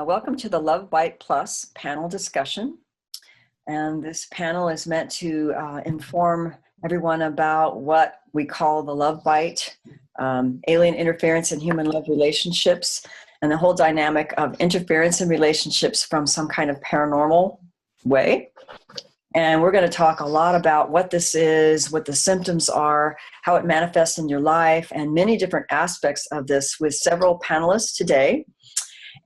Welcome to the Love Bite Plus panel discussion. And this panel is meant to inform everyone about what we call the love bite, alien interference in human love relationships, and the whole dynamic of interference in relationships from some kind of paranormal way. And we're going to talk a lot about what this is, what the symptoms are, how it manifests in your life, and many different aspects of this with several panelists today.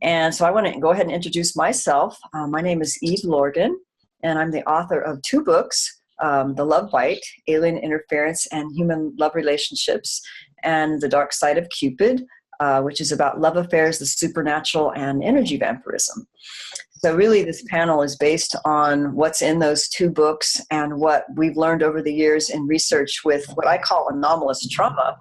And so I want to go ahead and introduce myself. My name is Lorgen, and I'm the author of two books, The Love Bite, Alien Interference and Human Love Relationships, and The Dark Side of Cupid, which is about love affairs, the supernatural, and energy vampirism. So really this panel is based on what's in those two books and what we've learned over the years in research with what I call anomalous trauma,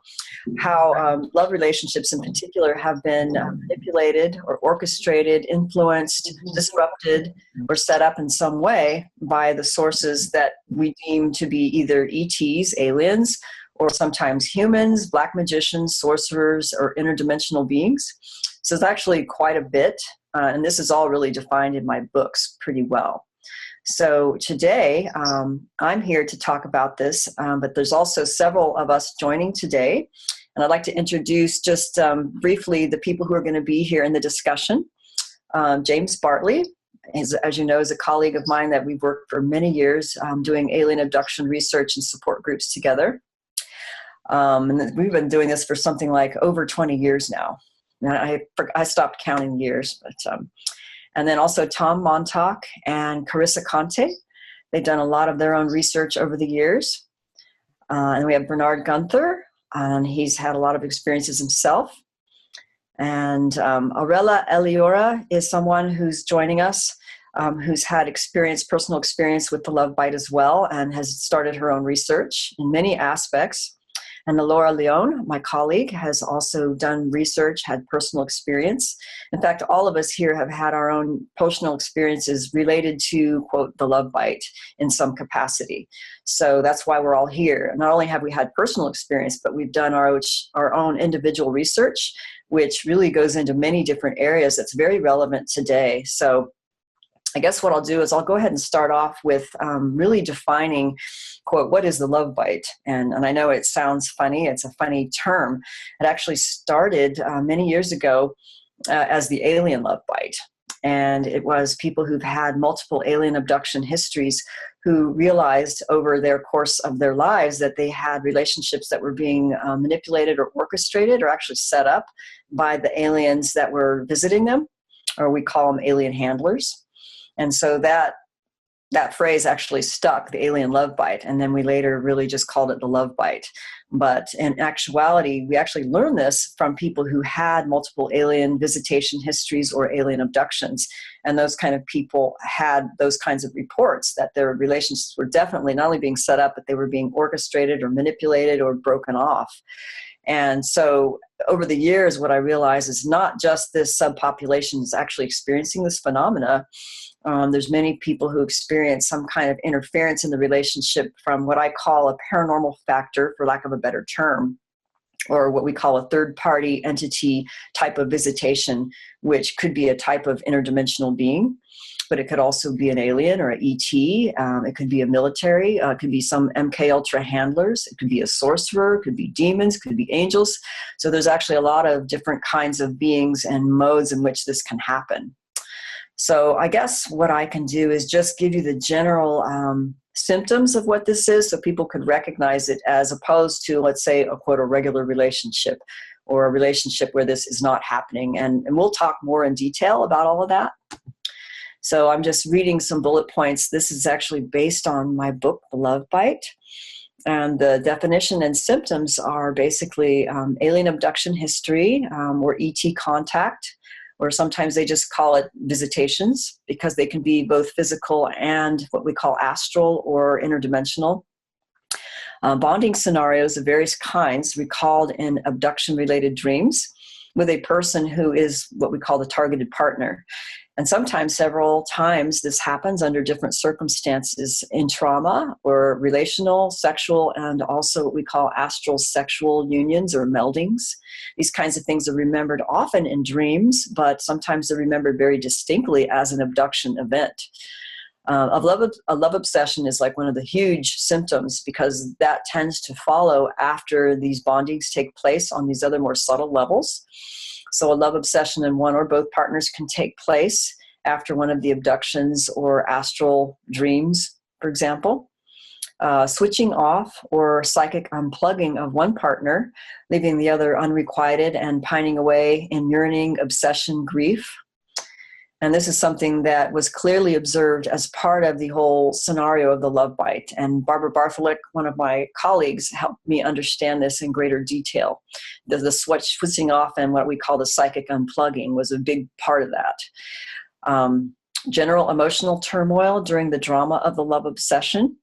how love relationships in particular have been manipulated or orchestrated, influenced, disrupted, or set up in some way by the sources that we deem to be either ETs, aliens, or sometimes humans, black magicians, sorcerers, or interdimensional beings. So it's actually quite a bit, and this is all really defined in my books pretty well. So today, I'm here to talk about this, but there's also several of us joining today, and I'd like to introduce just briefly the people who are going to be here in the discussion. James Bartley, as you know, is a colleague of mine that we've worked for many years doing alien abduction research and support groups together. And we've been doing this for something like over 20 years now. And I stopped counting years, but and then also Tom Montalk and Carissa Conti. They've done a lot of their own research over the years. And we have Bernhard Guenther, and he's had a lot of experiences himself. And Arella Eliora is someone who's joining us, who's had personal experience with the love bite as well, and has started her own research in many aspects. And Eliora, my colleague, has also done research, had personal experience. In fact, all of us here have had our own personal experiences related to, quote, the love bite in some capacity. So that's why we're all here. Not only have we had personal experience, but we've done our own individual research, which really goes into many different areas that's very relevant today. So I guess what I'll do is I'll go ahead and start off with really defining, quote, what is the love bite? And I know it sounds funny. It's a funny term. It actually started many years ago as the alien love bite. And it was people who've had multiple alien abduction histories who realized over their course of their lives that they had relationships that were being manipulated or orchestrated or actually set up by the aliens that were visiting them, or we call them alien handlers. And so that phrase actually stuck, the alien love bite, and then we later really just called it the love bite. But in actuality, we actually learned this from people who had multiple alien visitation histories or alien abductions. And those kind of people had those kinds of reports that their relationships were definitely not only being set up, but they were being orchestrated or manipulated or broken off. And so over the years, what I realized is not just this subpopulation is actually experiencing this phenomena. There's many people who experience some kind of interference in the relationship from what I call a paranormal factor, for lack of a better term, or what we call a third-party entity type of visitation, which could be a type of interdimensional being, but it could also be an alien or an ET. It could be a military. It could be some MK Ultra handlers. It could be a sorcerer. It could be demons. It could be angels. So there's actually a lot of different kinds of beings and modes in which this can happen. So I guess what I can do is just give you the general symptoms of what this is so people could recognize it as opposed to, let's say, a quote, a regular relationship or a relationship where this is not happening. And we'll talk more in detail about all of that. So I'm just reading some bullet points. This is actually based on my book, The Love Bite. And the definition and symptoms are basically alien abduction history or ET contact, or sometimes they just call it visitations because they can be both physical and what we call astral or interdimensional. Bonding scenarios of various kinds recalled in abduction-related dreams with a person who is what we call the targeted partner. And sometimes, several times, this happens under different circumstances in trauma or relational, sexual, and also what we call astral sexual unions or meldings. These kinds of things are remembered often in dreams, but sometimes they're remembered very distinctly as an abduction event. A love obsession is like one of the huge symptoms because that tends to follow after these bondings take place on these other more subtle levels. So a love obsession in one or both partners can take place after one of the abductions or astral dreams, for example. Switching off or psychic unplugging of one partner, leaving the other unrequited and pining away in yearning, obsession, grief. And this is something that was clearly observed as part of the whole scenario of the love bite. And Barbara Bartley, one of my colleagues, helped me understand this in greater detail. The switching off and what we call the psychic unplugging was a big part of that. General emotional turmoil during the drama of the love obsession.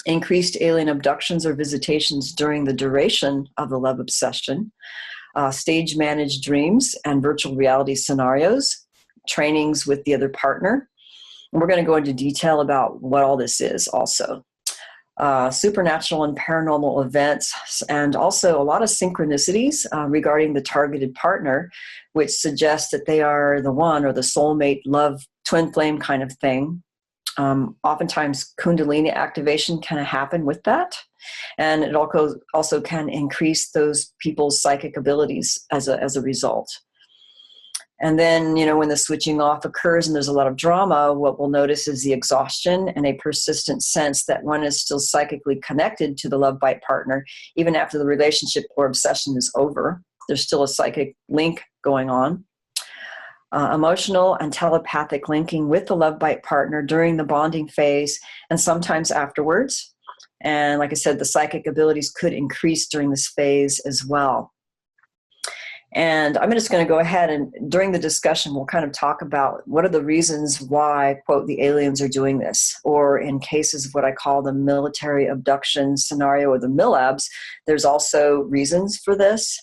Increased alien abductions or visitations during the duration of the love obsession. Stage managed dreams and virtual reality scenarios. Trainings with the other partner. And we're going to go into detail about what all this is also. Supernatural and paranormal events, and also a lot of synchronicities regarding the targeted partner, which suggests that they are the one or the soulmate, love, twin flame kind of thing. Oftentimes Kundalini activation can happen with that. And it also can increase those people's psychic abilities as a result. And then, when the switching off occurs and there's a lot of drama, what we'll notice is the exhaustion and a persistent sense that one is still psychically connected to the love bite partner, even after the relationship or obsession is over. There's still a psychic link going on. Emotional and telepathic linking with the love bite partner during the bonding phase and sometimes afterwards. And like I said, the psychic abilities could increase during this phase as well. And I'm just going to go ahead and during the discussion, we'll kind of talk about what are the reasons why, quote, the aliens are doing this. Or in cases of what I call the military abduction scenario or the MILABs, there's also reasons for this.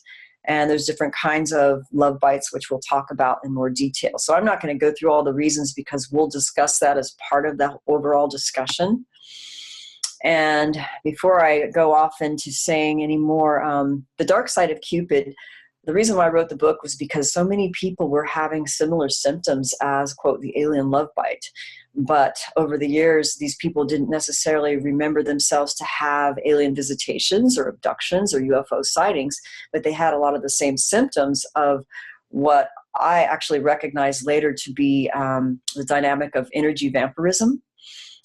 And there's different kinds of love bites, which we'll talk about in more detail. So I'm not going to go through all the reasons because we'll discuss that as part of the overall discussion. And before I go off into saying any more, the dark side of Cupid, the reason why I wrote the book was because so many people were having similar symptoms as, quote, the alien love bite. But over the years, these people didn't necessarily remember themselves to have alien visitations or abductions or UFO sightings, but they had a lot of the same symptoms of what I actually recognized later to be the dynamic of energy vampirism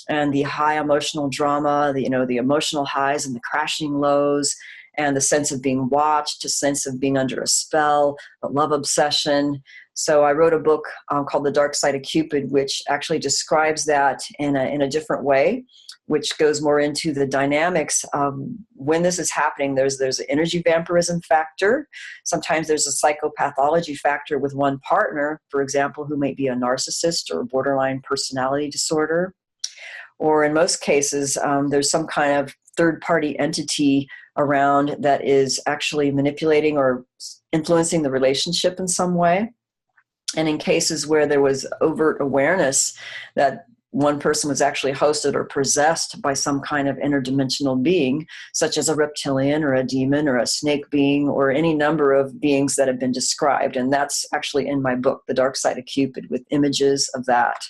and the high emotional drama, the emotional highs and the crashing lows, and the sense of being watched, a sense of being under a spell, a love obsession. So I wrote a book called The Dark Side of Cupid, which actually describes that in a different way, which goes more into the dynamics of when this is happening. There's an energy vampirism factor. Sometimes there's a psychopathology factor with one partner, for example, who might be a narcissist or a borderline personality disorder. Or in most cases, there's some kind of third-party entity around that is actually manipulating or influencing the relationship in some way. And in cases where there was overt awareness that one person was actually hosted or possessed by some kind of interdimensional being, such as a reptilian or a demon or a snake being or any number of beings that have been described. And that's actually in my book, The Dark Side of Cupid, with images of that.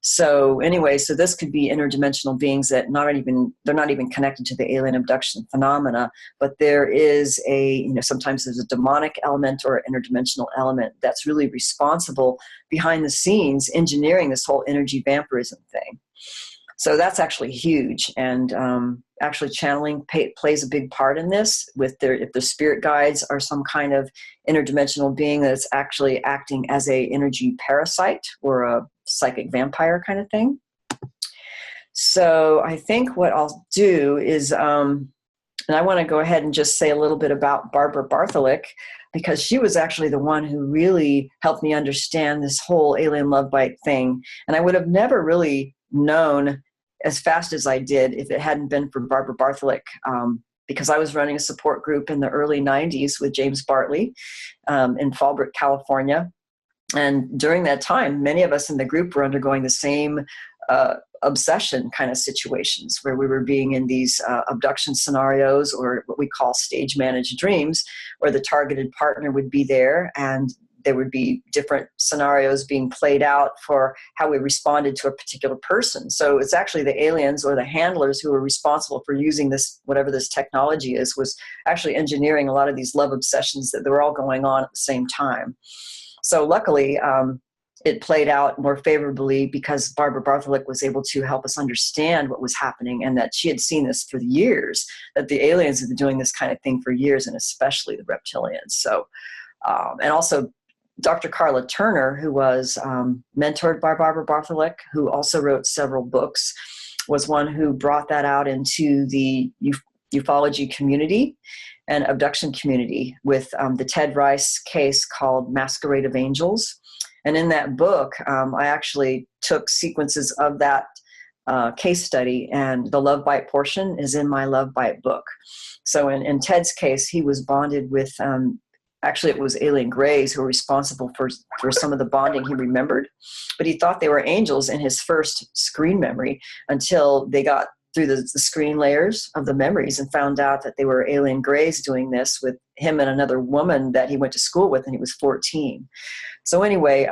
So anyway, so this could be interdimensional beings that they're not even connected to the alien abduction phenomena, but there is sometimes there's a demonic element or an interdimensional element that's really responsible behind the scenes engineering this whole energy vampirism thing. So that's actually huge, and actually channeling plays a big part in this. If the spirit guides are some kind of interdimensional being that's actually acting as a energy parasite or a psychic vampire kind of thing. So I think what I'll do is, and I want to go ahead and just say a little bit about Barbara Bartley, because she was actually the one who really helped me understand this whole alien love bite thing. And I would have never really known as fast as I did if it hadn't been for Barbara Bartley, because I was running a support group in the early 90s with James Bartley in Fallbrook, California. And during that time, many of us in the group were undergoing the same obsession kind of situations where we were being in these abduction scenarios, or what we call stage managed dreams, where the targeted partner would be there and there would be different scenarios being played out for how we responded to a particular person. So it's actually the aliens or the handlers who were responsible for using this, whatever this technology is, was actually engineering a lot of these love obsessions that were all going on at the same time. So luckily, it played out more favorably because Barbara Bartley was able to help us understand what was happening, and that she had seen this for years, that the aliens had been doing this kind of thing for years, and especially the reptilians. So, and also Dr. Carla Turner, who was mentored by Barbara Bartley, who also wrote several books, was one who brought that out into the ufology community and abduction community with the Ted Rice case called Masquerade of Angels. And in that book, I actually took sequences of that case study, and the lovebite portion is in my lovebite book. So in Ted's case, he was bonded with, actually it was alien grays who were responsible for some of the bonding he remembered, but he thought they were angels in his first screen memory until they got through the screen layers of the memories and found out that they were alien grays doing this with him and another woman that he went to school with, and he was 14. So anyway,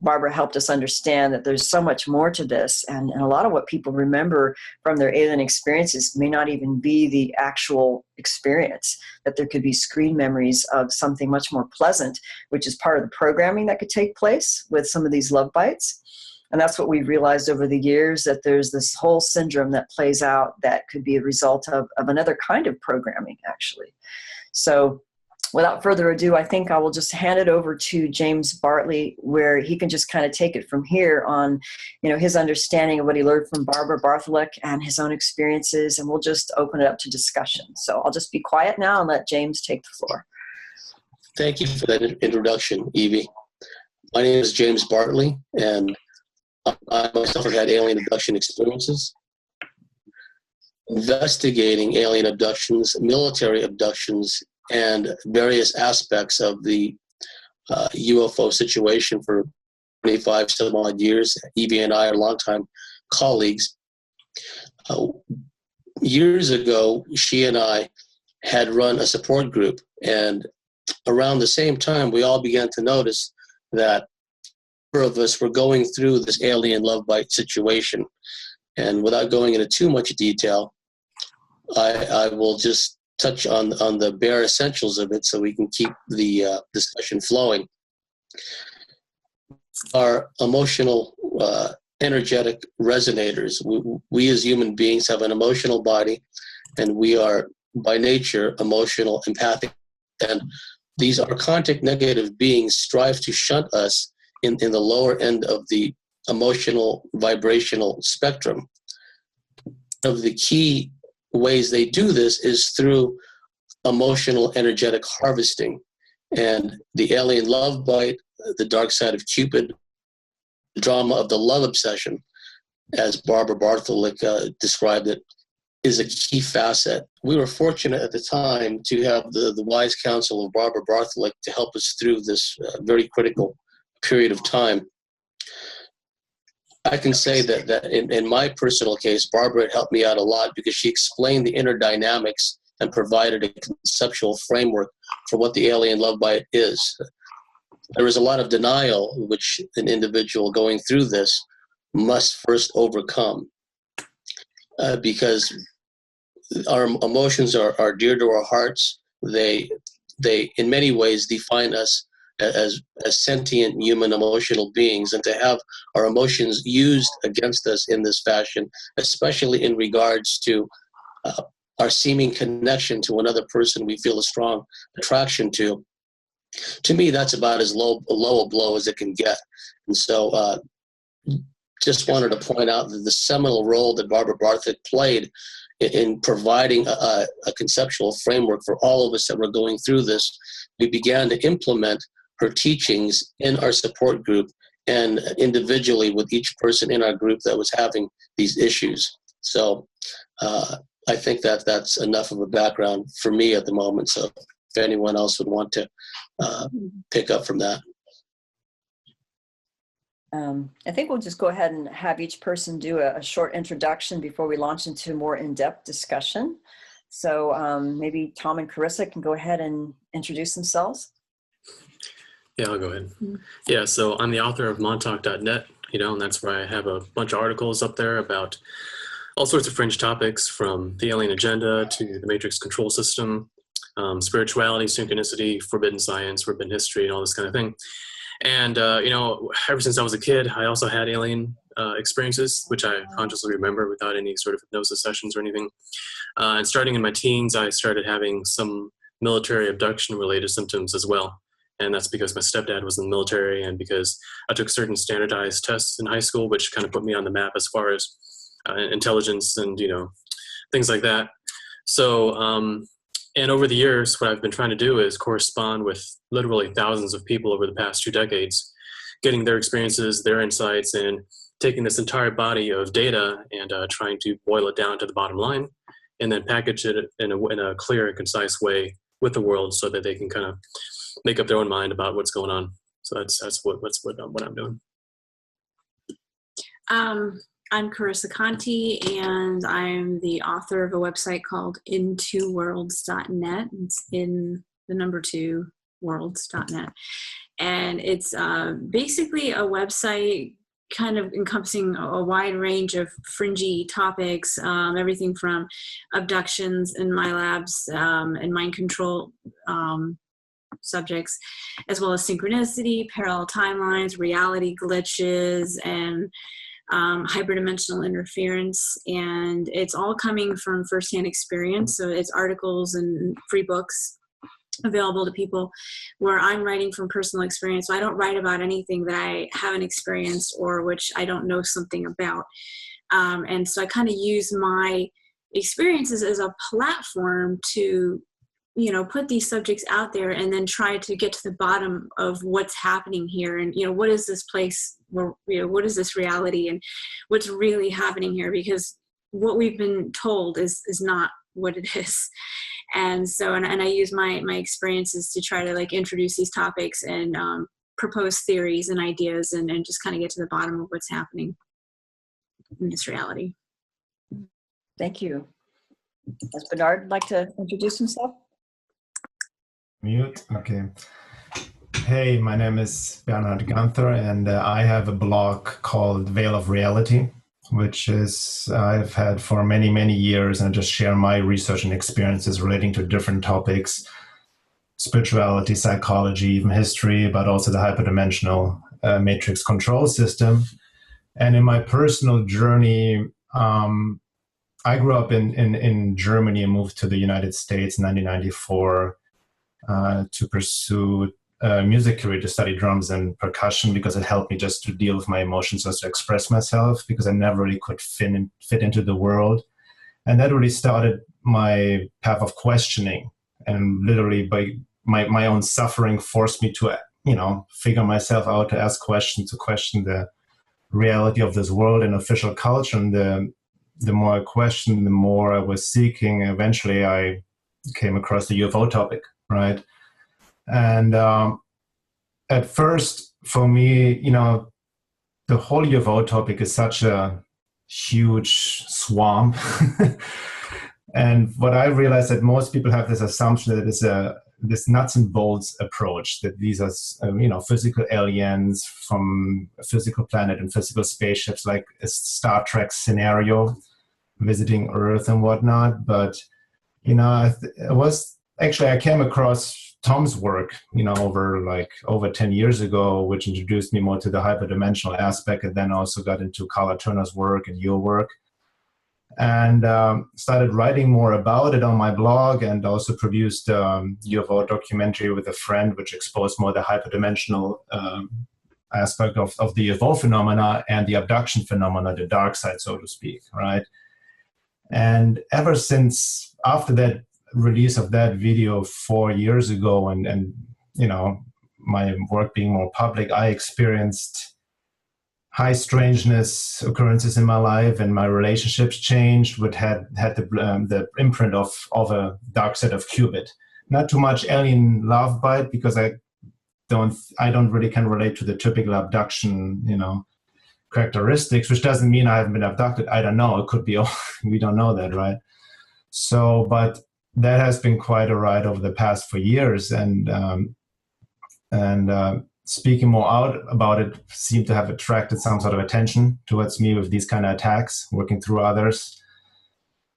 Barbara helped us understand that there's so much more to this, and a lot of what people remember from their alien experiences may not even be the actual experience, that there could be screen memories of something much more pleasant, which is part of the programming that could take place with some of these love bites. And that's what we've realized over the years, that there's this whole syndrome that plays out that could be a result of another kind of programming, actually. So without further ado, I think I will just hand it over to James Bartley, where he can just kind of take it from here on, his understanding of what he learned from Barbara Bartley and his own experiences, and we'll just open it up to discussion. So I'll just be quiet now and let James take the floor. Thank you for that introduction, Evie. My name is James Bartley, and I myself have had alien abduction experiences, investigating alien abductions, military abductions, and various aspects of the UFO situation for 25 some odd years. Evie and I are longtime colleagues. Years ago, she and I had run a support group, and around the same time, we all began to notice that of us were going through this alien love bite situation. And without going into too much detail, I will just touch on the bare essentials of it so we can keep the discussion flowing. Our emotional, energetic resonators. We as human beings have an emotional body, and we are by nature emotional, empathic, and these archontic negative beings strive to shunt us in the lower end of the emotional vibrational spectrum. One of the key ways they do this is through emotional energetic harvesting. And the alien love bite, the dark side of Cupid, the drama of the love obsession, as Barbara Bartley described it, is a key facet. We were fortunate at the time to have the wise counsel of Barbara Bartley to help us through this very critical period of time. I can say that in my personal case, Barbara helped me out a lot because she explained the inner dynamics and provided a conceptual framework for what the alien love bite is. There is a lot of denial which an individual going through this must first overcome, because our emotions are dear to our hearts. They in many ways define us as sentient human emotional beings, and to have our emotions used against us in this fashion, especially in regards to our seeming connection to another person we feel a strong attraction to me, that's about as low a blow as it can get. And so just wanted to point out that the seminal role that Barbara Bartley played in providing a conceptual framework for all of us that were going through this. We began to implement her teachings in our support group and individually with each person in our group that was having these issues. So I think that that's enough of a background for me at the moment. So if anyone else would want to pick up from that. I think we'll just go ahead and have each person do a short introduction before we launch into a more in-depth discussion. So maybe Tom and Carissa can go ahead and introduce themselves. Yeah, I'll go ahead. Yeah, so I'm the author of Montalk.net, and that's where I have a bunch of articles up there about all sorts of fringe topics, from the alien agenda to the matrix control system, spirituality, synchronicity, forbidden science, forbidden history, and all this kind of thing. And, ever since I was a kid, I also had alien experiences, which I consciously remember without any sort of hypnosis sessions or anything. And starting in my teens, I started having some military abduction-related symptoms as well. And that's because my stepdad was in the military, and because I took certain standardized tests in high school, which kind of put me on the map as far as intelligence and, things like that. So, and over the years, what I've been trying to do is correspond with literally thousands of people over the past 2 decades, getting their experiences, their insights, and taking this entire body of data and trying to boil it down to the bottom line, and then package it in a clear and concise way with the world so that they can kind of make up their own mind about what's going on. So that's what I'm doing. I'm Carissa Conti, and I'm the author of a website called intoworlds.net. It's in the number 2 worlds.net. And it's basically a website kind of encompassing a wide range of fringy topics, everything from abductions in my labs and mind control subjects, as well as synchronicity, parallel timelines, reality glitches, and hyperdimensional interference. And it's all coming from firsthand experience. So it's articles and free books available to people where I'm writing from personal experience. So I don't write about anything that I haven't experienced or which I don't know something about. And so I kind of use my experiences as a platform to put these subjects out there and then try to get to the bottom of what's happening here. And, what is this place where, what is this reality and what's really happening here? Because what we've been told is not what it is. And so, and I use my experiences to try to introduce these topics and propose theories and ideas and just kind of get to the bottom of what's happening in this reality. Thank you. Does Bernhard like to introduce himself? Mute. Okay. Hey, my name is Bernhard Guenther, and I have a blog called Veil of Reality, which is I've had for many, many years, and I just share my research and experiences relating to different topics, spirituality, psychology, even history, but also the hyperdimensional matrix control system. And in my personal journey, I grew up in Germany and moved to the United States in 1994 to pursue music career, to study drums and percussion, because it helped me just to deal with my emotions, just to express myself, because I never really could fit into the world. And that really started my path of questioning, and literally by my own suffering forced me to, figure myself out, to ask questions, to question the reality of this world and official culture. And the more I questioned, the more I was seeking. Eventually I came across the UFO topic, right? And at first, for me, the whole UFO topic is such a huge swamp. And what I realized, that most people have this assumption that it's this nuts and bolts approach, that these are, physical aliens from a physical planet and physical spaceships, like a Star Trek scenario, visiting Earth and whatnot. But, I came across Tom's work, over 10 years ago, which introduced me more to the hyperdimensional aspect, and then also got into Carla Turner's work and your work, and started writing more about it on my blog, and also produced UFO documentary with a friend, which exposed more the hyperdimensional aspect of the UFO phenomena and the abduction phenomena, the dark side, so to speak, right? And ever since, after that release of that video 4 years ago, and my work being more public, I experienced high strangeness occurrences in my life, and my relationships changed, which had the imprint of a dark side of Cupid. Not too much alien lovebite, because I don't really can relate to the typical abduction, characteristics, which doesn't mean I haven't been abducted. I don't know. It could be, we don't know that, right? So, but that has been quite a ride over the past 4 years, and speaking more out about it seemed to have attracted some sort of attention towards me with these kind of attacks, working through others,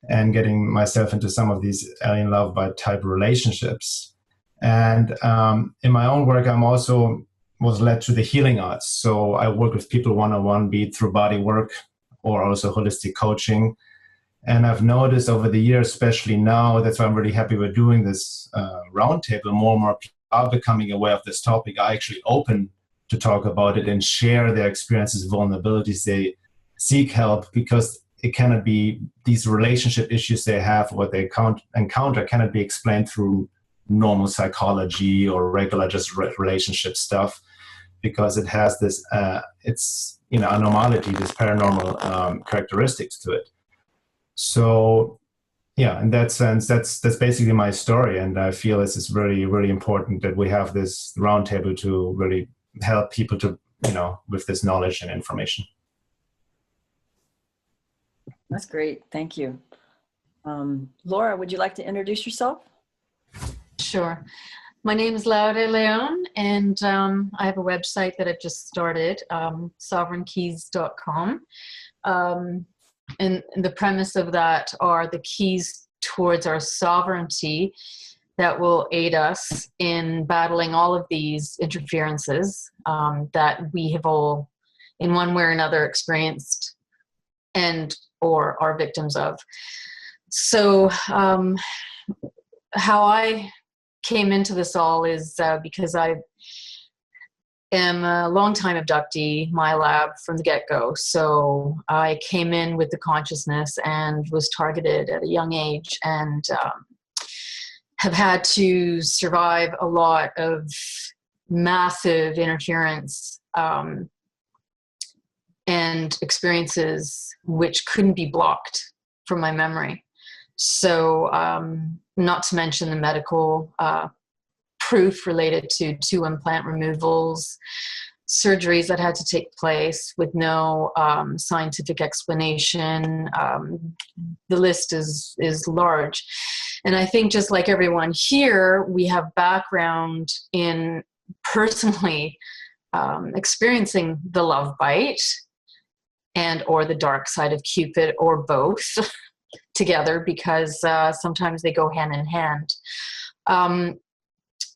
and getting myself into some of these alien lovebite type relationships. And in my own work, I'm also was led to the healing arts. So I work with people one-on-one, be it through body work or also holistic coaching. And I've noticed over the years, especially now, that's why I'm really happy we're doing this roundtable. More and more people are becoming aware of this topic, are actually open to talk about it and share their experiences, vulnerabilities. They seek help, because it cannot be, these relationship issues they have, what they encounter cannot be explained through normal psychology or regular just relationship stuff, because it has this, anomality, this paranormal characteristics to it. So, yeah, in that sense, that's basically my story, and I feel this is really, really important that we have this roundtable to really help people to, with this knowledge and information. That's great. Thank you. Laura, would you like to introduce yourself? Sure. My name is Laura Leon, and I have a website that I've just started, sovereignkeys.com. And the premise of that are the keys towards our sovereignty that will aid us in battling all of these interferences that we have all, in one way or another, experienced and or are victims of. So how I came into this all is because I am a long-time abductee, my lab from the get-go. So I came in with the consciousness and was targeted at a young age, and have had to survive a lot of massive interference and experiences which couldn't be blocked from my memory. So not to mention the medical proof related to 2 implant removals, surgeries that had to take place with no scientific explanation. The list is large. And I think, just like everyone here, we have background in personally experiencing the love bite and or the dark side of Cupid, or both together, because sometimes they go hand in hand.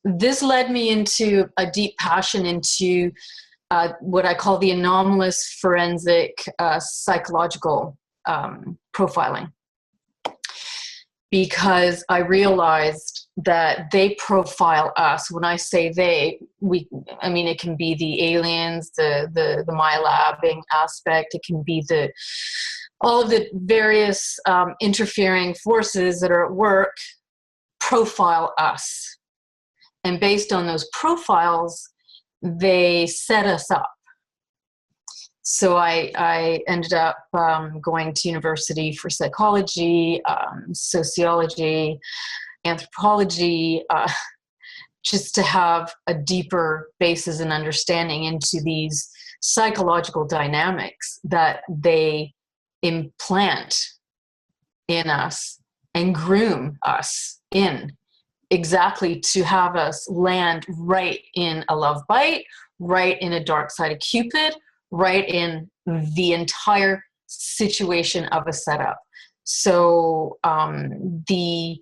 This led me into a deep passion into what I call the anomalous forensic psychological profiling, because I realized that they profile us. When I say they, I mean, it can be the aliens, the mylabbing aspect, it can be all of the various interfering forces that are at work profile us. And based on those profiles, they set us up. So I ended up going to university for psychology, sociology, anthropology, just to have a deeper basis and understanding into these psychological dynamics that they implant in us and groom us in, exactly to have us land right in a love bite, right in a dark side of Cupid, right in the entire situation of a setup. So the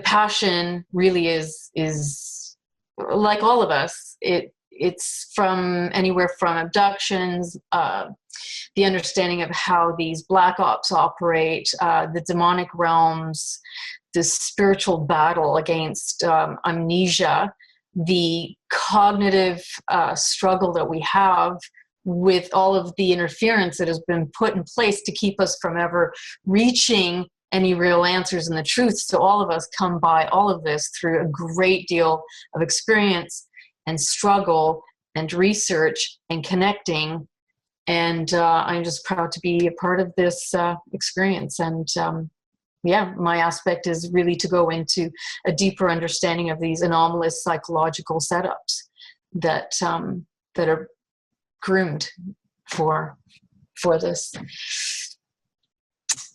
passion really is like all of us. It's from anywhere from abductions, the understanding of how these black ops operate, the demonic realms, this spiritual battle against amnesia, the cognitive struggle that we have with all of the interference that has been put in place to keep us from ever reaching any real answers and the truth. So all of us come by all of this through a great deal of experience and struggle and research and connecting. And I'm just proud to be a part of this experience. And yeah, my aspect is really to go into a deeper understanding of these anomalous psychological setups that that are groomed for this.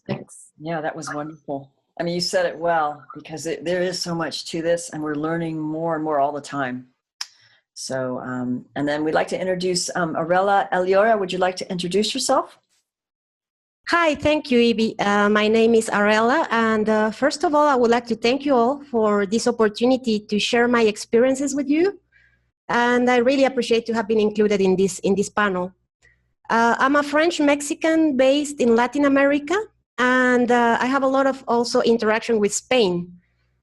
Thanks. Yeah, that was wonderful. I mean, you said it well, because there is so much to this, and we're learning more and more all the time. So, and then we'd like to introduce Arella. Eliora, would you like to introduce yourself? Hi, thank you, Evie. My name is Arella, and first of all, I would like to thank you all for this opportunity to share my experiences with you. And I really appreciate to have been included in this panel. I'm a French Mexican based in Latin America, and I have a lot of also interaction with Spain.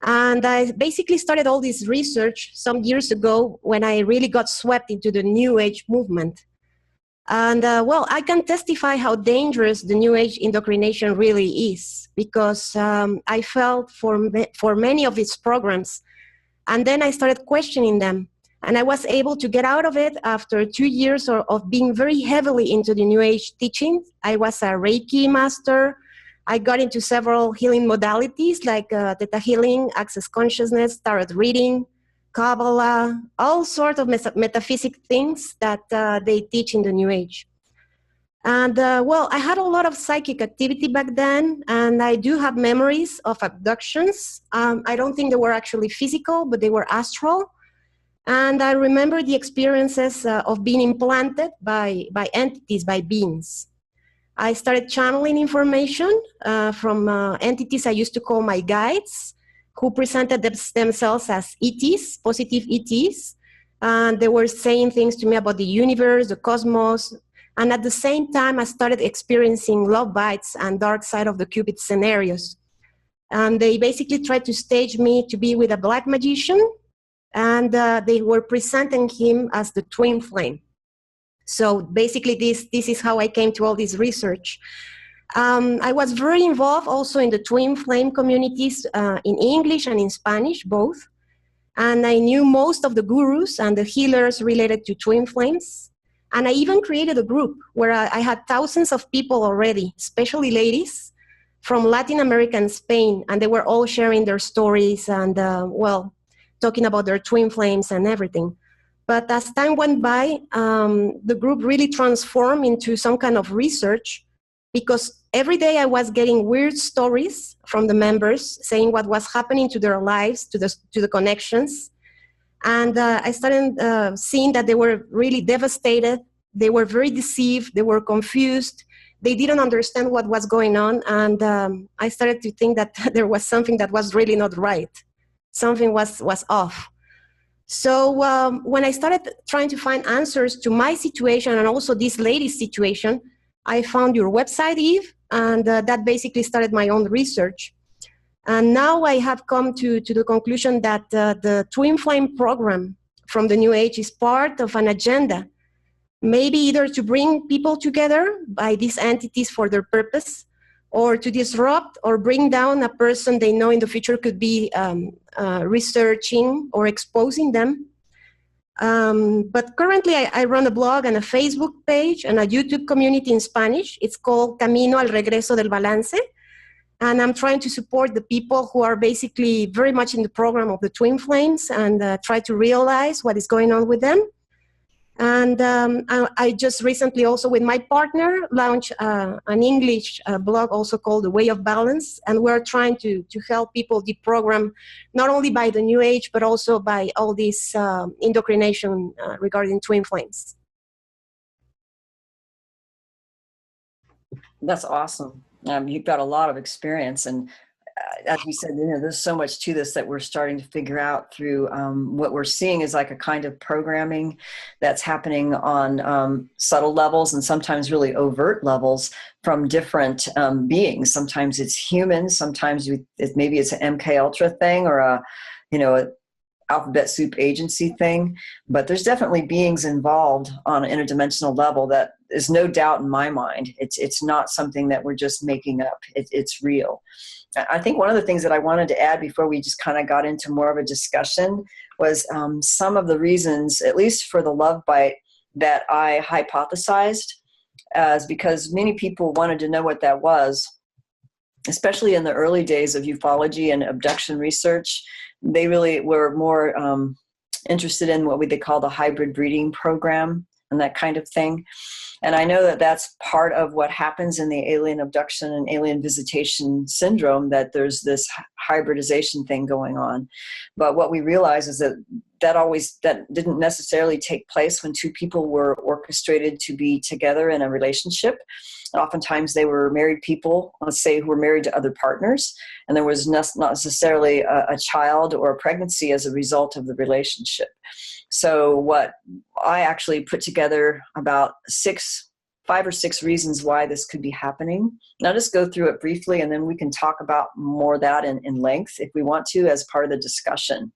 And I basically started all this research some years ago when I really got swept into the New Age movement. And well, I can testify how dangerous the New Age indoctrination really is, because I felt for many of its programs, and then I started questioning them. And I was able to get out of it after 2 years of being very heavily into the New Age teachings. I was a Reiki master. I got into several healing modalities like Theta Healing, Access Consciousness, Tarot Reading, Kabbalah, all sorts of metaphysic things that they teach in the New Age. And well, I had a lot of psychic activity back then, and I do have memories of abductions. I don't think they were actually physical, but they were astral. And I remember the experiences of being implanted by entities, by beings. I started channeling information from entities I used to call my guides, who presented themselves as ETs, positive ETs. And they were saying things to me about the universe, the cosmos. And at the same time, I started experiencing love bites and dark side of the Cupid scenarios. And they basically tried to stage me to be with a black magician. And they were presenting him as the twin flame. So basically, this is how I came to all this research. I was very involved also in the twin flame communities in English and in Spanish, both. And I knew most of the gurus and the healers related to twin flames. And I even created a group where I had thousands of people already, especially ladies from Latin America and Spain. And they were all sharing their stories and, well, talking about their twin flames and everything. But as time went by, the group really transformed into some kind of research, because every day I was getting weird stories from the members saying what was happening to their lives, to the connections. And I started seeing that they were really devastated. They were very deceived. They were confused. They didn't understand what was going on. And I started to think that there was something that was really not right. Something was off. So when I started trying to find answers to my situation and also this lady's situation, I found your website, Eve, and that basically started my own research. And now I have come to the conclusion that the Twin Flame program from the New Age is part of an agenda, maybe either to bring people together by these entities for their purpose, or to disrupt or bring down a person they know in the future could be researching or exposing them. But currently I run a blog and a Facebook page and a YouTube community in Spanish. It's called Camino al Regreso del Balance. And I'm trying to support the people who are basically very much in the program of the Twin Flames and try to realize what is going on with them. And I just recently also with my partner launched an English blog also called The Way of Balance. And we're trying to help people deprogram not only by the New Age, but also by all this indoctrination regarding twin flames. That's awesome. You've got a lot of experience, and as we said, there's so much to this that we're starting to figure out through what we're seeing is like a kind of programming that's happening on subtle levels and sometimes really overt levels from different beings. Sometimes it's humans, sometimes maybe it's an MK Ultra thing or a alphabet soup agency thing, but there's definitely beings involved on an interdimensional level that is no doubt in my mind. It's not something that we're just making up. It's real. I think one of the things that I wanted to add before we just kind of got into more of a discussion was some of the reasons, at least for the love bite, that I hypothesized is because many people wanted to know what that was, especially in the early days of ufology and abduction research. They really were more interested in what they call the hybrid breeding program and that kind of thing. And I know that that's part of what happens in the alien abduction and alien visitation syndrome, that there's this hybridization thing going on. But what we realize is that that didn't necessarily take place when two people were orchestrated to be together in a relationship. Oftentimes they were married people, let's say, who were married to other partners, and there was not necessarily a child or a pregnancy as a result of the relationship. So what I actually put together about 5 or 6 reasons why this could be happening. And I'll just go through it briefly, and then we can talk about more of that in length if we want to as part of the discussion.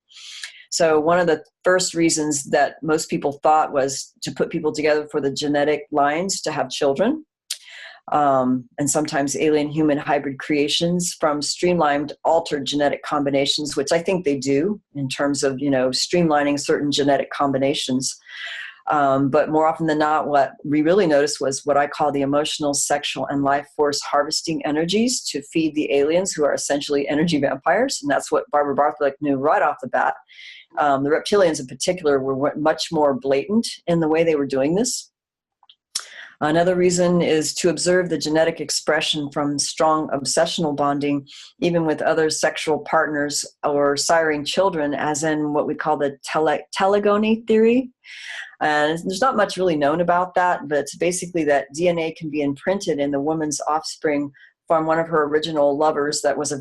So one of the first reasons that most people thought was to put people together for the genetic lines to have children. And sometimes alien-human hybrid creations from streamlined, altered genetic combinations, which I think they do in terms of, streamlining certain genetic combinations. But more often than not, what we really noticed was what I call the emotional, sexual, and life force harvesting energies to feed the aliens, who are essentially energy vampires. And that's what Barbara Bartley knew right off the bat. The reptilians in particular were much more blatant in the way they were doing this. Another reason is to observe the genetic expression from strong obsessional bonding, even with other sexual partners or siring children, as in what we call the telegony theory. And there's not much really known about that, but it's basically that DNA can be imprinted in the woman's offspring from one of her original lovers that was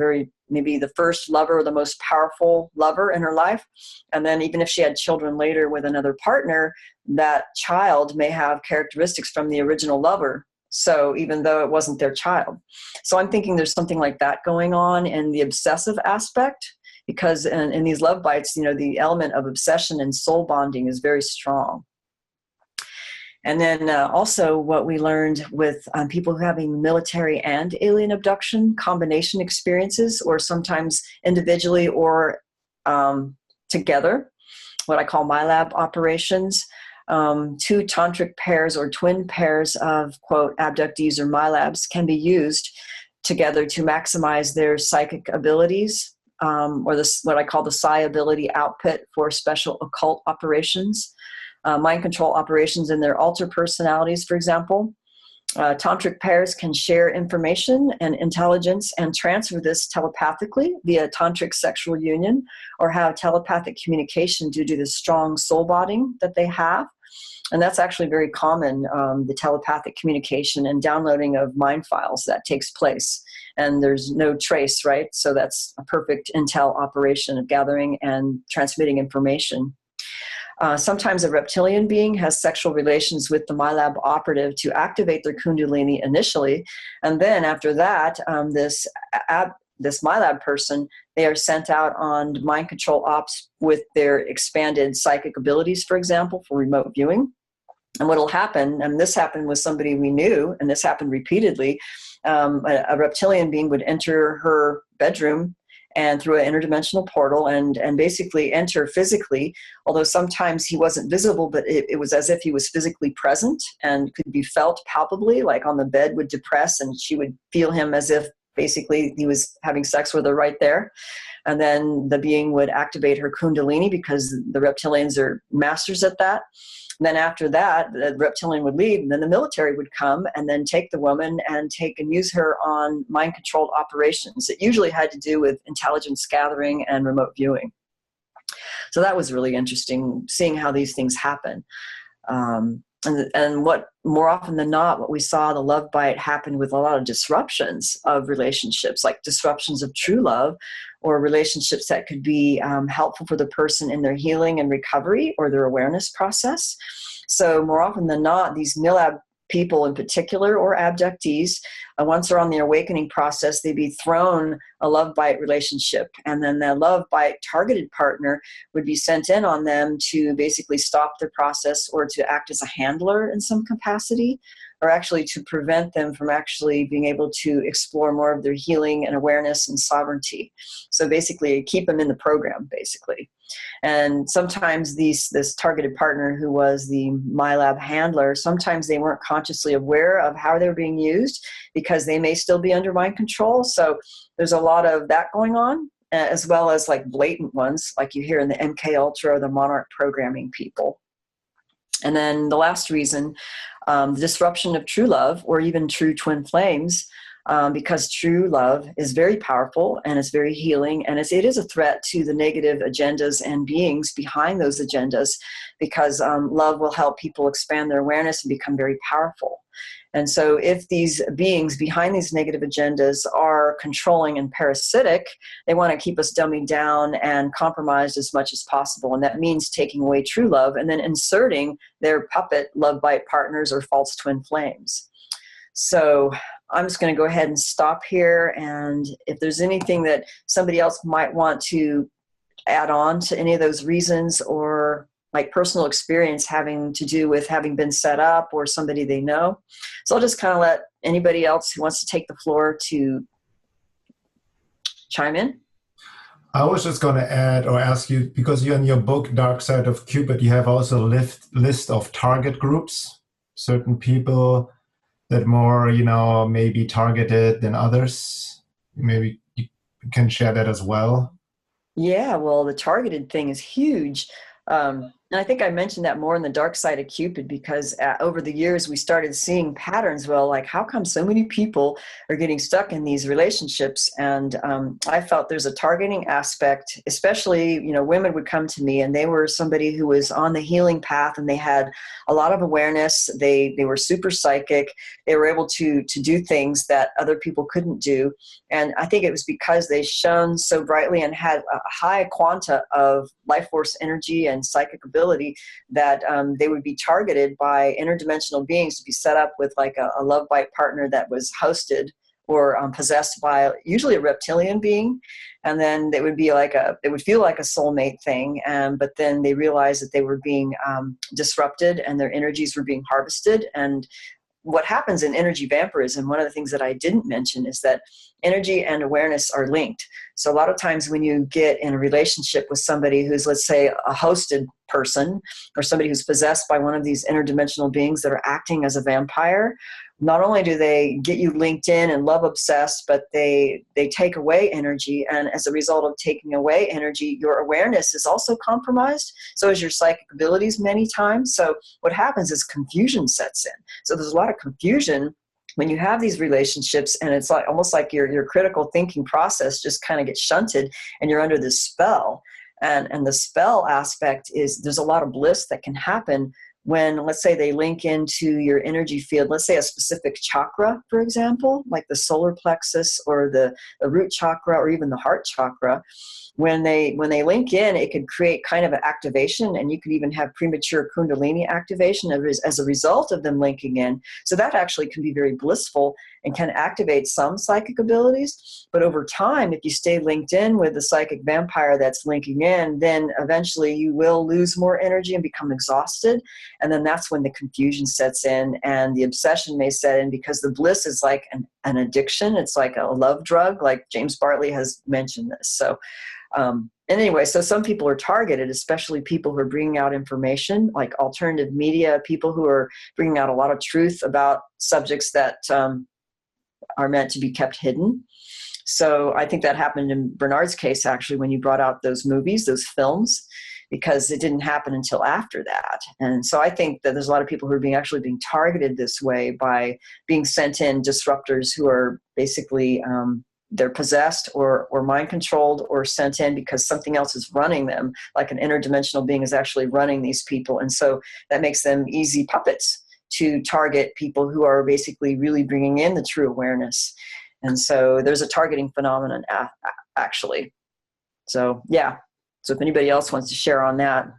maybe the first lover or the most powerful lover in her life. And then even if she had children later with another partner, that child may have characteristics from the original lover. So even though it wasn't their child. So I'm thinking there's something like that going on in the obsessive aspect, because in these love bites, the element of obsession and soul bonding is very strong. And then also what we learned with people who having military and alien abduction combination experiences, or sometimes individually or together, what I call MyLab operations. 2 tantric pairs or twin pairs of, quote, abductees or MyLabs can be used together to maximize their psychic abilities, or what I call the psi ability output for special occult operations. Mind control operations in their alter personalities, for example. Tantric pairs can share information and intelligence and transfer this telepathically via tantric sexual union, or have telepathic communication due to the strong soul bonding that they have. And that's actually very common, the telepathic communication and downloading of mind files that takes place. And there's no trace, right? So that's a perfect intel operation of gathering and transmitting information. Sometimes a reptilian being has sexual relations with the MyLab operative to activate their kundalini initially. And then after that, this MyLab person, they are sent out on mind control ops with their expanded psychic abilities, for example, for remote viewing. And what will happen, and this happened with somebody we knew, and this happened repeatedly, a reptilian being would enter her bedroom and through an interdimensional portal and basically enter physically, although sometimes he wasn't visible, but it was as if he was physically present and could be felt palpably, like on the bed would depress and she would feel him as if basically he was having sex with her right there. And then the being would activate her kundalini, because the reptilians are masters at that. And then after that, the reptilian would leave, and then the military would come and then take the woman and use her on mind-controlled operations. It usually had to do with intelligence gathering and remote viewing. So that was really interesting, seeing how these things happen. And what more often than not, what we saw, the love bite happened with a lot of disruptions of relationships, like disruptions of true love, or relationships that could be helpful for the person in their healing and recovery or their awareness process. So more often than not, these MyLab people in particular, or abductees, once they're on the awakening process, they'd be thrown a love bite relationship, and then the love bite targeted partner would be sent in on them to basically stop the process or to act as a handler in some capacity, or actually to prevent them from actually being able to explore more of their healing and awareness and sovereignty. So basically keep them in the program, basically. And sometimes this targeted partner, who was the MyLab handler, sometimes they weren't consciously aware of how they were being used, because they may still be under mind control. So there's a lot of that going on. as well as like blatant ones, like you hear in the MK Ultra or the Monarch programming people. And then the last reason, the disruption of true love or even true twin flames, because true love is very powerful and it's very healing, and it is a threat to the negative agendas and beings behind those agendas, because love will help people expand their awareness and become very powerful. And so if these beings behind these negative agendas are controlling and parasitic, they want to keep us dummied down and compromised as much as possible. And that means taking away true love and then inserting their puppet love bite partners or false twin flames. So I'm just going to go ahead and stop here. And if there's anything that somebody else might want to add on to any of those reasons, or like personal experience having to do with having been set up or somebody they know. So I'll just kind of let anybody else who wants to take the floor to chime in. I was just going to add or ask you, because you in your book, Dark Side of Cupid, you have also a list of target groups, certain people that more, maybe targeted than others. Maybe you can share that as well. Yeah, well, the targeted thing is huge. And I think I mentioned that more in the Dark Side of Cupid, because over the years we started seeing patterns. Well, like, how come so many people are getting stuck in these relationships? And I felt there's a targeting aspect, especially, women would come to me and they were somebody who was on the healing path and they had a lot of awareness. They were super psychic. They were able to do things that other people couldn't do. And I think it was because they shone so brightly and had a high quanta of life force energy and psychic ability that they would be targeted by interdimensional beings to be set up with like a love bite partner that was hosted or possessed by usually a reptilian being. And then they would be like it would feel like a soulmate thing. But then they realized that they were being disrupted and their energies were being harvested. And what happens in energy vampirism, one of the things that I didn't mention, is that energy and awareness are linked. So a lot of times when you get in a relationship with somebody who's, let's say, a hosted person or somebody who's possessed by one of these interdimensional beings that are acting as a vampire, not only do they get you linked in and love obsessed, but they take away energy. And as a result of taking away energy, your awareness is also compromised. So is your psychic abilities many times. So what happens is confusion sets in. So there's a lot of confusion when you have these relationships, and it's like almost like your critical thinking process just kind of gets shunted and you're under this spell. And the spell aspect is there's a lot of bliss that can happen when, let's say, they link into your energy field, let's say a specific chakra, for example, like the solar plexus or the root chakra or even the heart chakra. When they link in, it could create kind of an activation, and you could even have premature kundalini activation as a result of them linking in. So that actually can be very blissful and can activate some psychic abilities. But over time, if you stay linked in with the psychic vampire that's linking in, then eventually you will lose more energy and become exhausted. And then that's when the confusion sets in and the obsession may set in, because the bliss is like an addiction. It's like a love drug, like James Bartley has mentioned this. So and anyway, so some people are targeted, especially people who are bringing out information like alternative media, people who are bringing out a lot of truth about subjects that are meant to be kept hidden. So I think that happened in Bernhard's case, actually, when you brought out those movies, those films, because it didn't happen until after that. And so I think that there's a lot of people who are actually being targeted this way by being sent in disruptors who are basically they're possessed or mind controlled or sent in because something else is running them, like an interdimensional being is actually running these people. And so that makes them easy puppets to target people who are basically really bringing in the true awareness. And so there's a targeting phenomenon actually. So yeah. So if anybody else wants to share on that.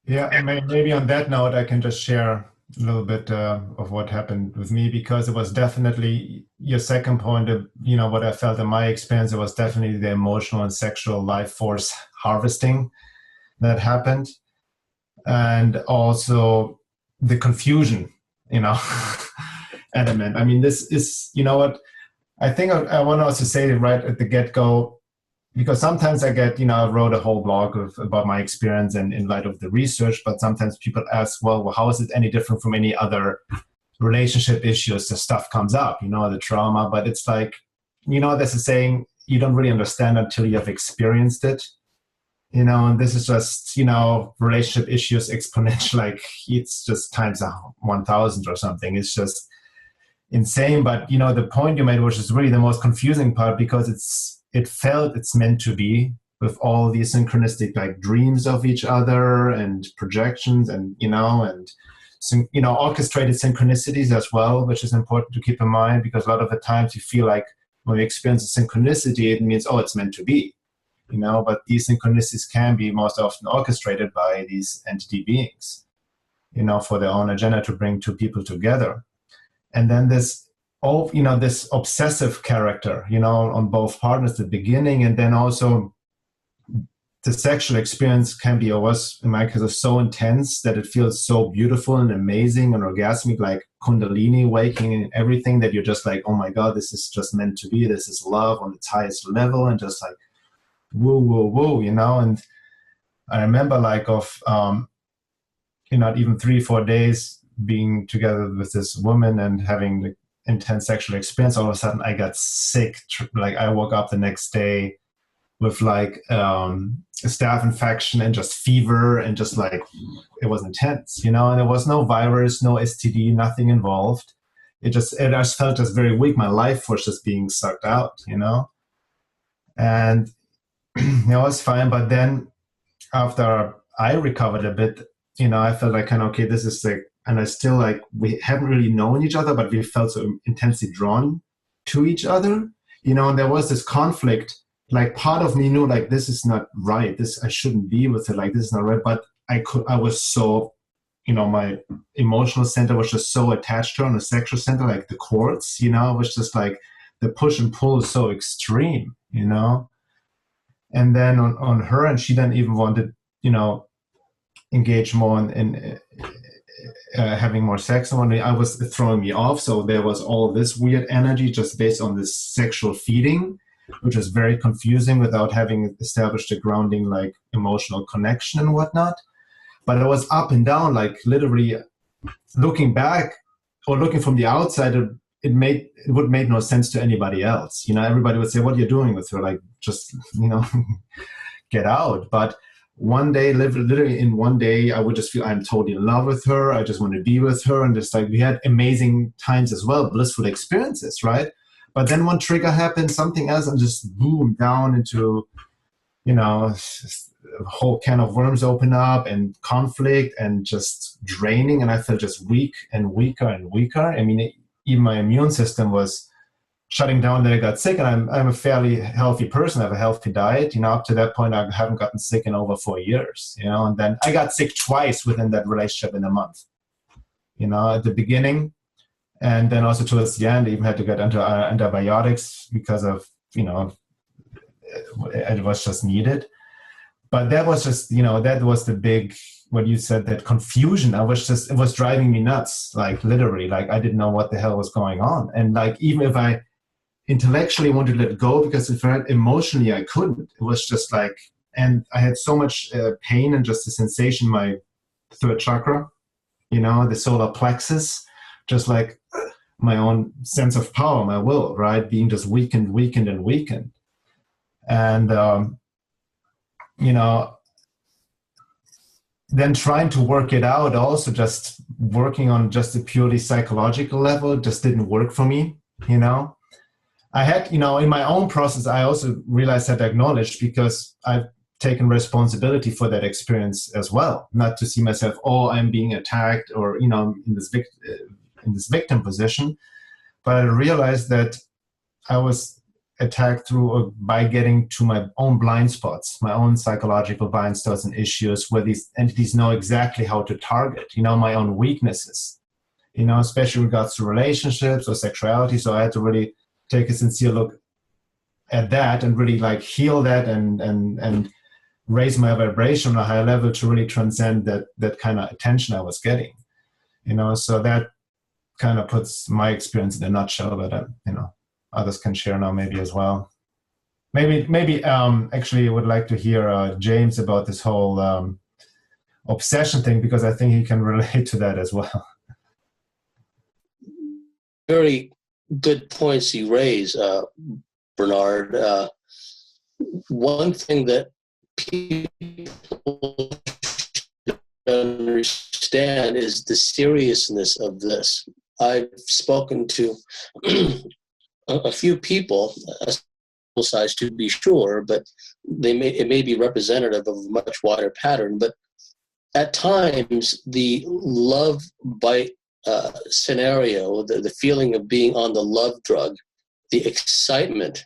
Yeah, and maybe on that note, I can just share a little bit of what happened with me, because it was definitely your second point of, what I felt in my experience. It was definitely the emotional and sexual life force harvesting that happened. And also the confusion, element. I mean, this is, what I think I want to also say right at the get-go, because sometimes I get, I wrote a whole blog about my experience and in light of the research, but sometimes people ask, well, how is it any different from any other relationship issues? The stuff comes up, the trauma, but it's like, there's a saying, you don't really understand until you have experienced it. And this is just, relationship issues exponential, like it's just times 1,000 or something. It's just insane. But, the point you made, which is really the most confusing part, because it felt it's meant to be, with all these synchronistic like dreams of each other and projections and, orchestrated synchronicities as well, which is important to keep in mind, because a lot of the times you feel like when we experience a synchronicity, it means, it's meant to be. But these synchronicities can be most often orchestrated by these entity beings, for their own agenda to bring two people together. And then this obsessive character, on both partners at the beginning, and then also the sexual experience can be, or was in my case, so intense that it feels so beautiful and amazing and orgasmic, like Kundalini waking and everything, that you're just like, oh my God, this is just meant to be. This is love on its highest level, and just like, woo, woo, woo, And I remember not even 3-4 days being together with this woman and having the intense sexual experience. All of a sudden I got sick. Like I woke up the next day with like a staph infection and just fever, and just like, it was intense, and there was no virus, no STD, nothing involved. It just felt just very weak. My life was just being sucked out, and it was fine. But then after I recovered a bit, I felt like okay, this is like, and I still like, we haven't really known each other, but we felt so intensely drawn to each other, and there was this conflict. Like part of me knew like, this is not right. I shouldn't be with it. Like, this is not right. But I was so, my emotional center was just so attached to her, on the sexual center, like the cords, it was just like the push and pull is so extreme, and then on her, and she then even wanted, engage more in having more sex. And I was throwing me off. So there was all this weird energy just based on this sexual feeding, which was very confusing without having established a grounding, like emotional connection and whatnot. But it was up and down, like literally looking back or looking from the outside, it would make no sense to anybody else. Everybody would say, what are you doing with her? Like, just, get out. But one day, literally in one day, I would just feel I'm totally in love with her. I just want to be with her. And just like, we had amazing times as well, blissful experiences, right? But then one trigger happened, something else, and just boom, down into, a whole can of worms open up, and conflict, and just draining. And I felt just weak and weaker and weaker. I mean, even my immune system was shutting down. That I got sick, and I'm a fairly healthy person. I have a healthy diet. Up to that point, I haven't gotten sick in over 4 years. And then I got sick twice within that relationship in a month. At the beginning. And then also towards the end, I even had to get into antibiotics because of, it was just needed. But that was just, that was the big, what you said, that confusion. It was driving me nuts, like literally, like I didn't know what the hell was going on. And like, even if I intellectually wanted to let it go, because it felt emotionally, I couldn't. It was just like, and I had so much pain and just a sensation in my third chakra, the solar plexus, just like my own sense of power, my will, right, being just weakened. And, then trying to work it out, also just working on just a purely psychological level, just didn't work for me, I had, in my own process, I also realized that I acknowledged, because I've taken responsibility for that experience as well, not to see myself, I'm being attacked, or, in this victim position. But I realized that I was attacked by getting to my own blind spots, my own psychological blind spots and issues, where these entities know exactly how to target, my own weaknesses, especially in regards to relationships or sexuality. So I had to really take a sincere look at that and really like heal that and raise my vibration on a higher level to really transcend that kind of attention I was getting, so that kind of puts my experience in a nutshell, that others can share now maybe as well. Maybe actually I would like to hear James about this whole obsession thing, because I think he can relate to that as well. Very good points you raise. Bernhard. One thing that people understand is the seriousness of this. I've spoken to a few people, a sample size to be sure, but it may be representative of a much wider pattern. But at times, the love bite scenario, the feeling of being on the love drug, the excitement,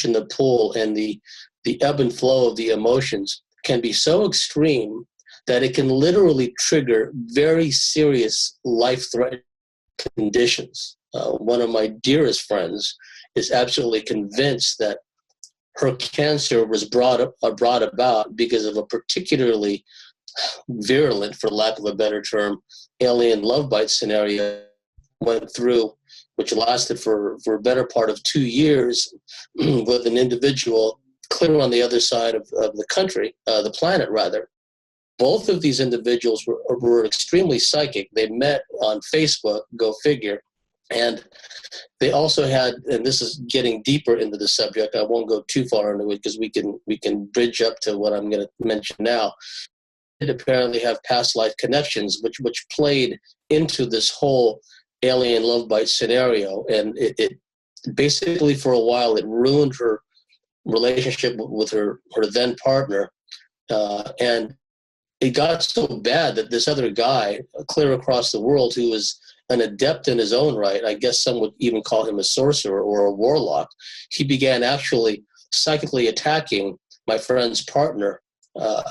the pull, and the ebb and flow of the emotions can be so extreme that it can literally trigger very serious life-threatening conditions. One of my dearest friends is absolutely convinced that her cancer was brought about because of a particularly virulent, for lack of a better term, alien love bite scenario went through, which lasted for a better part of 2 years with an individual clear on the other side of the country, the planet rather. Both of these individuals were extremely psychic. They met on Facebook, go figure, and they also had, and this is getting deeper into the subject, I won't go too far into it because we can bridge up to what I'm going to mention now. They apparently have past life connections, which played into this whole alien love bite scenario, and it basically for a while it ruined her relationship with her then partner, and it got so bad that this other guy clear across the world, who was an adept in his own right, I guess some would even call him a sorcerer or a warlock, he began actually psychically attacking my friend's partner, my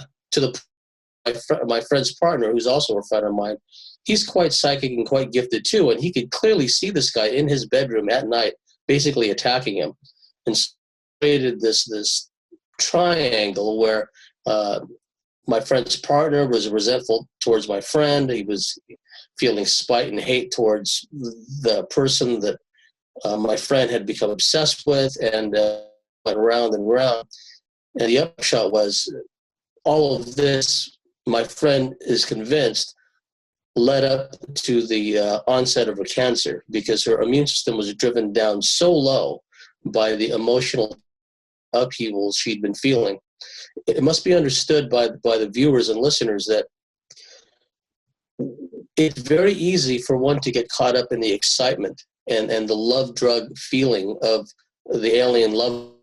friend's partner, who's also a friend of mine. He's quite psychic and quite gifted too, and he could clearly see this guy in his bedroom at night basically attacking him, and created this triangle where my friend's partner was resentful towards my friend. He was feeling spite and hate towards the person that my friend had become obsessed with, and went round and round. And the upshot was all of this, my friend is convinced, led up to the onset of her cancer, because her immune system was driven down so low by the emotional upheavals she'd been feeling. It must be understood by the viewers and listeners that it's very easy for one to get caught up in the excitement and the love drug feeling of the alien love.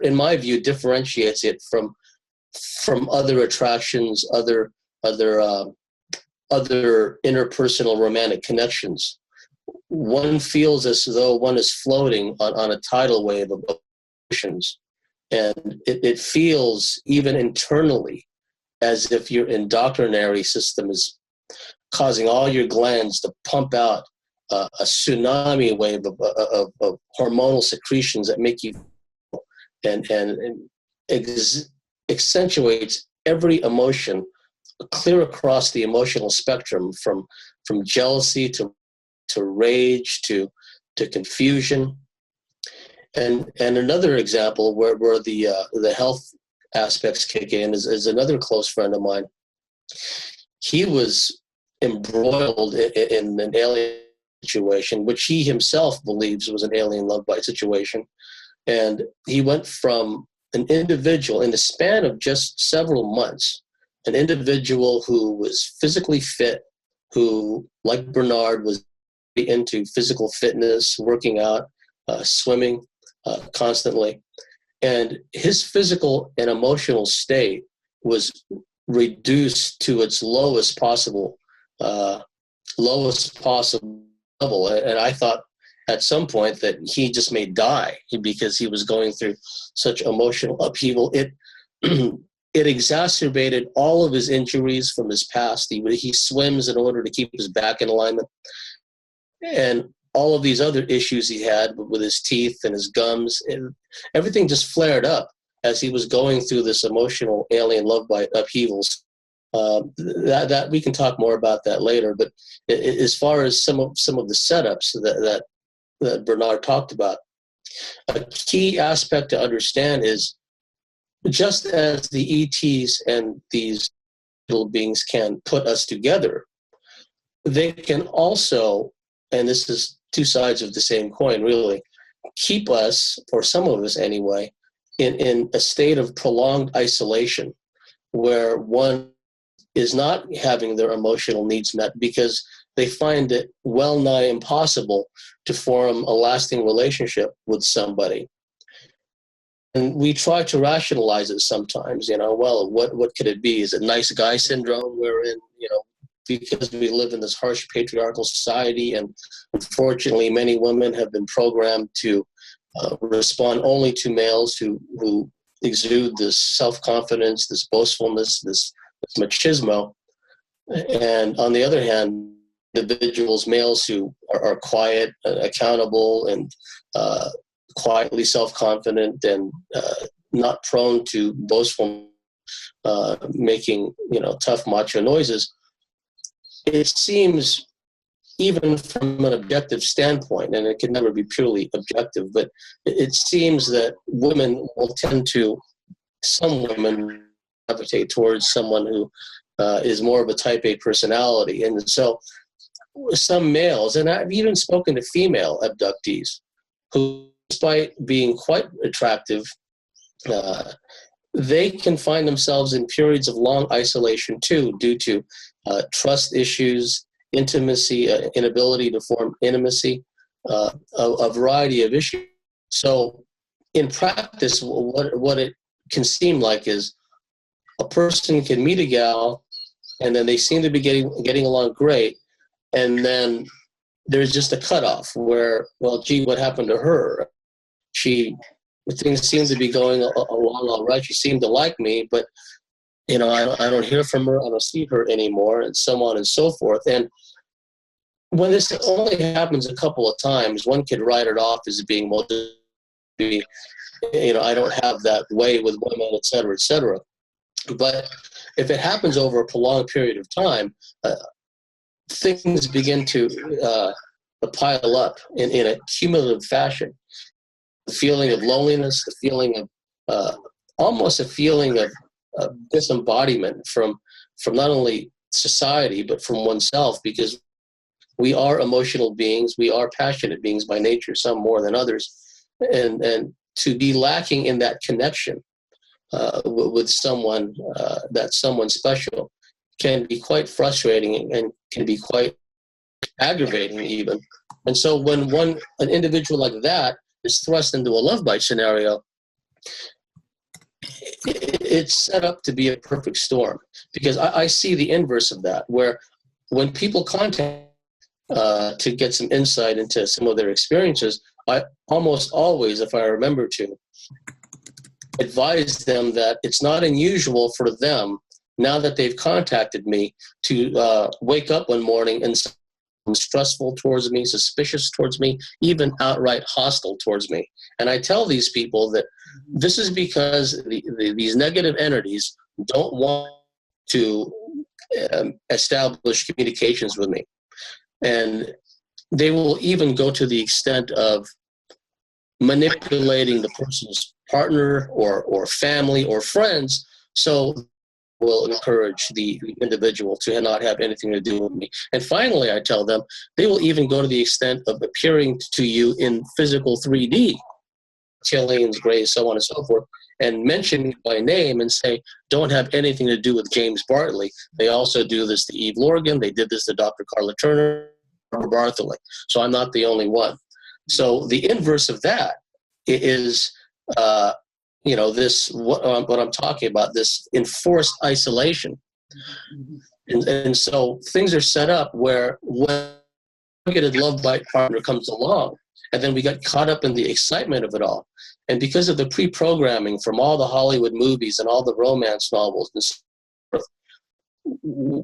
In my view, differentiates it from other attractions, other interpersonal romantic connections. One feels as though one is floating on a tidal wave of emotions, and it feels even internally as if your indoctrinary system is causing all your glands to pump out a tsunami wave of hormonal secretions that make you and accentuates every emotion clear across the emotional spectrum, from jealousy to rage to confusion. And another example where the health aspects kick in is another close friend of mine. He was embroiled in an alien situation, which he himself believes was an alien love bite situation. And he went from an individual, in the span of just several months, an individual who was physically fit, who, like Bernhard, was into physical fitness, working out, swimming constantly. And his physical and emotional state was reduced to its lowest possible level. And I thought at some point that he just may die because he was going through such emotional upheaval. It exacerbated all of his injuries from his past. He swims in order to keep his back in alignment. And all of these other issues he had with his teeth and his gums, and everything just flared up as he was going through this emotional alien love bite upheavals. That we can talk more about that later. But as far as some of the setups that Bernhard talked about, a key aspect to understand is, just as the ETs and these little beings can put us together, they can also, and this is two sides of the same coin really, keep us, or some of us anyway, in a state of prolonged isolation, where one is not having their emotional needs met because they find it well nigh impossible to form a lasting relationship with somebody. And we try to rationalize it sometimes, well, what could it be? Is it nice guy syndrome, wherein, because we live in this harsh patriarchal society, and unfortunately many women have been programmed to respond only to males who exude this self-confidence, this boastfulness, this machismo. And on the other hand, individuals, males who are quiet, accountable, and quietly self-confident, and not prone to boastful, making tough macho noises. It seems, even from an objective standpoint, and it can never be purely objective, but it seems that women will tend to, some women gravitate towards someone who is more of a type A personality. And so some males, and I've even spoken to female abductees, who, despite being quite attractive, they can find themselves in periods of long isolation too, due to trust issues, intimacy, inability to form intimacy, a variety of issues. So in practice, what it can seem like is a person can meet a gal, and then they seem to be getting along great, and then there's just a cutoff where, well, gee, what happened to her? Things seem to be going along all right. She seemed to like me, but I don't hear from her. I don't see her anymore, and so on and so forth. And when this only happens a couple of times, one could write it off as being, well, I don't have that way with women, et cetera, et cetera. But if it happens over a prolonged period of time, things begin to pile up in a cumulative fashion. The feeling of loneliness, the feeling of almost a feeling of disembodiment from not only society, but from oneself, because we are emotional beings, we are passionate beings by nature, some more than others, and to be lacking in that connection with someone, that's someone special, can be quite frustrating and can be quite aggravating even. And so when an individual like that is thrust into a love bite scenario, it's set up to be a perfect storm, because I see the inverse of that, where when people contact to get some insight into some of their experiences, I almost always, if I remember to, advise them that it's not unusual for them, now that they've contacted me, to wake up one morning and stressful towards me, suspicious towards me, even outright hostile towards me. And I tell these people that this is because these negative entities don't want to establish communications with me. And they will even go to the extent of manipulating the person's partner or family or friends, so will encourage the individual to not have anything to do with me. And finally, I tell them, they will even go to the extent of appearing to you in physical 3D, Chileans, Grays, so on and so forth, and mention me by name and say, don't have anything to do with James Bartley. They also do this to Eve Lorgen. They did this to Dr. Carla Turner, or Bartley. So I'm not the only one. So the inverse of that is, this, what I'm talking about, this enforced isolation. And so things are set up where when a targeted love bite partner comes along, and then we got caught up in the excitement of it all. And because of the pre-programming from all the Hollywood movies and all the romance novels and so forth,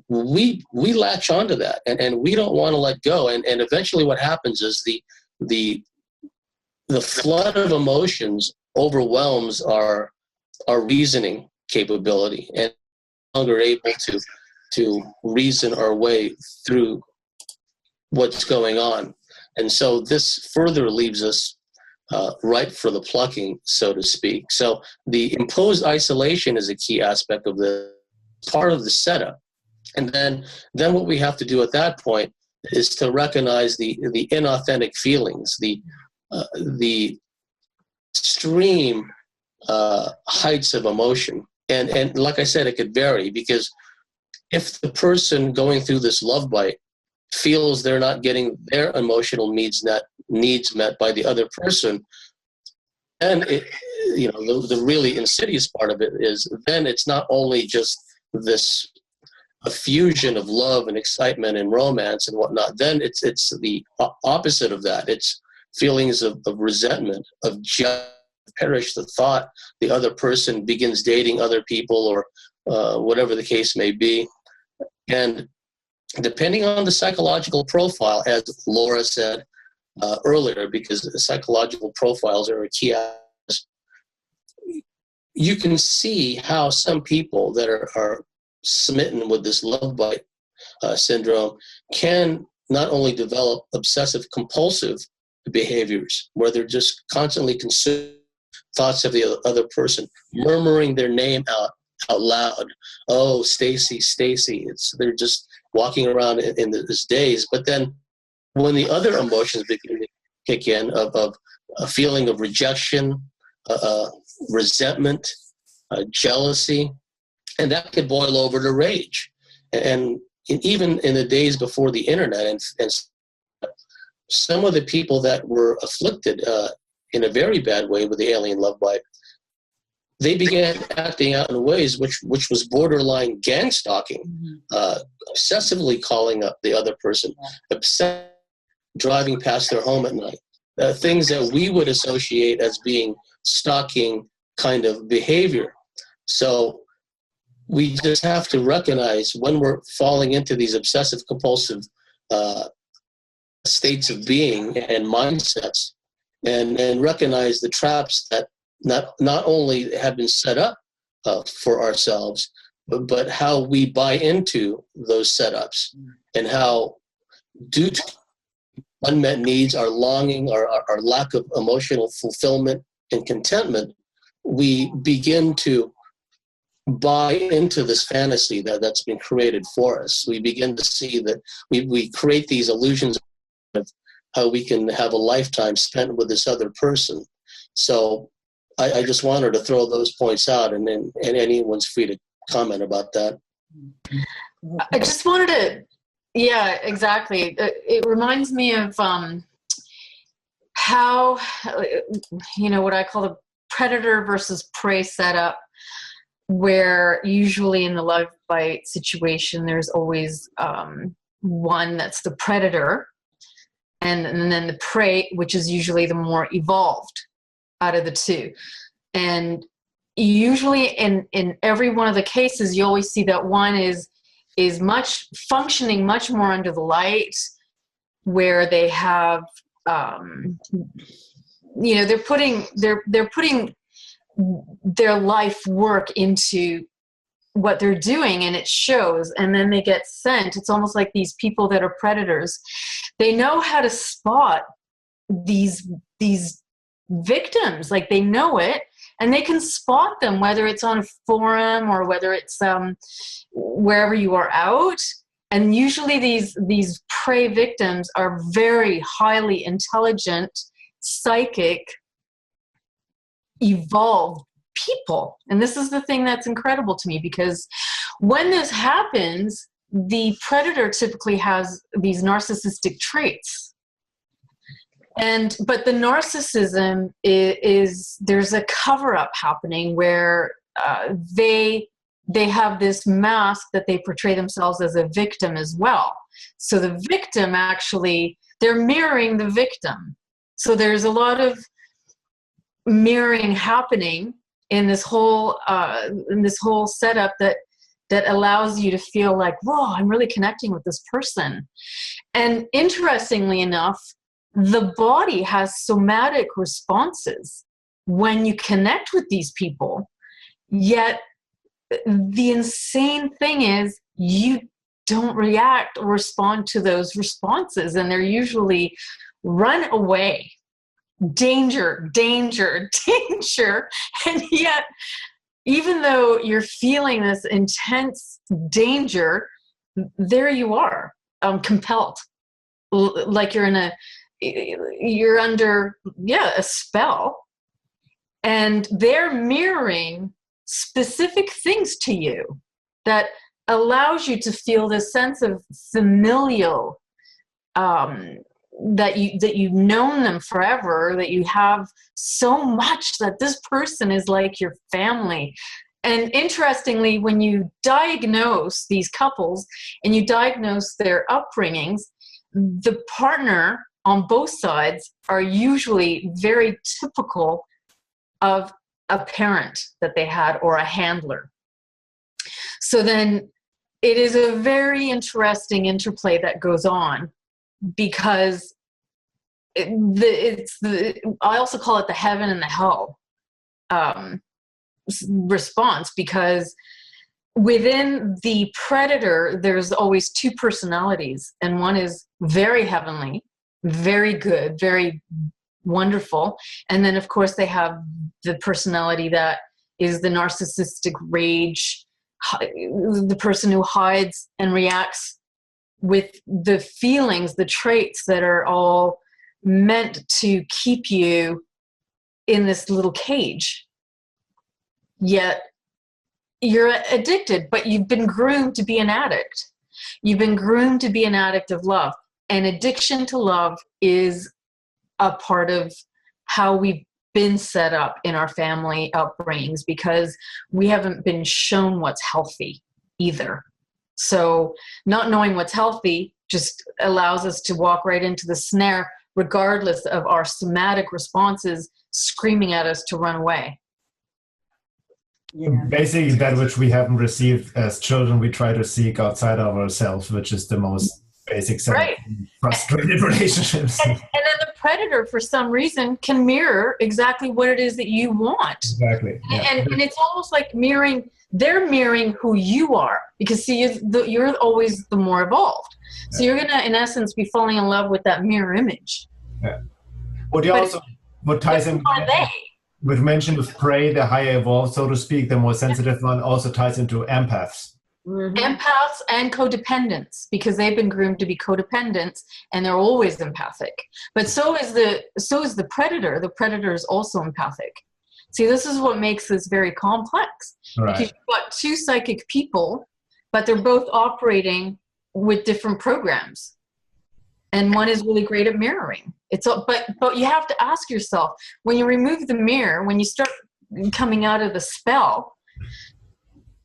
we latch onto that, and we don't want to let go. And eventually what happens is the flood of emotions overwhelms our reasoning capability, and no longer able to reason our way through what's going on. And so this further leaves us ripe for the plucking, so to speak. So the imposed isolation is a key aspect of the part of the setup. And then what we have to do at that point is to recognize the inauthentic feelings, the the extreme heights of emotion. And like I said, it could vary, because if the person going through this love bite feels they're not getting their emotional needs met by the other person, and the really insidious part of it is, then it's not only just this effusion of love and excitement and romance and whatnot. Then it's the opposite of that. It's feelings of resentment, of just perish the thought the other person begins dating other people, or whatever the case may be. And depending on the psychological profile, as Laura said earlier, because the psychological profiles are a key aspect, you can see how some people that are smitten with this love bite syndrome can not only develop obsessive compulsive behaviors, where they're just constantly consuming thoughts of the other person, murmuring their name out loud. Oh, Stacy, Stacy. They're just walking around in this daze. But then when the other emotions begin to kick in, of a feeling of rejection, resentment, jealousy, and that could boil over to rage. And even in the days before the internet, and some of the people that were afflicted in a very bad way with the alien love bite, they began acting out in ways which was borderline gang stalking, obsessively calling up the other person, driving past their home at night, things that we would associate as being stalking kind of behavior. So we just have to recognize when we're falling into these obsessive compulsive states of being and mindsets, and recognize the traps that not only have been set up for ourselves, but how we buy into those setups, and how, due to unmet needs, our longing, our lack of emotional fulfillment and contentment, we begin to buy into this fantasy that's been created for us. We begin to see that we create these illusions of how we can have a lifetime spent with this other person. So I just wanted to throw those points out, and anyone's free to comment about that. I just wanted to, yeah, exactly. It reminds me of how, what I call the predator versus prey setup, where usually in the love bite situation, there's always one that's the predator, and then the prey, which is usually the more evolved out of the two. And usually in every one of the cases, you always see that one is functioning much more under the light, where they have, they're putting their life work into what they're doing, and it shows. And then they get sent. It's almost like these people that are predators, they know how to spot these victims, like they know it, and they can spot them, whether it's on a forum or whether it's wherever you are out. And usually these prey victims are very highly intelligent, psychic, evolved people. And this is the thing that's incredible to me, because when this happens, the predator typically has these narcissistic traits. But the narcissism is there's a cover-up happening, where they have this mask that they portray themselves as a victim as well. So the victim, actually, they're mirroring the victim. So there's a lot of mirroring happening in this whole setup that allows you to feel like, whoa, I'm really connecting with this person. And interestingly enough, the body has somatic responses when you connect with these people. Yet the insane thing is, you don't react or respond to those responses, and they're usually run away. Danger, danger, danger. And yet, even though you're feeling this intense danger, there you are, compelled. Like you're in you're under, a spell, and they're mirroring specific things to you that allows you to feel this sense of familial, that you've known them forever, that you have so much that this person is like your family. And interestingly, when you diagnose these couples and you diagnose their upbringings, the partner on both sides are usually very typical of a parent that they had or a handler. So then it is a very interesting interplay that goes on, because I also call it the heaven and the hell response, because within the predator, there's always two personalities, and one is very heavenly, very good, very wonderful. And then, of course, they have the personality that is the narcissistic rage, the person who hides and reacts with the feelings, the traits that are all meant to keep you in this little cage. Yet you're addicted, but you've been groomed to be an addict. You've been groomed to be an addict of love. And addiction to love is a part of how we've been set up in our family upbringings, because we haven't been shown what's healthy either. So not knowing what's healthy just allows us to walk right into the snare, regardless of our somatic responses screaming at us to run away. Yeah. Basically, that which we haven't received as children, we try to seek outside of ourselves, which is the most basic set Right. of frustrated relationships. And then the predator, for some reason, can mirror exactly what it is that you want. Exactly. Yeah. And it's almost like they're mirroring who you are, because see, you're always the more evolved. So you're going to, in essence, be falling in love with that mirror image. Yeah. What ties in Are they? with mention of prey, the higher evolved, so to speak, the more sensitive one, also ties into empaths. Mhm. Empaths and codependents, because they've been groomed to be codependents, and they're always empathic. But so is the predator. The predator is also empathic. See, this is what makes this very complex. Right. Because you've got two psychic people, but they're both operating with different programs. And one is really great at mirroring. But you have to ask yourself, when you remove the mirror, when you start coming out of the spell,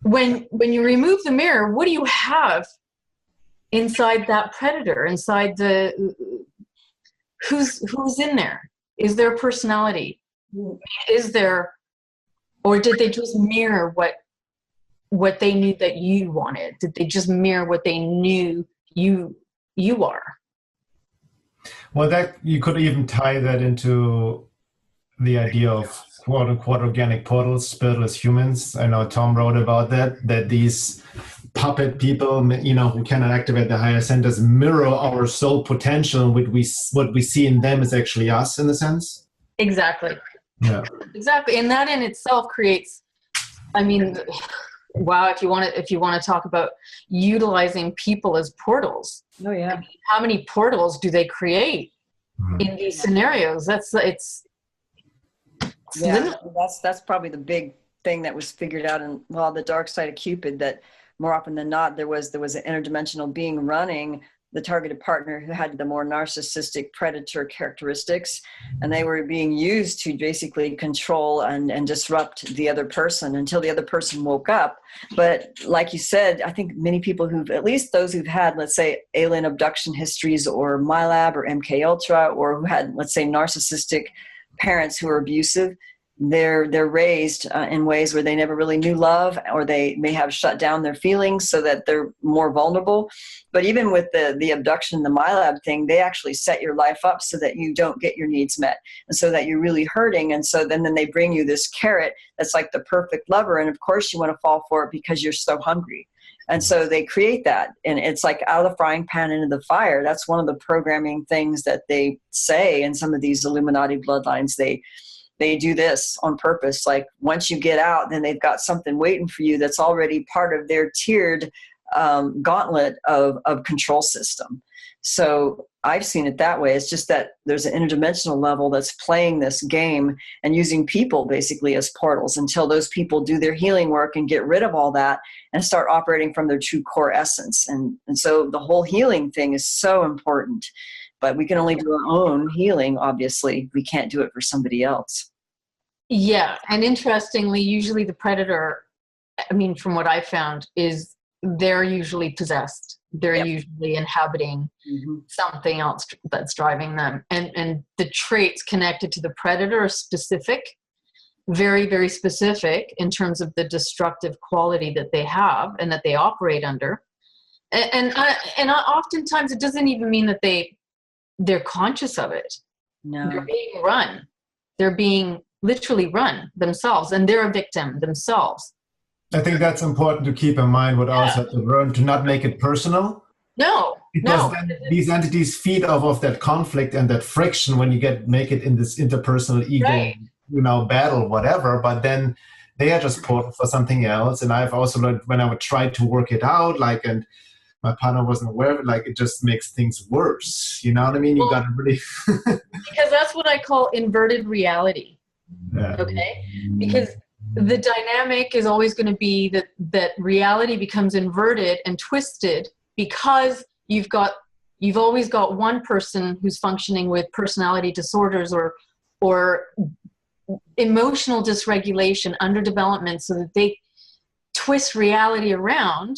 when you remove the mirror, what do you have inside that predator, inside who's in there? Is there personality? Is there, or did they just mirror what they knew that you wanted? Did they just mirror what they knew you are? Well, that you could even tie that into the idea of quote unquote organic portals, spiritless humans. I know Tom wrote about that these puppet people, who cannot activate the higher centers, mirror our soul potential. What we see in them is actually us, in a sense. Exactly. Yeah. Exactly. And that in itself creates, wow, if you want to talk about utilizing people as portals. Oh yeah. How many portals do they create in these scenarios? That's probably the big thing that was figured out in the dark side of Cupid, that more often than not there was an interdimensional being running the targeted partner who had the more narcissistic predator characteristics, and they were being used to basically control and disrupt the other person until the other person woke up. But like you said, I think many people at least those who've had, let's say, alien abduction histories or MyLab or MK Ultra, or who had, let's say, narcissistic parents who are abusive, they're raised in ways where they never really knew love, or they may have shut down their feelings so that they're more vulnerable. But even with the abduction, the MyLab thing, they actually set your life up so that you don't get your needs met, and so that you're really hurting. And so then they bring you this carrot that's like the perfect lover, and of course you want to fall for it because you're so hungry. And so they create that, and it's like out of the frying pan into the fire. That's one of the programming things that they say in some of these Illuminati bloodlines. They do this on purpose. Like once you get out, then they've got something waiting for you that's already part of their tiered gauntlet of control system. So I've seen it that way. It's just that there's an interdimensional level that's playing this game and using people basically as portals until those people do their healing work and get rid of all that and start operating from their true core essence. And so the whole healing thing is so important, but we can only do our own healing. Obviously, we can't do it for somebody else. Yeah. And interestingly, usually the predator, I mean, from what I found, is they're usually possessed. They're usually inhabiting something else that's driving them. And the traits connected to the predator are specific, very, very specific in terms of the destructive quality that they have and that they operate under. And oftentimes it doesn't even mean that they're conscious of it. No. They're being run. They're being literally run themselves, and they're a victim themselves. I think that's important to keep in mind with us at the room, to not make it personal. Because then these entities feed off of that conflict and that friction when you make it in this interpersonal ego, battle, whatever. But then they are just portal for something else. And I've also learned when I would try to work it out, and my partner wasn't aware of it, it just makes things worse. You know what I mean? You got to really... Because that's what I call inverted reality. Yeah. Okay? Because the dynamic is always going to be that reality becomes inverted and twisted because you've always got one person who's functioning with personality disorders or emotional dysregulation, underdevelopment, so that they twist reality around,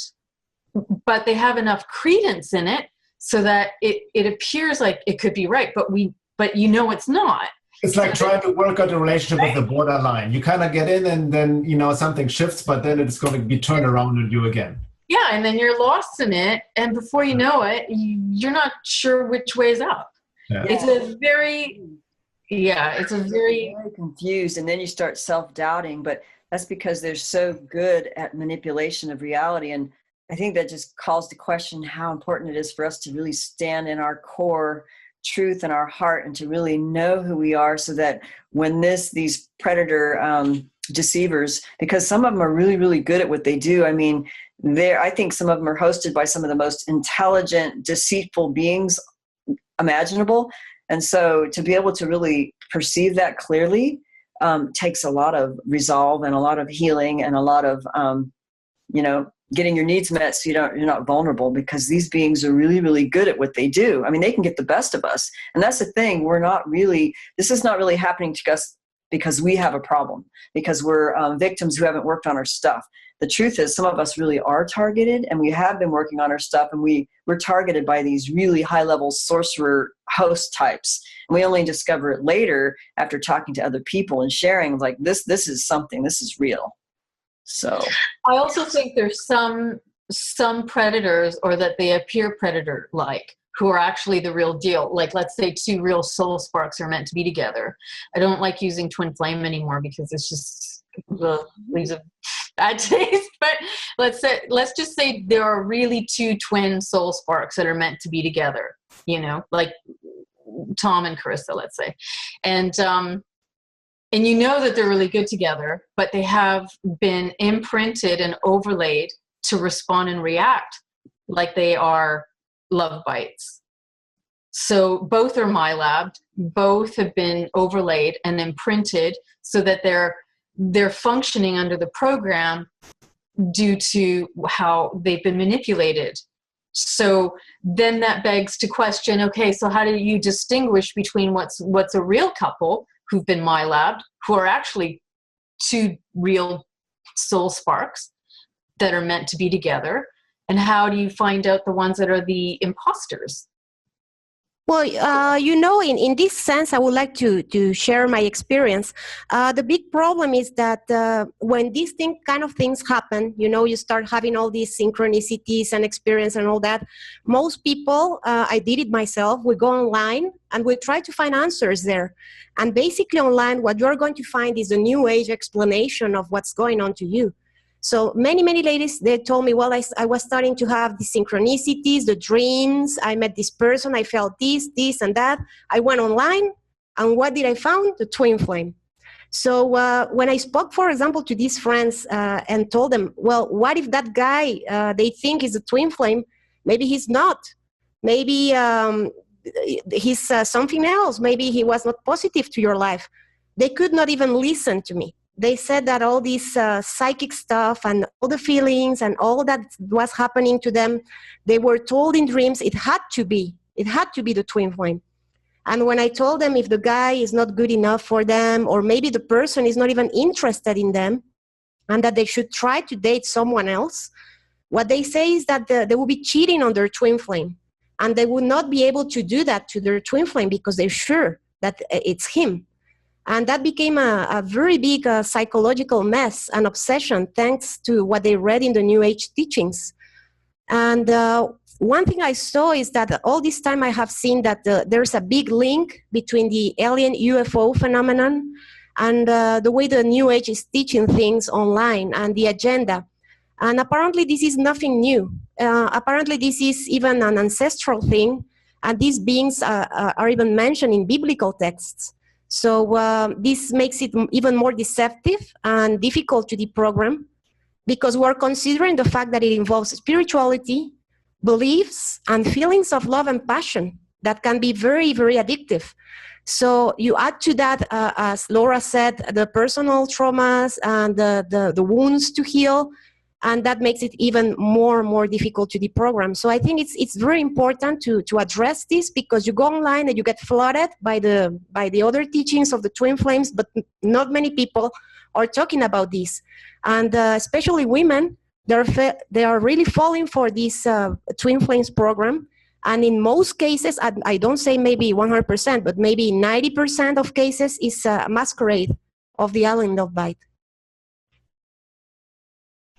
but they have enough credence in it so that it appears like it could be right, but it's not. It's like trying to work out a relationship with the borderline. You kind of get in and then, something shifts, but then it's going to be turned around on you again. Yeah, and then you're lost in it. And before you know it, you're not sure which way is up. Yeah. It's very confused. And then you start self-doubting, but that's because they're so good at manipulation of reality. And I think that just calls to question how important it is for us to really stand in our core truth in our heart and to really know who we are, so that when these predator deceivers, because some of them are really, really good at what they do. I mean, I think some of them are hosted by some of the most intelligent, deceitful beings imaginable. And so to be able to really perceive that clearly takes a lot of resolve and a lot of healing and a lot of, getting your needs met so you're not vulnerable, because these beings are really, really good at what they do. I mean, they can get the best of us. And that's the thing. This is not really happening to us because we have a problem, because we're victims who haven't worked on our stuff. The truth is some of us really are targeted, and we have been working on our stuff, and we're targeted by these really high-level sorcerer host types. And we only discover it later after talking to other people and sharing, like, this is something, this is real. So I also think there's some predators, or that they appear predator-like, who are actually the real deal. Like, let's say two real soul sparks are meant to be together. I don't like using twin flame anymore because it's just leaves a bad taste. But let's just say there are really two twin soul sparks that are meant to be together. Like Tom and Carissa, let's say, and that they're really good together, but they have been imprinted and overlaid to respond and react like they are love bites. So both are MyLab, both have been overlaid and imprinted so that they're functioning under the program due to how they've been manipulated. So then that begs to question, okay, so how do you distinguish between what's a real couple who've been MyLabbed, who are actually two real soul sparks that are meant to be together, and how do you find out the ones that are the imposters? Well, in this sense, I would like to share my experience. The big problem is that when these kind of things happen, you start having all these synchronicities and experience and all that. Most people, I did it myself, we go online and we try to find answers there. And basically online, what you're going to find is a new age explanation of what's going on to you. So many, many ladies, they told me, well, I was starting to have the synchronicities, the dreams. I met this person. I felt this, and that. I went online, and what did I find? The twin flame. So when I spoke, for example, to these friends and told them, well, what if that guy they think is a twin flame? Maybe he's not. Maybe he's something else. Maybe he was not positive to your life. They could not even listen to me. They said that all this psychic stuff and all the feelings and all that was happening to them, they were told in dreams it had to be the twin flame. And when I told them if the guy is not good enough for them, or maybe the person is not even interested in them, and that they should try to date someone else, what they say is that they will be cheating on their twin flame. And they will not be able to do that to their twin flame because they're sure that it's him. And that became a very big psychological mess and obsession thanks to what they read in the New Age teachings. And one thing I saw is that all this time I have seen that there's a big link between the alien UFO phenomenon and the way the New Age is teaching things online and the agenda. And apparently this is nothing new. Apparently this is even an ancestral thing, and these beings are even mentioned in biblical texts. So this makes it even more deceptive and difficult to deprogram, because we're considering the fact that it involves spirituality, beliefs, and feelings of love and passion that can be very, very addictive. So you add to that, as Laura said, the personal traumas and the wounds to heal, and that makes it even more difficult to deprogram. So I think it's very important to address this, because you go online and you get flooded by the other teachings of the twin flames, but not many people are talking about this. And especially women, they are really falling for this twin flames program. And in most cases, I don't say maybe 100%, but maybe 90% of cases is a masquerade of the alien lovebite.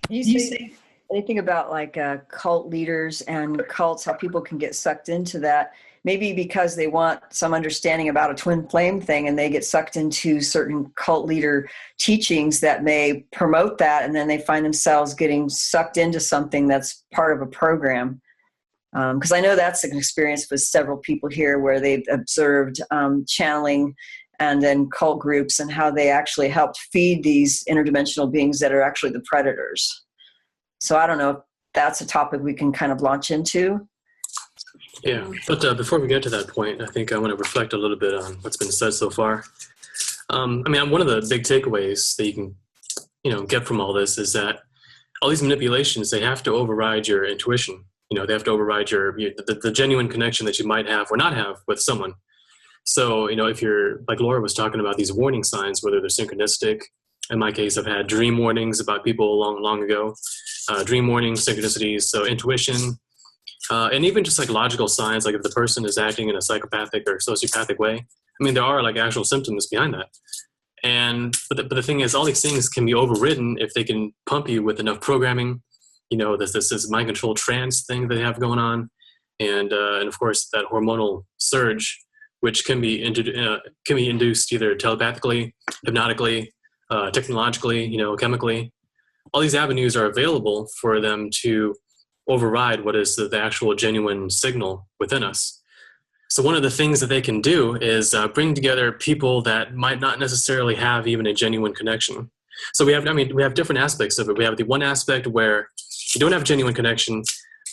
You say anything about like cult leaders and cults, how people can get sucked into that? Maybe because they want some understanding about a twin flame thing, and they get sucked into certain cult leader teachings that may promote that, and then they find themselves getting sucked into something that's part of a program. Because I know that's an experience with several people here where they've observed channeling and then cult groups and how they actually helped feed these interdimensional beings that are actually the predators. So I don't know if that's a topic we can kind of launch into. Yeah, but before we get to that point, I think I want to reflect a little bit on what's been said so far. I mean, one of the big takeaways that you can, get from all this is that all these manipulations, they have to override your intuition. They have to override the genuine connection that you might have or not have with someone. So, if you're, like Laura was talking about, these warning signs, whether they're synchronistic. In my case, I've had dream warnings about people long ago. Dream warnings, synchronicities, so intuition, and even just like logical signs, like if the person is acting in a psychopathic or sociopathic way. I mean, there are like actual symptoms behind that. But the thing is, all these things can be overridden if they can pump you with enough programming. This mind control trance thing that they have going on, and of course that hormonal surge, which can be induced either telepathically, hypnotically, technologically, chemically. All these avenues are available for them to override what is the actual genuine signal within us. So one of the things that they can do is bring together people that might not necessarily have even a genuine connection. So we have different aspects of it. We have the one aspect where you don't have a genuine connection,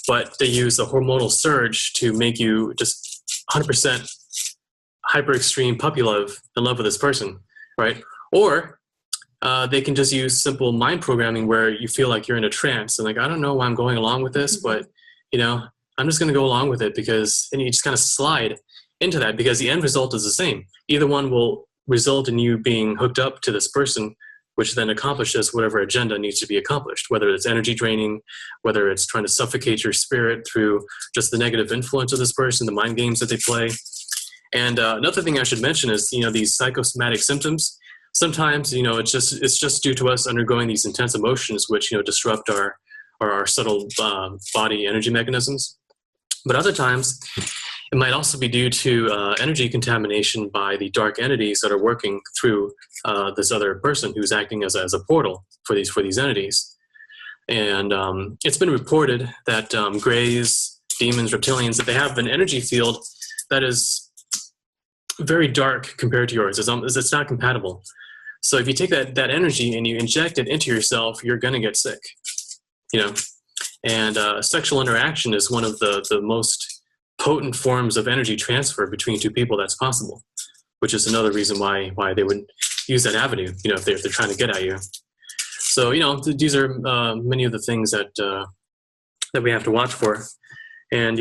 but they use the hormonal surge to make you just 100% hyper extreme puppy love, in love with this person, right? Or they can just use simple mind programming where you feel like you're in a trance and like, I don't know why I'm going along with this, but I'm just going to go along with it and you just kind of slide into that because the end result is the same. Either one will result in you being hooked up to this person, which then accomplishes whatever agenda needs to be accomplished, whether it's energy draining, whether it's trying to suffocate your spirit through just the negative influence of this person, the mind games that they play. And another thing I should mention is, these psychosomatic symptoms. Sometimes, it's just due to us undergoing these intense emotions, which, disrupt our subtle body energy mechanisms. But other times, it might also be due to energy contamination by the dark entities that are working through this other person who's acting as a portal for these entities. And it's been reported that greys, demons, reptilians, that they have an energy field that is very dark compared to yours. It's not compatible. So if you take that energy and you inject it into yourself, you're going to get sick. And sexual interaction is one of the most potent forms of energy transfer between two people that's possible, which is another reason why they would use that avenue, if they're trying to get at you. So, these are many of the things that we have to watch for. And,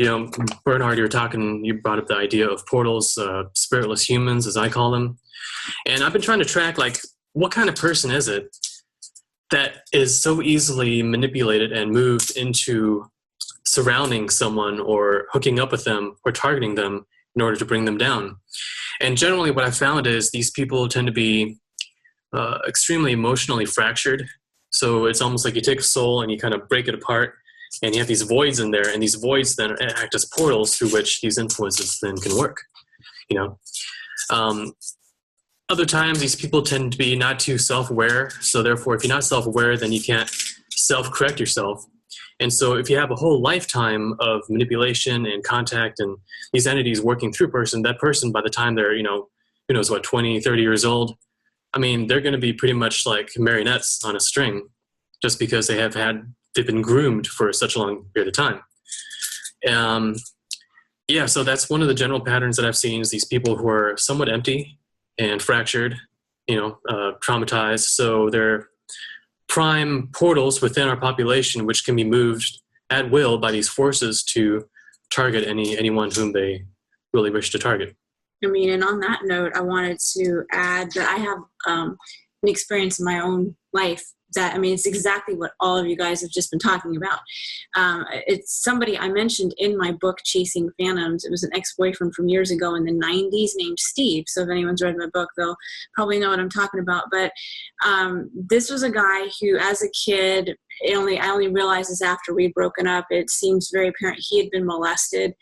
Bernhard, you brought up the idea of portals, spiritless humans, as I call them. And I've been trying to track, what kind of person is it that is so easily manipulated and moved into surrounding someone or hooking up with them or targeting them in order to bring them down. And generally what I found is these people tend to be extremely emotionally fractured. So it's almost like you take a soul and you kind of break it apart, and you have these voids in there, and these voids then act as portals through which these influences then can work. Other times these people tend to be not too self-aware. So therefore, if you're not self-aware, then you can't self-correct yourself. And so if you have a whole lifetime of manipulation and contact and these entities working through a person, that person, by the time they're, who knows what, 20, 30 years old, they're going to be pretty much like marionettes on a string, just because they've been groomed for such a long period of time. So that's one of the general patterns that I've seen, is these people who are somewhat empty and fractured, traumatized. So they're prime portals within our population, which can be moved at will by these forces to target anyone whom they really wish to target. And on that note, I wanted to add that I have an experience in my own life that, it's exactly what all of you guys have just been talking about. It's somebody I mentioned in my book, Chasing Phantoms. It was an ex-boyfriend from years ago in the 90s named Steve. So if anyone's read my book, they'll probably know what I'm talking about. But this was a guy who, as a kid, I only realized this after we'd broken up. It seems very apparent he had been molested.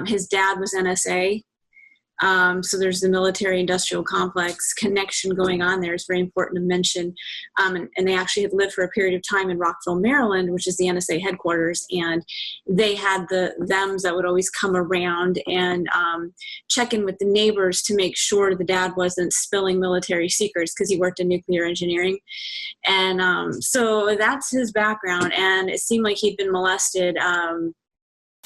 His dad was NSA. So there's the military-industrial complex connection going on there. It's very important to mention. And they actually had lived for a period of time in Rockville, Maryland, which is the NSA headquarters. And they had the thems that would always come around and check in with the neighbors to make sure the dad wasn't spilling military secrets, because he worked in nuclear engineering. And so that's his background. And it seemed like he'd been molested,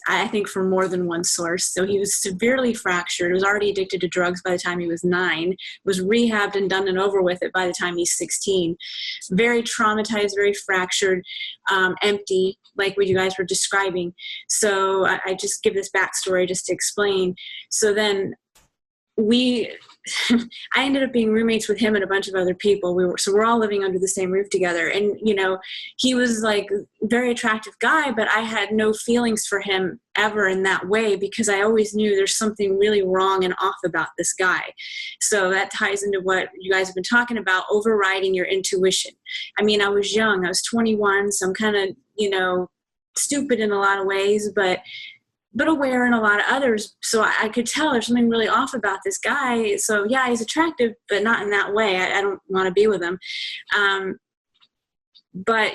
I think, from more than one source. So he was severely fractured, was already addicted to drugs by the time he was 9, was rehabbed and done and over with it by the time he's 16. Very traumatized, very fractured, empty, like what you guys were describing. So I just give this backstory just to explain. So then I ended up being roommates with him and a bunch of other people. We're all living under the same roof together. And, he was like a very attractive guy, but I had no feelings for him ever in that way, because I always knew there's something really wrong and off about this guy. So that ties into what you guys have been talking about, overriding your intuition. I was young, I was 21, so I'm kind of, stupid in a lot of ways, but aware in a lot of others. So I could tell there's something really off about this guy. So yeah, he's attractive, but not in that way. I don't want to be with him. But,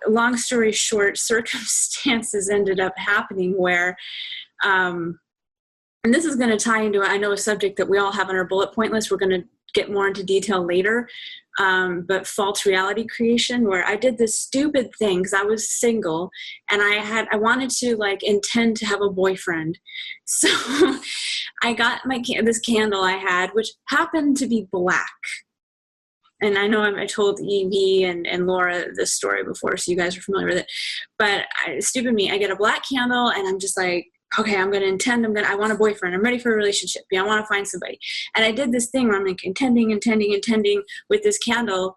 long story short, circumstances ended up happening where, and this is going to tie into, I know, a subject that we all have on our bullet point list. We're going to get more into detail later. But false reality creation, where I did this stupid thing because I was single and I wanted to intend to have a boyfriend. So I got this candle I had, which happened to be black. And I know I told Evie and Laura this story before, so you guys are familiar with it. But stupid me, I get a black candle and I'm just like, okay, I'm going to intend, I want a boyfriend. I'm ready for a relationship. I want to find somebody. And I did this thing where I'm intending with this candle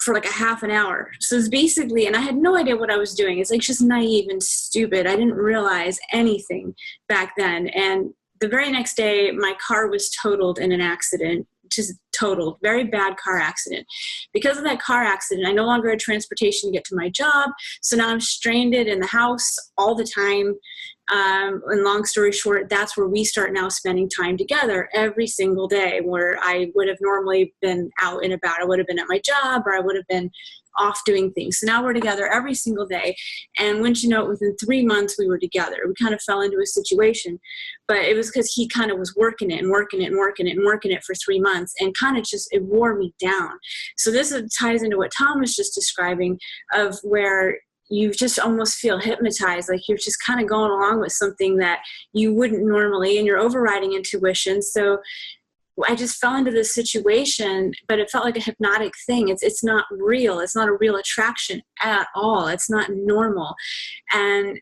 for a half an hour. So it's basically, and I had no idea what I was doing. It's just naive and stupid. I didn't realize anything back then. And the very next day, my car was totaled in an accident. Just totaled, very bad car accident. Because of that car accident, I no longer had transportation to get to my job. So now I'm stranded in the house all the time. And long story short, that's where we start now spending time together every single day, where I would have normally been out and about. I would have been at my job, or I would have been off doing things. So now we're together every single day. And wouldn't you know it, within 3 months we were together. We kind of fell into a situation, but it was because he kind of was working it for 3 months, and kind of just, it wore me down. So this ties into what Tom was just describing, of where you just almost feel hypnotized, like you're just kind of going along with something that you wouldn't normally, and you're overriding intuition. So I just fell into this situation, but it felt like a hypnotic thing. It's not real. It's not a real attraction at all. It's not normal. And,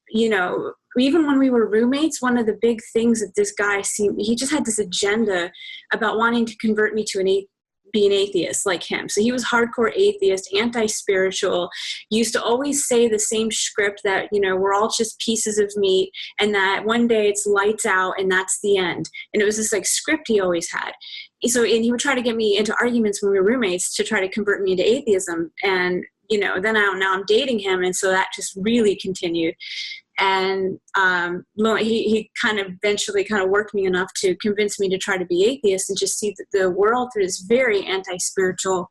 you know, even when we were roommates, one of the big things that this guy seemed, he just had this agenda about wanting to convert me to be an atheist like him. So he was hardcore atheist, anti-spiritual, used to always say the same script that, you know, we're all just pieces of meat, and that one day it's lights out and that's the end. And it was this like script he always had. So, and he would try to get me into arguments when we were roommates to try to convert me into atheism. And, you know, then now I'm dating him. And so that just really continued. And he kind of eventually kind of worked me enough to convince me to try to be atheist and just see the world through this very anti-spiritual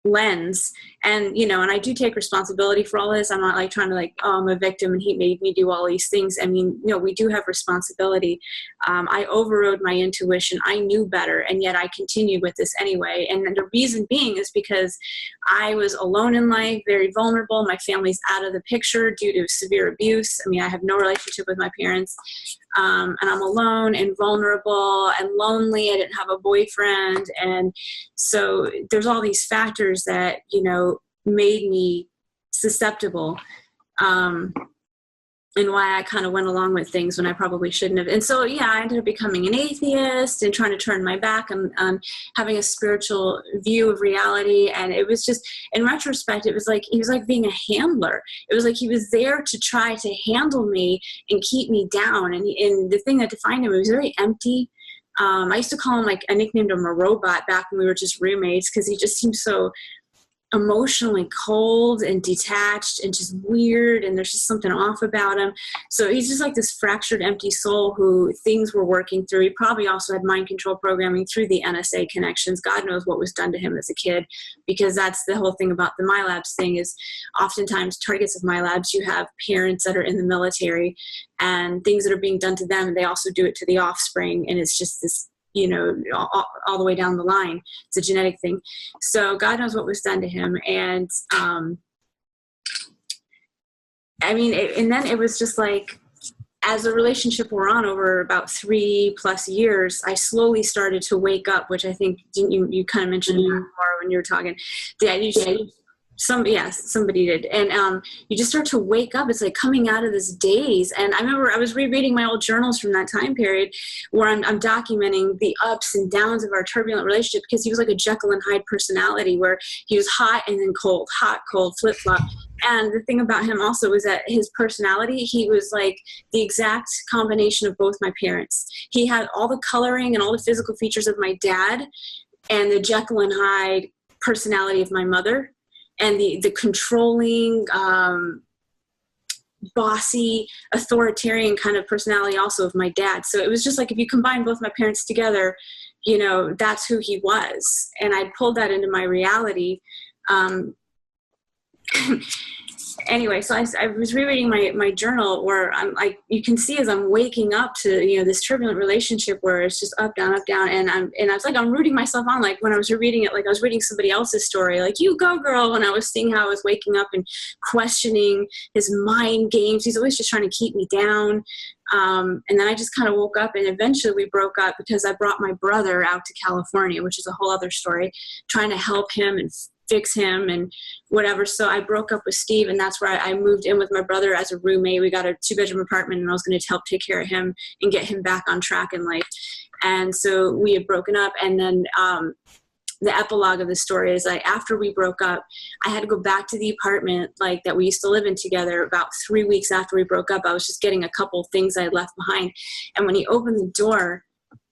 lens. And, you know, and I do take responsibility for all this. I'm not like trying to like, oh, I'm a victim and he made me do all these things. I mean, you know, we do have responsibility. I overrode my intuition. I knew better. And yet I continued with this anyway. And the reason being is because I was alone in life, very vulnerable. My family's out of the picture due to severe abuse. I mean, I have no relationship with my parents. And I'm alone and vulnerable and lonely. I didn't have a boyfriend. And so there's all these factors that, you know, made me susceptible, and why I kind of went along with things when I probably shouldn't have. And so, yeah, I ended up becoming an atheist and trying to turn my back on having a spiritual view of reality. And it was just, in retrospect, it was like, he was like being a handler. It was like he was there to try to handle me and keep me down. And the thing that defined him, it was very empty. I used to call him, like, I nicknamed him a robot back when we were just roommates, because he just seemed so emotionally cold and detached and just weird, and there's just something off about him. So he's just like this fractured, empty soul who things were working through. He probably also had mind control programming through the NSA connections. God knows what was done to him as a kid, because that's the whole thing about the MyLabs thing, is oftentimes targets of MyLabs, you have parents that are in the military and things that are being done to them, and they also do it to the offspring, and it's just this, you know, all the way down the line. It's a genetic thing. So God knows what was done to him. And I mean, and then it was just like, as a relationship wore on over about 3+ years, I slowly started to wake up, which I think you kind of mentioned before when you were talking. Somebody did. And you just start to wake up. It's like coming out of this daze. And I remember I was rereading my old journals from that time period where I'm documenting the ups and downs of our turbulent relationship, because he was like a Jekyll and Hyde personality, where he was hot and then cold, hot, cold, flip-flop. And the thing about him also was that his personality, he was like the exact combination of both my parents. He had all the coloring and all the physical features of my dad, and the Jekyll and Hyde personality of my mother, and the controlling, bossy, authoritarian kind of personality also of my dad. So it was just like, if you combine both my parents together, you know, that's who he was. And I pulled that into my reality. Anyway, so I was rereading my journal, where I'm like, you can see as I'm waking up to, you know, this turbulent relationship where it's just up, down, and I was like, I'm rooting myself on, like when I was rereading it, like I was reading somebody else's story, like, you go girl, when I was seeing how I was waking up and questioning his mind games. He's always just trying to keep me down. And then I just kind of woke up, and eventually we broke up because I brought my brother out to California, which is a whole other story, trying to help him and fix him and whatever. So I broke up with Steve, and that's where I moved in with my brother as a roommate. We got a 2-bedroom apartment, and I was going to help take care of him and get him back on track in life. And so we had broken up, and then the epilogue of the story is, like, after we broke up, I had to go back to the apartment like that we used to live in together. About 3 weeks after we broke up, I was just getting a couple things I had left behind. And when he opened the door,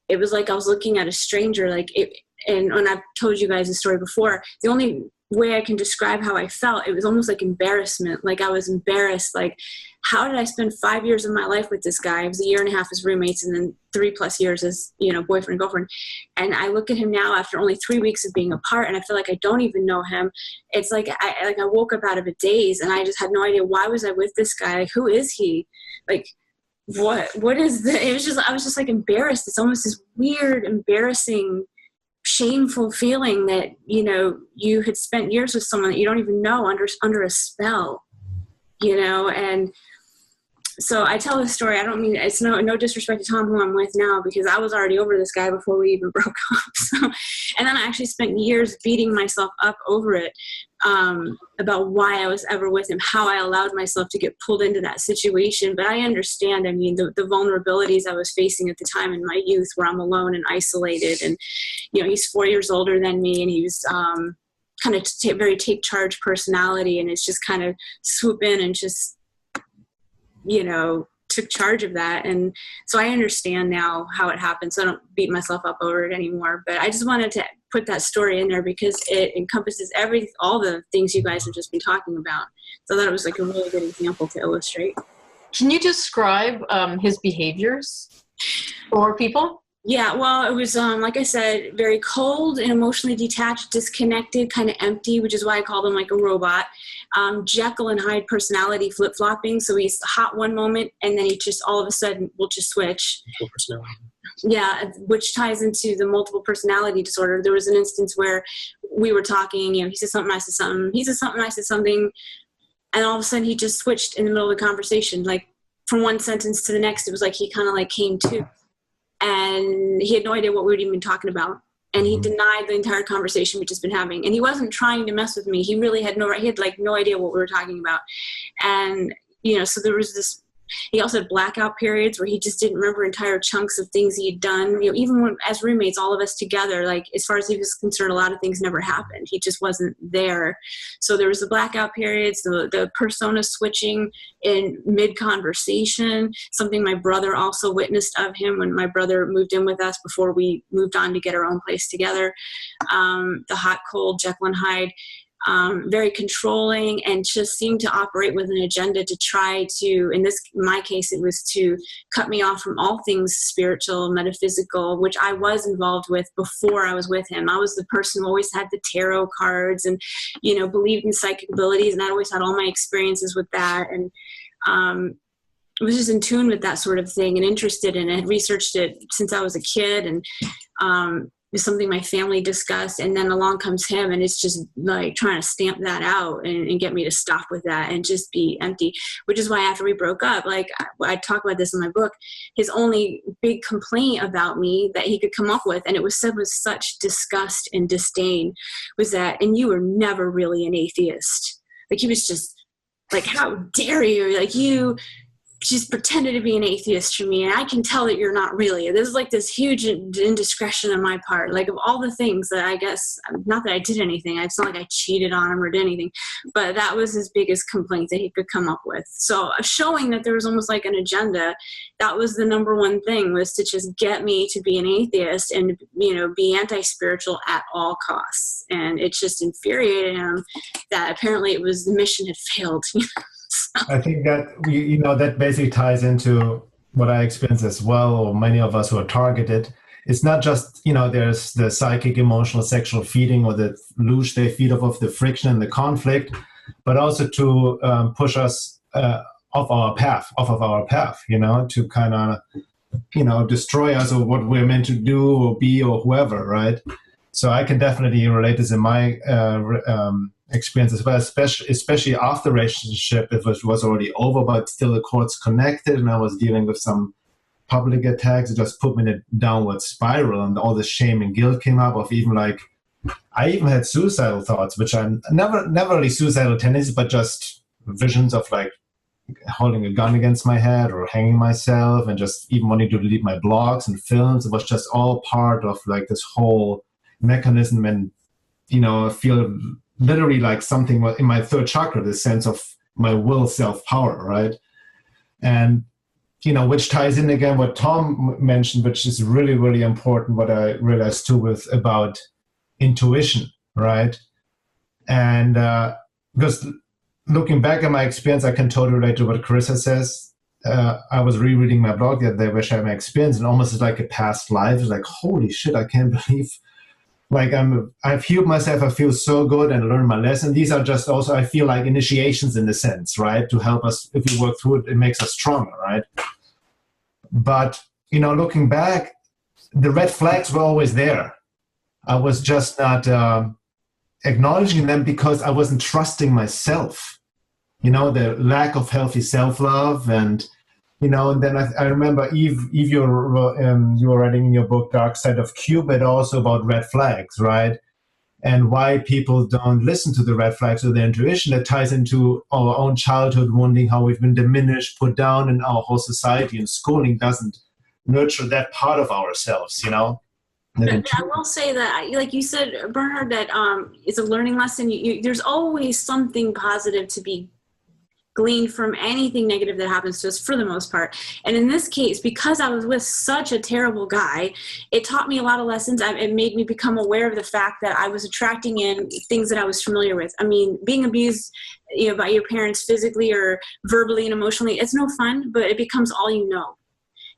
it was like I was looking at a stranger. Like it, and when I've told you guys the story before, the only way I can describe how I felt, it was almost like embarrassment. Like I was embarrassed. Like, how did I spend 5 years of my life with this guy? It was 1.5 years as roommates, and then 3+ years as, you know, boyfriend and girlfriend. And I look at him now after only 3 weeks of being apart, and I feel like I don't even know him. It's like I woke up out of a daze, and I just had no idea, why was I with this guy? Like, who is he? Like, what is the? I was just like embarrassed. It's almost this weird, embarrassing shameful feeling that, you know, you had spent years with someone that you don't even know under a spell, you know. And so I tell this story, I don't mean, it's no disrespect to Tom, who I'm with now, because I was already over this guy before we even broke up. So, and then I actually spent years beating myself up over it, about why I was ever with him, how I allowed myself to get pulled into that situation. But I understand, I mean, the vulnerabilities I was facing at the time in my youth, where I'm alone and isolated. And, you know, he's 4 years older than me, and he was kind of very take charge personality, and it's just kind of swoop in and just, you know, took charge of that. And so I understand now how it happened, so I don't beat myself up over it anymore. But I just wanted to put that story in there because it encompasses all the things you guys have just been talking about. So I thought it was like a really good example to illustrate. Can you describe his behaviors for people? Yeah, well, it was, like I said, very cold and emotionally detached, disconnected, kind of empty, which is why I called him like a robot. Jekyll and Hyde personality flip-flopping. So he's hot one moment, and then he just all of a sudden will just switch. Yeah, which ties into the multiple personality disorder. There was an instance where we were talking, you know, he said something, I said something, he said something, I said something, and all of a sudden he just switched in the middle of the conversation. Like from one sentence to the next, it was like he kind of like came to. And he had no idea what we were even talking about. And he denied the entire conversation we'd just been having. And he wasn't trying to mess with me. He really had no idea what we were talking about. And, you know, so there was this, he also had blackout periods where he just didn't remember entire chunks of things he had done. You know, even when, as roommates, all of us together, like as far as he was concerned, a lot of things never happened. He just wasn't there. So there was the blackout periods, the persona switching in mid-conversation, something my brother also witnessed of him when my brother moved in with us before we moved on to get our own place together. The hot, cold, Jekyll and Hyde. Very controlling, and just seemed to operate with an agenda to try to, in my case, it was to cut me off from all things spiritual, metaphysical, which I was involved with before I was with him. I was the person who always had the tarot cards and, you know, believed in psychic abilities, and I always had all my experiences with that. And I was just in tune with that sort of thing and interested in it. I had researched it since I was a kid, and it was something my family discussed. And then along comes him, and it's just like trying to stamp that out and get me to stop with that and just be empty, which is why after we broke up, like I talk about this in my book, his only big complaint about me that he could come up with, and it was said with such disgust and disdain, was that, and you were never really an atheist. Like he was just like, how dare you? Like you just pretended to be an atheist for me, and I can tell that you're not really. This is like this huge indiscretion on my part. Like of all the things that I guess, not that I did anything, it's not like I cheated on him or did anything, but that was his biggest complaint that he could come up with. So showing that there was almost like an agenda, that was the number one thing, was to just get me to be an atheist and, you know, be anti-spiritual at all costs. And it just infuriated him that apparently the mission had failed. I think that that basically ties into what I experience as well, or many of us who are targeted. It's not just, there's the psychic, emotional, sexual feeding, or the luge they feed off of the friction and the conflict, but also to push us off of our path, to kind of, destroy us or what we're meant to do or be or whoever, right? So I can definitely relate this in my experience as well, especially after the relationship, it was already over, but still the chords connected, and I was dealing with some public attacks. It just put me in a downward spiral, and all the shame and guilt came up of I even had suicidal thoughts, which I never really suicidal tendencies, but just visions of like holding a gun against my head or hanging myself, and just even wanting to delete my blogs and films. It was just all part of like this whole mechanism, and I feel literally like something in my third chakra, the sense of my will, self-power, right? And which ties in again what Tom mentioned, which is really, really important, what I realized too with about intuition, right? And because looking back at my experience, I can totally relate to what Carissa says. I was rereading my blog the other day, where I shared my experience, and almost like a past life. It's like, holy shit, I can't believe, like I've healed myself. I feel so good and learned my lesson. These are just also, I feel like initiations in a sense, right? To help us, if we work through it, it makes us stronger, right? But, looking back, the red flags were always there. I was just not acknowledging them because I wasn't trusting myself. You know, the lack of healthy self-love, and you know. And then I remember Eve, you were writing in your book Dark Side of Cupid also about red flags, right? And why people don't listen to the red flags or their intuition. That ties into our own childhood wounding, how we've been diminished, put down in our whole society, and schooling doesn't nurture that part of ourselves, you know? I will say that, like you said, Bernhard, that it's a learning lesson. There's always something positive to be gleaned from anything negative that happens to us, for the most part. And in this case, because I was with such a terrible guy, it taught me a lot of lessons. It made me become aware of the fact that I was attracting in things that I was familiar with. I mean, being abused, you know, by your parents physically or verbally and emotionally, it's no fun, but it becomes all you know.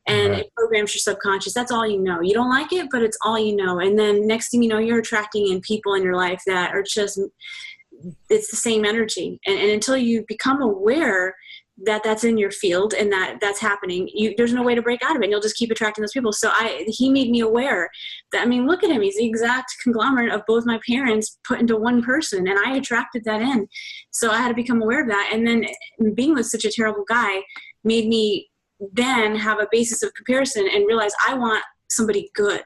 And It programs your subconscious. That's all you know. You don't like it, but it's all you know. And then next thing you know, you're attracting in people in your life that are just, it's the same energy. And until you become aware that that's in your field and that's happening, there's no way to break out of it. And you'll just keep attracting those people. So he made me aware that, I mean, look at him. He's the exact conglomerate of both my parents put into one person. And I attracted that in. So I had to become aware of that. And then being with such a terrible guy made me then have a basis of comparison and realize I want somebody good,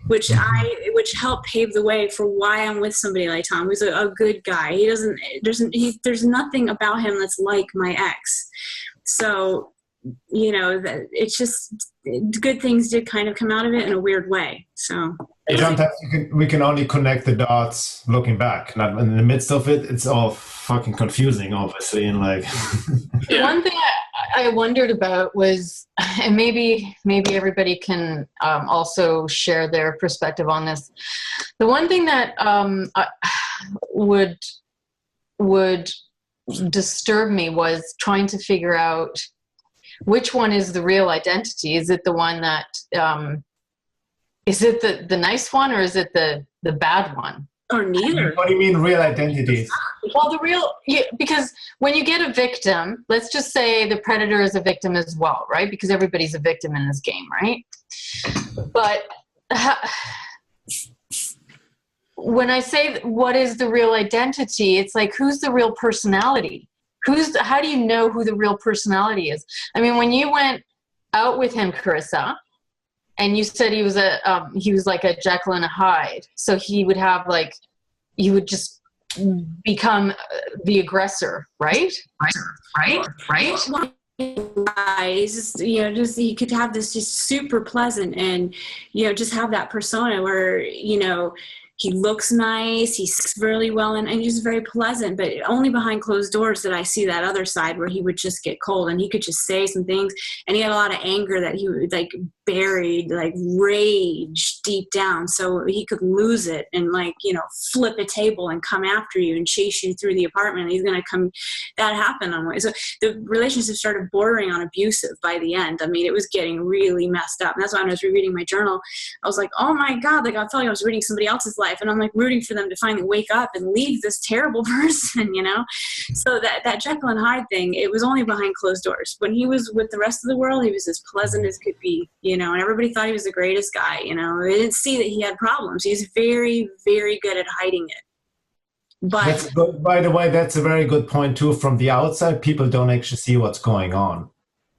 which helped pave the way for why I'm with somebody like Tom, who's a good guy. There's nothing about him that's like my ex. So, you know, it's just good things did kind of come out of it in a weird way. So sometimes we can only connect the dots looking back. Not in the midst of it, it's all fucking confusing, obviously, and like. One thing I wondered about was, and maybe everybody can also share their perspective on this. The one thing that would disturb me was trying to figure out which one is the real identity. Is it the one that is it the nice one, or is it the bad one? Or neither. What do you mean real identities? Well, because when you get a victim, let's just say the predator is a victim as well, right? Because everybody's a victim in this game, right? But when I say what is the real identity, it's like, who's the real personality? How do you know who the real personality is? I mean, when you went out with him, Carissa, and you said he was like a Jekyll and a Hyde. So he would have you would just become the aggressor, right? Right. He's just, you know, he could have this just super pleasant and, you know, just have that persona where, you know, he looks nice, he's really well, and he's very pleasant, but only behind closed doors did I see that other side where he would just get cold and he could just say some things, and he had a lot of anger that he would buried, rage deep down, so he could lose it and flip a table and come after you and chase you through the apartment. He's going to come. That happened on way. So the relationship started bordering on abusive by the end. I mean, it was getting really messed up. And that's why when I was rereading my journal, I was like, oh my God, I felt like I was reading somebody else's life. And I'm rooting for them to finally wake up and leave this terrible person, So that Jekyll and Hyde thing, it was only behind closed doors. When he was with the rest of the world, he was as pleasant as could be, and everybody thought he was the greatest guy, They didn't see that he had problems. He's very, very good at hiding it. But that's good. By the way, that's a very good point too. From the outside, people don't actually see what's going on.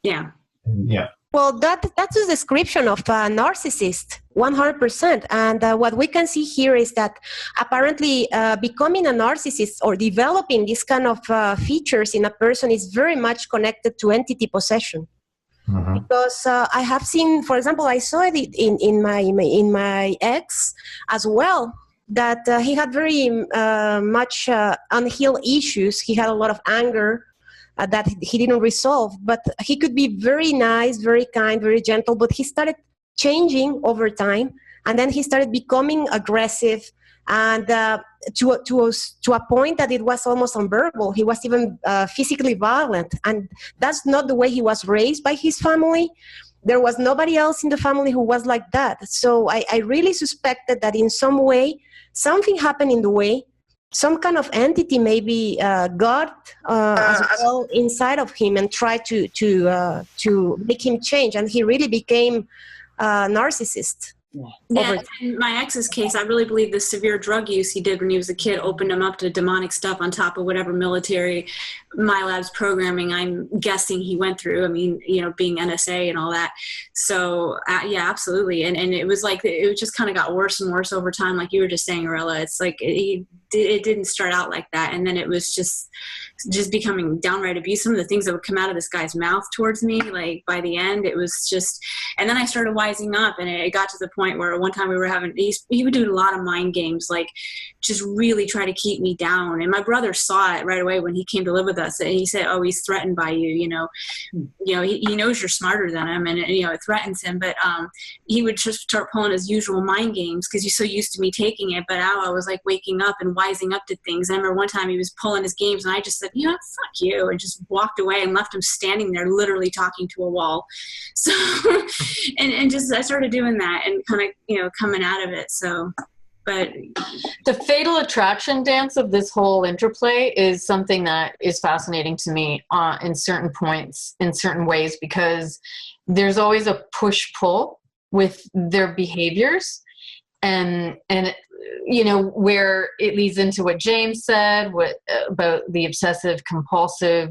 Yeah. Yeah. Well, that's a description of a narcissist, 100%. And what we can see here is that apparently becoming a narcissist or developing this kind of features in a person is very much connected to entity possession. Mm-hmm. Because I have seen, for example, I saw it in my ex as well, that he had very much unhealed issues. He had a lot of anger that he didn't resolve, but he could be very nice, very kind, very gentle, but he started changing over time, and then he started becoming aggressive, and to a point that it was almost unbearable. He was even physically violent, and that's not the way he was raised by his family. There was nobody else in the family who was like that. So I really suspected that in some way, something happened in the way. Some kind of entity maybe got as well inside of him and tried to make him change, and he really became a narcissist. Yeah, in my ex's case, I really believe the severe drug use he did when he was a kid opened him up to demonic stuff on top of whatever military MyLab's programming I'm guessing he went through. I mean, you know, being NSA and all that. So, yeah, absolutely. And it was like, it just kind of got worse and worse over time. Like you were just saying, Arella, it's like it didn't start out like that. And then it was just becoming downright abuse. Some of the things that would come out of this guy's mouth towards me, like by the end, it was just, and then I started wising up, and it got to the point where one time we were having, he would do a lot of mind games, like just really try to keep me down. And my brother saw it right away when he came to live with us, and he said, oh, he's threatened by you, you know, he knows you're smarter than him, and you know, it threatens him. But he would just start pulling his usual mind games because he's so used to me taking it. But now I was like waking up and wising up to things. I remember one time he was pulling his games, and I just said, you know, fuck you, and just walked away and left him standing there literally talking to a wall. So and just I started doing that and kind of, you know, coming out of it. So, but the fatal attraction dance of this whole interplay is something that is fascinating to me in certain points, in certain ways, because there's always a push-pull with their behaviors, and you know, where it leads into what James said about the obsessive compulsive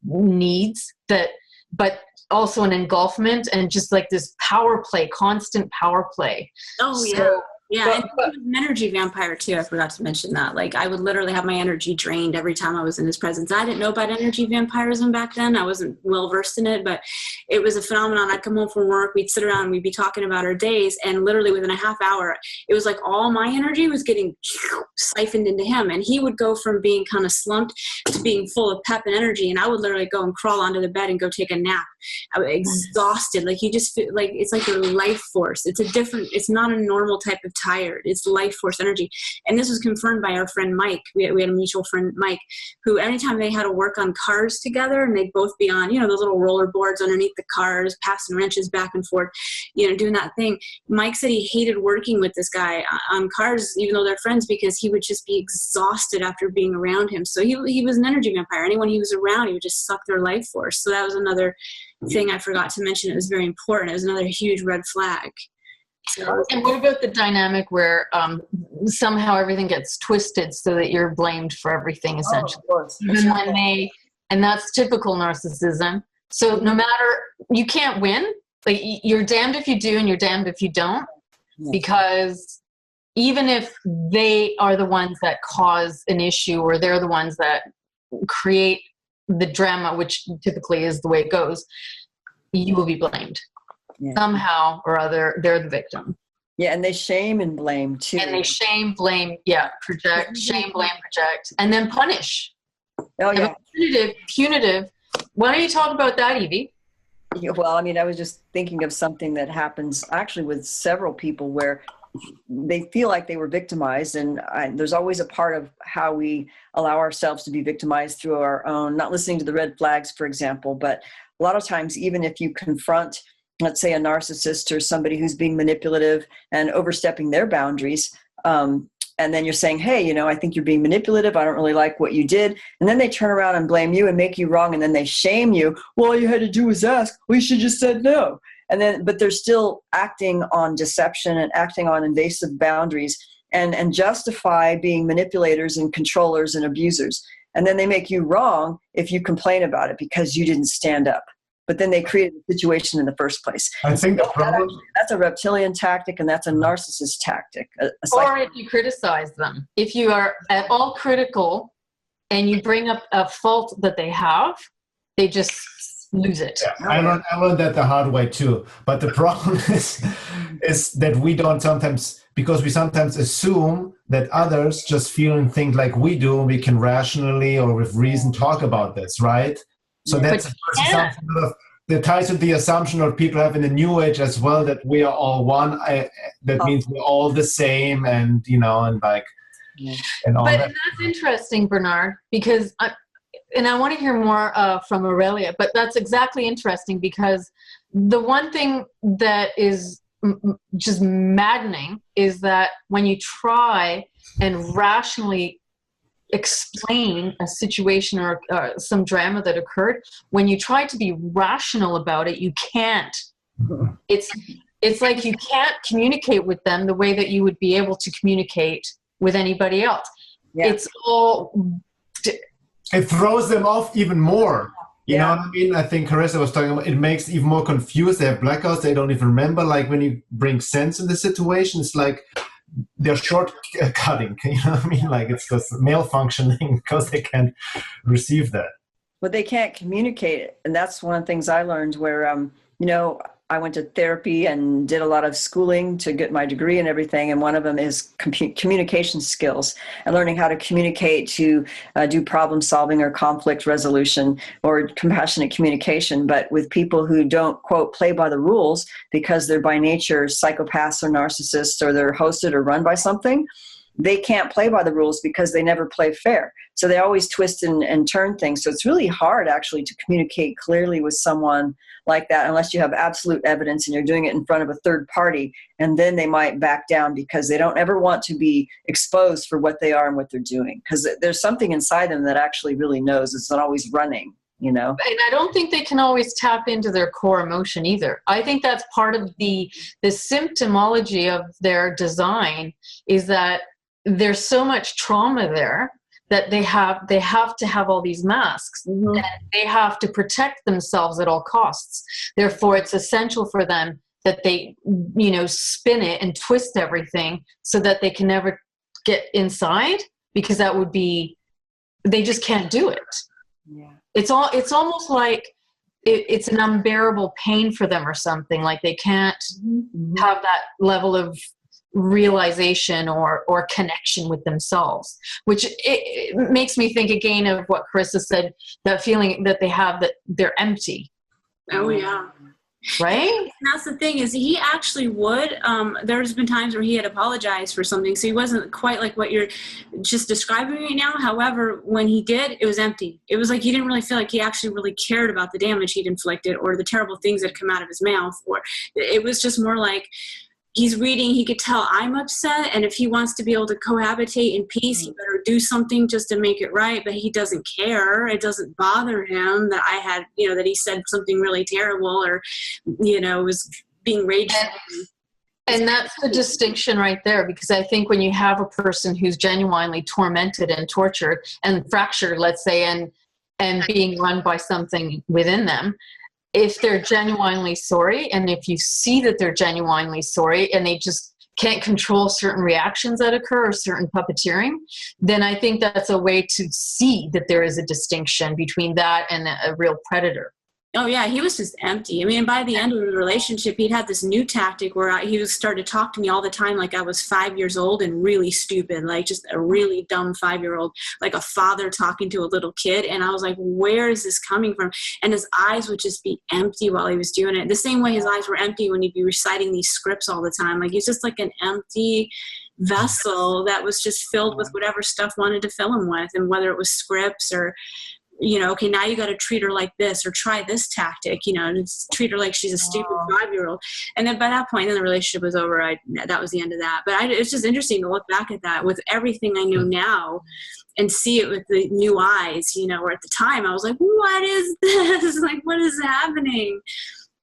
needs, that, but also an engulfment and just like this power play, constant power play. Oh yeah. So, yeah, and he was an energy vampire too. I forgot to mention that. Like, I would literally have my energy drained every time I was in his presence. I didn't know about energy vampirism back then. I wasn't well versed in it, but it was a phenomenon. I'd come home from work, we'd sit around, we'd be talking about our days, and literally within a half hour, it was like all my energy was getting siphoned into him, and he would go from being kind of slumped to being full of pep and energy, and I would literally go and crawl onto the bed and go take a nap. I was exhausted. Like, you just feel like it's like your life force. It's not a normal type of tired. It's life force energy. And this was confirmed by our friend Mike. We had a mutual friend, Mike, who anytime they had to work on cars together, and they'd both be on, you know, those little roller boards underneath the cars, passing wrenches back and forth, you know, doing that thing. Mike said he hated working with this guy on cars, even though they're friends, because he would just be exhausted after being around him. So he was an energy vampire. Anyone he was around, he would just suck their life force. So that was another thing I forgot to mention. It was very important. It was another huge red flag. So, and what about the dynamic where somehow everything gets twisted so that you're blamed for everything, essentially? Oh, of course. Even when and that's typical narcissism. So no matter, you can't win. Like, you're damned if you do and you're damned if you don't, because even if they are the ones that cause an issue, or they're the ones that create the drama, which typically is the way it goes, you will be blamed. Yeah. Somehow or other, they're the victim. Yeah, and they shame and blame too. And they shame, blame, project, shame, blame, project, and then punish. Oh yeah. Punitive. Why don't you talk about that, Evie? Yeah, well, I mean, I was just thinking of something that happens actually with several people where they feel like they were victimized, and there's always a part of how we allow ourselves to be victimized through our own, not listening to the red flags, for example. But a lot of times, even if you confront, let's say, a narcissist or somebody who's being manipulative and overstepping their boundaries, and then you're saying, hey, you know, I think you're being manipulative. I don't really like what you did. And then they turn around and blame you and make you wrong. And then they shame you. Well, all you had to do was ask. Well, you should just said no. And then, but they're still acting on deception and acting on invasive boundaries and justify being manipulators and controllers and abusers. And then they make you wrong if you complain about it because you didn't stand up. But then they created the situation in the first place. I think the problem... That's a reptilian tactic, and that's a narcissist tactic. Or if you criticize them. If you are at all critical and you bring up a fault that they have, they just lose it. Yeah, I learned that the hard way too. But the problem is that we don't sometimes, because we sometimes assume that others just feel and think like we do, we can rationally or with reason talk about this, right? So that's the first assumption that ties with the assumption of people have in the New Age as well, that we are all one. That means we're all the same, and you know, and like, and all that. But that's interesting, Bernhard, because I want to hear more from Arella. But that's exactly interesting, because the one thing that is just maddening is that when you try and rationally explain a situation or some drama that occurred, when you try to be rational about it, you can't. It's It's like you can't communicate with them the way that you would be able to communicate with anybody else. Yeah. It's all... It throws them off even more. You know what I mean? I think Carissa was talking about, it makes even more confused. They have blackouts. They don't even remember. Like when you bring sense in the situation, it's like they're shortcutting. You know what I mean? Like it's just malfunctioning because they can't receive that. But they can't communicate it. And that's one of the things I learned where, you know, I went to therapy and did a lot of schooling to get my degree and everything. And one of them is communication skills and learning how to communicate to do problem solving or conflict resolution or compassionate communication. But with people who don't, quote, play by the rules because they're by nature psychopaths or narcissists or they're hosted or run by something, they can't play by the rules because they never play fair. So they always twist and turn things. So it's really hard actually to communicate clearly with someone like that unless you have absolute evidence and you're doing it in front of a third party. And then they might back down because they don't ever want to be exposed for what they are and what they're doing. Because there's something inside them that actually really knows. It's not always running, you know? And I don't think they can always tap into their core emotion either. I think that's part of the symptomology of their design is that there's so much trauma there that they have to have all these masks. Mm-hmm. And they have to protect themselves at all costs. Therefore, it's essential for them that they, you know, spin it and twist everything so that they can never get inside, because that would be, they just can't do it. Yeah. It's almost like it's an unbearable pain for them or something. Like they can't have that level of realization or connection with themselves, which it makes me think again of what Carissa said, that feeling that they have that they're empty. Oh yeah. Right? And that's the thing, is he actually would, there's been times where he had apologized for something, so he wasn't quite like what you're just describing right now. However, when he did, it was empty. It was like he didn't really feel like he actually really cared about the damage he'd inflicted or the terrible things that come out of his mouth, or it was just more like, he's reading, he could tell I'm upset, and if he wants to be able to cohabitate in peace, he better do something just to make it right, but he doesn't care. It doesn't bother him that I had, you know, that he said something really terrible or, you know, was being raged. And that's the distinction right there, because I think when you have a person who's genuinely tormented and tortured and fractured, let's say, and being run by something within them, if they're genuinely sorry, and if you see that they're genuinely sorry and they just can't control certain reactions that occur or certain puppeteering, then I think that's a way to see that there is a distinction between that and a real predator. Oh yeah, he was just empty. I mean, by the end of the relationship, he'd had this new tactic where he was started to talk to me all the time like I was 5 years old and really stupid, like just a really dumb 5-year-old, like a father talking to a little kid. And I was like, where is this coming from? And his eyes would just be empty while he was doing it. The same way his eyes were empty when he'd be reciting these scripts all the time. Like he's just like an empty vessel that was just filled with whatever stuff wanted to fill him with, and whether it was scripts or, you know, okay, now you got to treat her like this or try this tactic, you know, and treat her like she's a stupid 5-year-old. And then by that point, then the relationship was over. That was the end of that. But it's just interesting to look back at that with everything I know now and see it with the new eyes, you know, where at the time I was like, what is this? Like, what is happening?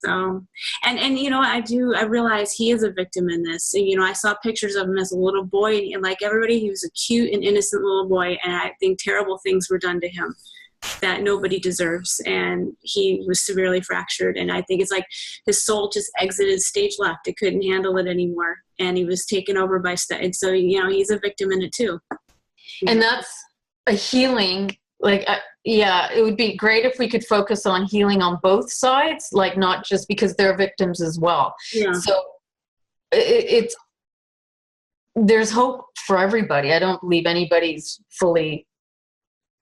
So, and you know, I realize he is a victim in this. So, you know, I saw pictures of him as a little boy, and like everybody, he was a cute and innocent little boy. And I think terrible things were done to him that nobody deserves, and he was severely fractured. And I think it's like his soul just exited stage left. It couldn't handle it anymore, and he was taken over by and so, you know, he's a victim in it too. And that's a healing. Like, yeah, it would be great if we could focus on healing on both sides, like not just because they're victims as well. Yeah. So there's hope for everybody. I don't believe anybody's fully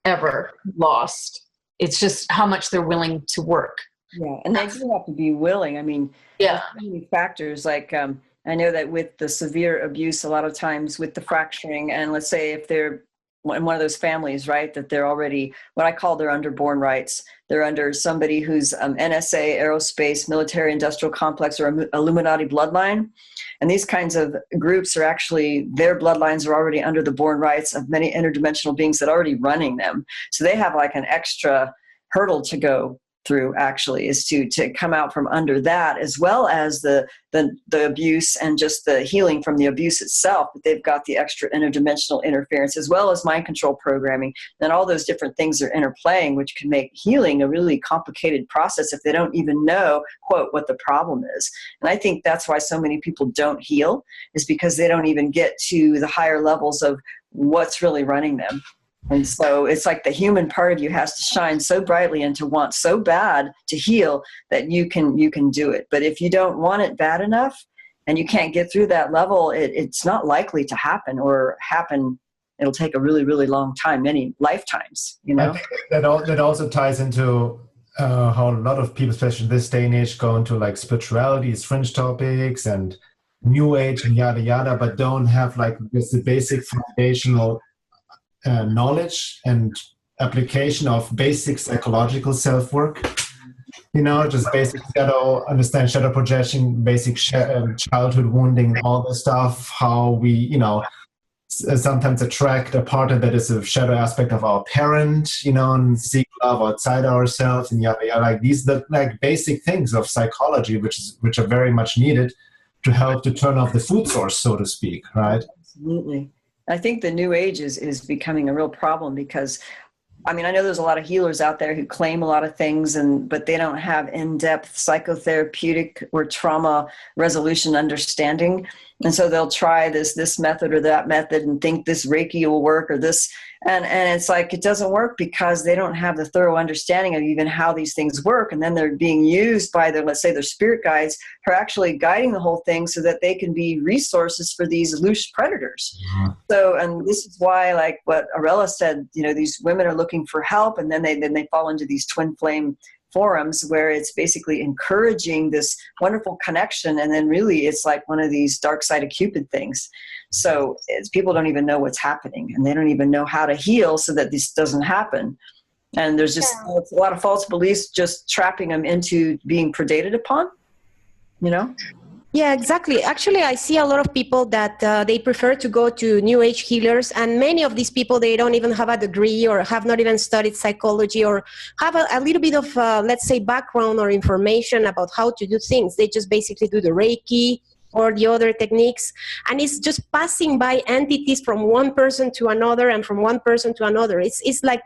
ever lost. It's just how much they're willing to work. Yeah, and they do have to be willing. I mean, yeah, so many factors. Like I know that with the severe abuse, a lot of times with the fracturing, and let's say if they're in one of those families, right, that they're already what I call their underborn rights. They're under somebody who's NSA, aerospace, military industrial complex, or Illuminati bloodline. And these kinds of groups are actually, their bloodlines are already under the born rights of many interdimensional beings that are already running them. So they have like an extra hurdle to go through, actually, is to come out from under that, as well as the abuse and just the healing from the abuse itself. But they've got the extra interdimensional interference, as well as mind control programming, and all those different things are interplaying, which can make healing a really complicated process if they don't even know, quote, what the problem is. And I think that's why so many people don't heal, is because they don't even get to the higher levels of what's really running them. And so it's like the human part of you has to shine so brightly and to want so bad to heal that you can do it. But if you don't want it bad enough and you can't get through that level, it's not likely to happen, or happen. It'll take a really, really long time, many lifetimes, you know? I think that also ties into how a lot of people, especially in this day and age, go into like spirituality, fringe topics and new age and yada, yada, but don't have like just the basic foundational knowledge and application of basic psychological self-work, you know, just basic understand shadow projection, basic childhood wounding, all this stuff, how we, you know, sometimes attract a partner that is a shadow aspect of our parent, you know, and seek love outside ourselves, and yada, yada. Like these, the like basic things of psychology, which are very much needed to help to turn off the food source, so to speak, right? Absolutely. I think the new age is becoming a real problem, because I mean, I know there's a lot of healers out there who claim a lot of things, but they don't have in-depth psychotherapeutic or trauma resolution understanding. And so they'll try this method or that method and think this Reiki will work, or this. And it's like, it doesn't work because they don't have the thorough understanding of even how these things work. And then they're being used by let's say their spirit guides, who are actually guiding the whole thing so that they can be resources for these loose predators. So, and this is why, like what Arella said, you know, these women are looking for help, and then they fall into these twin flame forums where it's basically encouraging this wonderful connection, and then really it's like one of these dark side of Cupid things. So people don't even know what's happening, and they don't even know how to heal so that this doesn't happen. And there's just a lot of false beliefs just trapping them into being predated upon, you know? Yeah, exactly. Actually, I see a lot of people that they prefer to go to New Age healers, and many of these people, they don't even have a degree or have not even studied psychology or have a little bit of, let's say, background or information about how to do things. They just basically do the Reiki or the other techniques, and it's just passing by entities from one person to another and from one person to another. It's like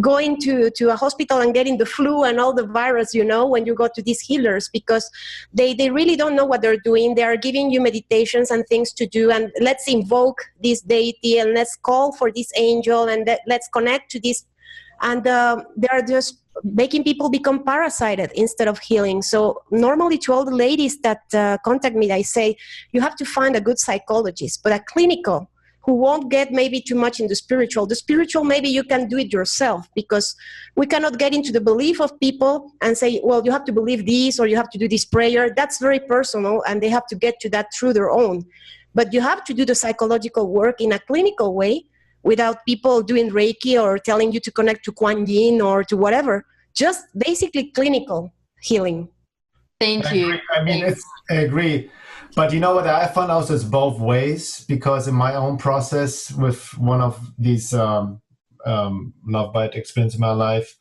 going to a hospital and getting the flu and all the virus, you know, when you go to these healers, because they really don't know what they're doing. They are giving you meditations and things to do, and let's invoke this deity, and let's call for this angel, and let's connect to this. And they're just making people become parasited instead of healing. So normally to all the ladies that contact me, I say, you have to find a good psychologist, but a clinical, who won't get maybe too much in the spiritual. The spiritual, maybe you can do it yourself, because we cannot get into the belief of people and say, well, you have to believe this or you have to do this prayer. That's very personal, and they have to get to that through their own. But you have to do the psychological work in a clinical way, without people doing Reiki or telling you to connect to Kuan Yin or to whatever. Just basically clinical healing. Thank you. I mean, I agree. But you know what? I found out it's both ways, because in my own process with one of these lovebite experiences in my life,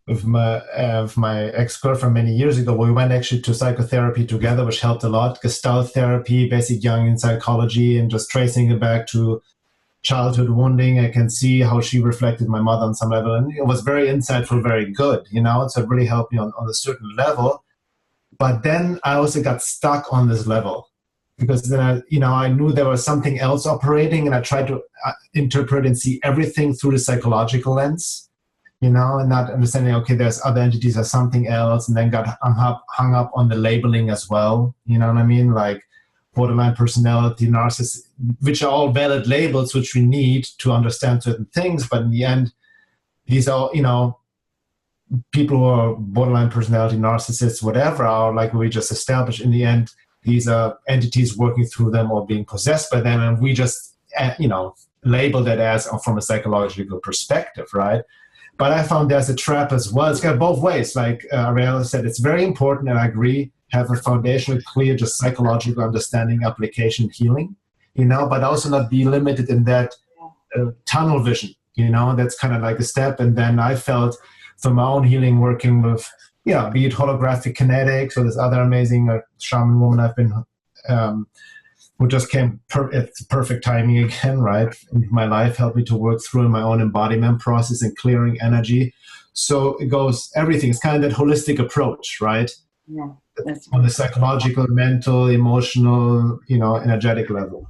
with my ex-girlfriend many years ago, we went actually to psychotherapy together, which helped a lot. Gestalt therapy, basic Jungian psychology, and just tracing it back to childhood wounding. I can see how she reflected my mother on some level, and it was very insightful, very good, you know, so it really helped me on a certain level. But then I also got stuck on this level, because then I knew there was something else operating, and I tried to interpret and see everything through the psychological lens, you know, and not understanding, okay, there's other entities or something else, and then got hung up on the labeling as well, you know what I mean, like borderline personality, narcissist, which are all valid labels which we need to understand certain things. But in the end, these are, you know, people who are borderline personality, narcissists, whatever, are like we just established. In the end, these are entities working through them or being possessed by them, and we just, you know, label that as from a psychological perspective, right? But I found there's a trap as well. It's got both ways. Like Arella said, it's very important, and I agree, have a foundational, clear, just psychological understanding, application, healing, you know, but also not be limited in that tunnel vision, you know, that's kind of like a step. And then I felt for my own healing, working with, be it holographic kinetics or this other amazing shaman woman I've been, who just came at perfect timing again, right? In my life, helped me to work through in my own embodiment process and clearing energy. So it goes, everything. It's kind of that holistic approach, right? Yeah. On the psychological, mental, emotional, energetic level.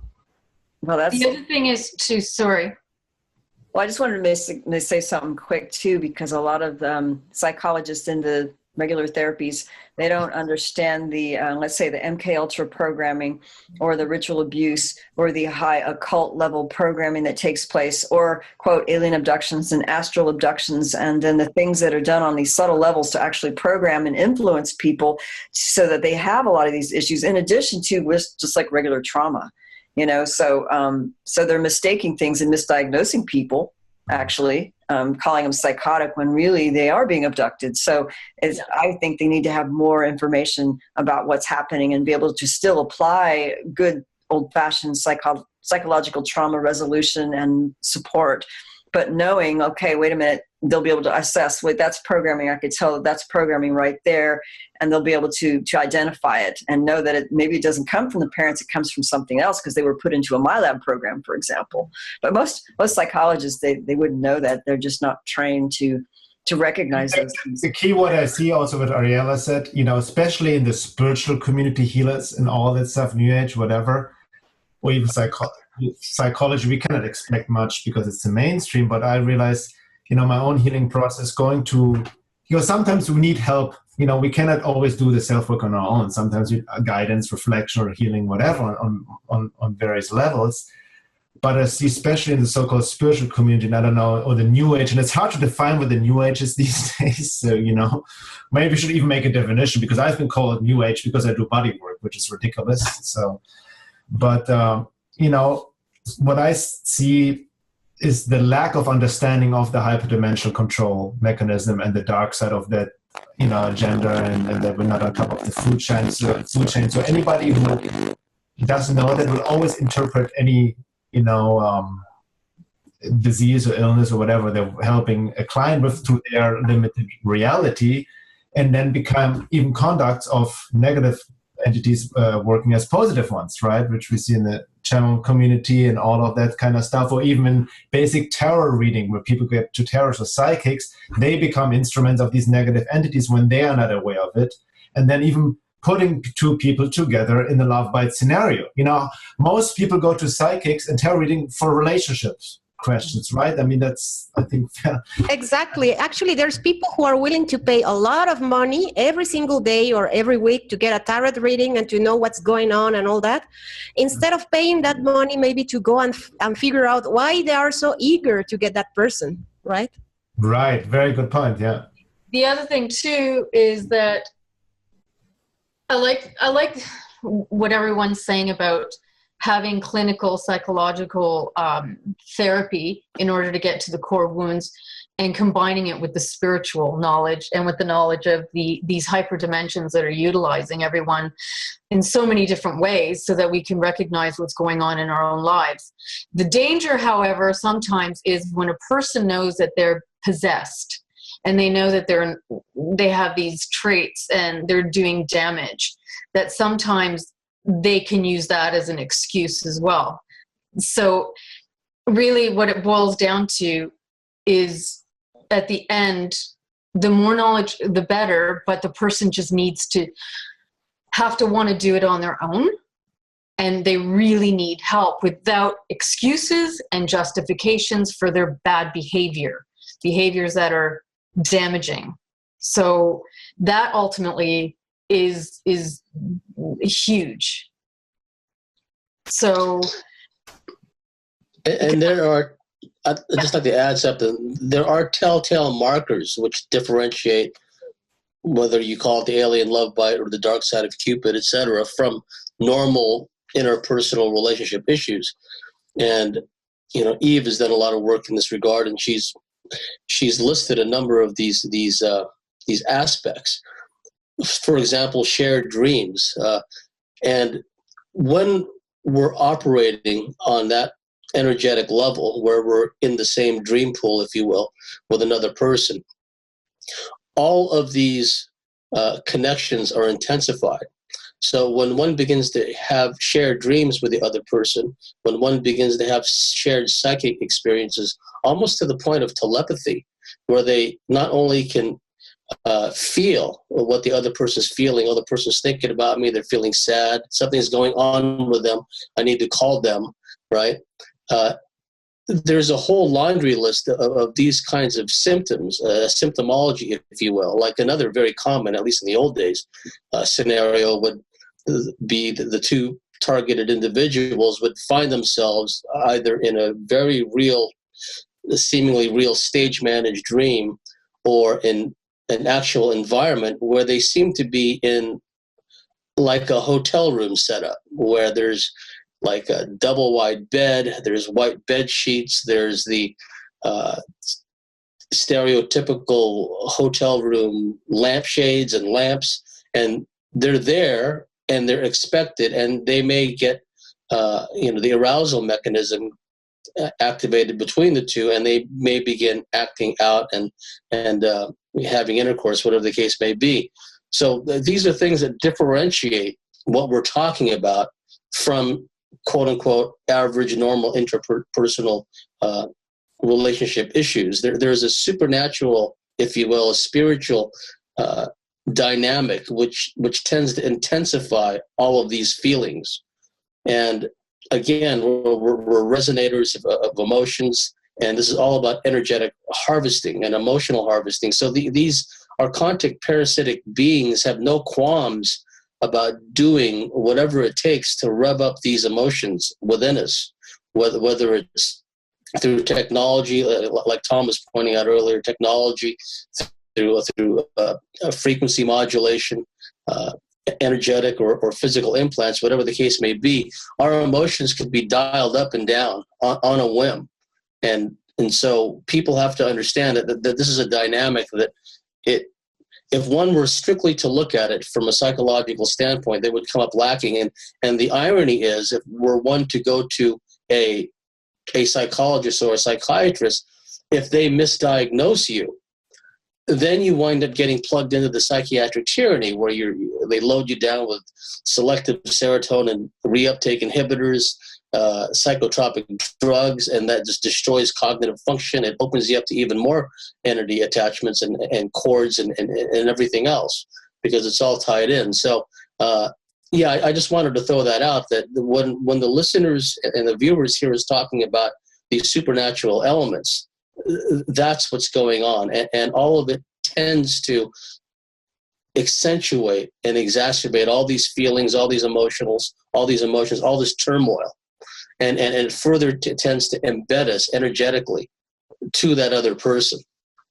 Well, that's The other thing is to, sorry. Well, I just wanted to say something quick too, because a lot of psychologists in the regular therapies, they don't understand the, let's say, the MK Ultra programming or the ritual abuse or the high occult level programming that takes place, or quote, alien abductions and astral abductions, and then the things that are done on these subtle levels to actually program and influence people so that they have a lot of these issues, in addition to just like regular trauma. So they're mistaking things and misdiagnosing people, actually, calling them psychotic when really they are being abducted. So I think they need to have more information about what's happening and be able to still apply good old-fashioned psychological trauma resolution and support. But knowing, okay, wait a minute, they'll be able to assess, wait, that's programming. I could tell that's programming right there. And they'll be able to identify it and know that maybe it doesn't come from the parents, it comes from something else because they were put into a MyLab program, for example. But most psychologists, they wouldn't know that. They're just not trained to recognize those things. The key word I see also what Arella said, especially in the spiritual community, healers and all that stuff, New Age, whatever, or even psychology, we cannot expect much because it's the mainstream. But I realize, my own healing process going to, sometimes we need help. We cannot always do the self-work on our own. Sometimes we guidance, reflection, or healing, whatever, on various levels. But I see, especially in the so-called spiritual community, and I don't know, or the New Age, and it's hard to define what the New Age is these days. So, maybe we should even make a definition, because I've been called New Age because I do body work, which is ridiculous. So, but, what I see is the lack of understanding of the hyperdimensional control mechanism and the dark side of that, agenda, and that we're not on top of the food chain. So anybody who doesn't know that will always interpret any, disease or illness or whatever they're helping a client with through their limited reality, and then become even conducts of negative entities working as positive ones, right? Which we see in the channel community and all of that kind of stuff, or even in basic tarot reading where people get to tarots or psychics, they become instruments of these negative entities when they are not aware of it. And then even putting two people together in the lovebite scenario. Most people go to psychics and tarot reading for relationships questions, right? I mean, that's, I think, Exactly. Actually, there's people who are willing to pay a lot of money every single day or every week to get a tarot reading and to know what's going on and all that, instead of paying that money maybe to go and figure out why they are so eager to get that person, right? Right. Very good point. Yeah. The other thing too is that I like what everyone's saying about having clinical psychological therapy in order to get to the core wounds, and combining it with the spiritual knowledge and with the knowledge of these hyperdimensions that are utilizing everyone in so many different ways so that we can recognize what's going on in our own lives. The danger, however, sometimes is when a person knows that they're possessed and they know that they have these traits and they're doing damage, that sometimes they can use that as an excuse as well. So really what it boils down to is, at the end, the more knowledge, the better, but the person just needs to have to want to do it on their own. And they really need help without excuses and justifications for their bad behaviors that are damaging. So that ultimately is huge. So, and there are, I'd just like to add something. There are telltale markers which differentiate whether you call it the alien love bite or the dark side of Cupid, etc., from normal interpersonal relationship issues. And Eve has done a lot of work in this regard, and she's listed a number of these aspects. For example, shared dreams. And when we're operating on that energetic level where we're in the same dream pool, if you will, with another person, all of these connections are intensified. So when one begins to have shared dreams with the other person, when one begins to have shared psychic experiences, almost to the point of telepathy, where they not only can feel what the other person's feeling, other person's thinking about me, they're feeling sad, something's going on with them, I need to call them, right? There's a whole laundry list of these kinds of symptoms, symptomology, if you will. Like another very common, at least in the old days, scenario would be the two targeted individuals would find themselves either in a very real, seemingly real stage-managed dream, or in an actual environment where they seem to be in like a hotel room setup, where there's like a double wide bed, there's white bed sheets, there's the stereotypical hotel room lampshades and lamps, and they're there and they're expected, and they may get the arousal mechanism activated between the two, and they may begin acting out and having intercourse, whatever the case may be. So these are things that differentiate what we're talking about from quote unquote average normal interpersonal relationship issues. There's a supernatural, if you will, a spiritual dynamic which tends to intensify all of these feelings. And again, we're resonators of emotions, and this is all about energetic harvesting and emotional harvesting. So these archontic parasitic beings have no qualms about doing whatever it takes to rev up these emotions within us, whether it's through technology, like Tom was pointing out earlier, technology, through frequency modulation, energetic or physical implants, whatever the case may be. Our emotions could be dialed up and down on a whim. And so people have to understand that this is a dynamic that if one were strictly to look at it from a psychological standpoint, they would come up lacking. And the irony is, if we're one to go to a psychologist or a psychiatrist, if they misdiagnose you, then you wind up getting plugged into the psychiatric tyranny, where they load you down with selective serotonin reuptake inhibitors, psychotropic drugs, and that just destroys cognitive function. It opens you up to even more entity attachments and cords and everything else, because it's all tied in. So, I just wanted to throw that out, that when the listeners and the viewers hear us talking about these supernatural elements, that's what's going on. And all of it tends to accentuate and exacerbate all these feelings, all these emotions, all this turmoil. And it further tends to embed us energetically to that other person.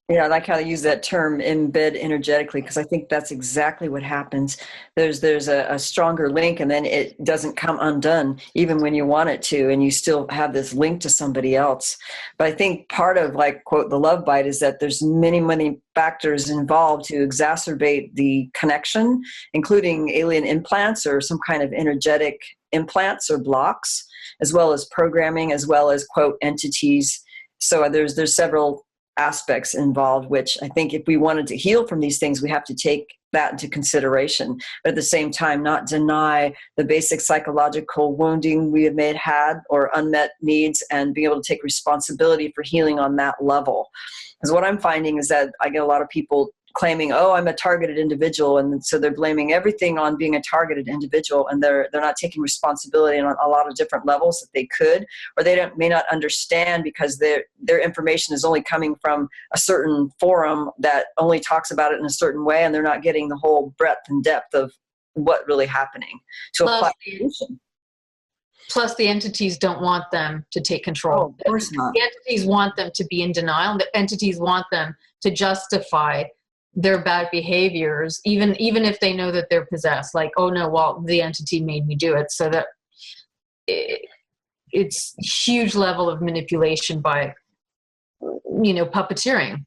Yeah, I like how they use that term, embed energetically, because I think that's exactly what happens. There's a stronger link, and then it doesn't come undone, even when you want it to, and you still have this link to somebody else. But I think part of, like, quote, the love bite is that there's many, many factors involved to exacerbate the connection, including alien implants or some kind of energetic implants or blocks, as well as programming, as well as, quote, entities. So there's several aspects involved, which I think if we wanted to heal from these things, we have to take that into consideration, but at the same time not deny the basic psychological wounding we have had or unmet needs, and being able to take responsibility for healing on that level. Because what I'm finding is that I get a lot of people claiming, oh, I'm a targeted individual, and so they're blaming everything on being a targeted individual, and they're not taking responsibility on a lot of different levels that they could, or they may not understand, because their information is only coming from a certain forum that only talks about it in a certain way, and they're not getting the whole breadth and depth of what really happening to apply the solution. Plus, the entities don't want them to take control. Oh, of course not. The entities want them to be in denial. The entities want them to justify their bad behaviors, even if they know that they're possessed. Like, oh no, well, the entity made me do it. So that it's huge level of manipulation by, puppeteering,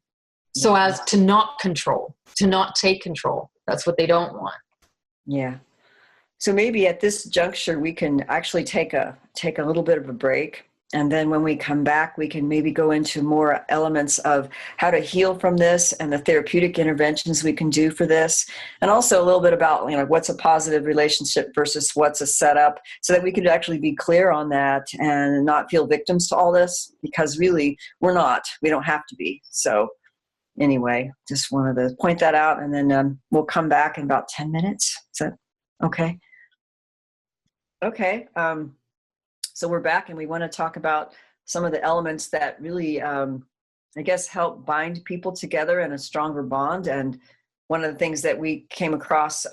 so as to not control, to not take control. That's what they don't want. Yeah. So maybe at this juncture, we can actually take a little bit of a break, And then when we come back, we can maybe go into more elements of how to heal from this and the therapeutic interventions we can do for this. And also a little bit about, what's a positive relationship versus what's a setup, so that we could actually be clear on that and not feel victims to all this, because really we're not. We don't have to be. So anyway, just wanted to point that out. And then we'll come back in about 10 minutes. Is that okay? Okay. So we're back, and we want to talk about some of the elements that really, help bind people together in a stronger bond. And one of the things that we came across,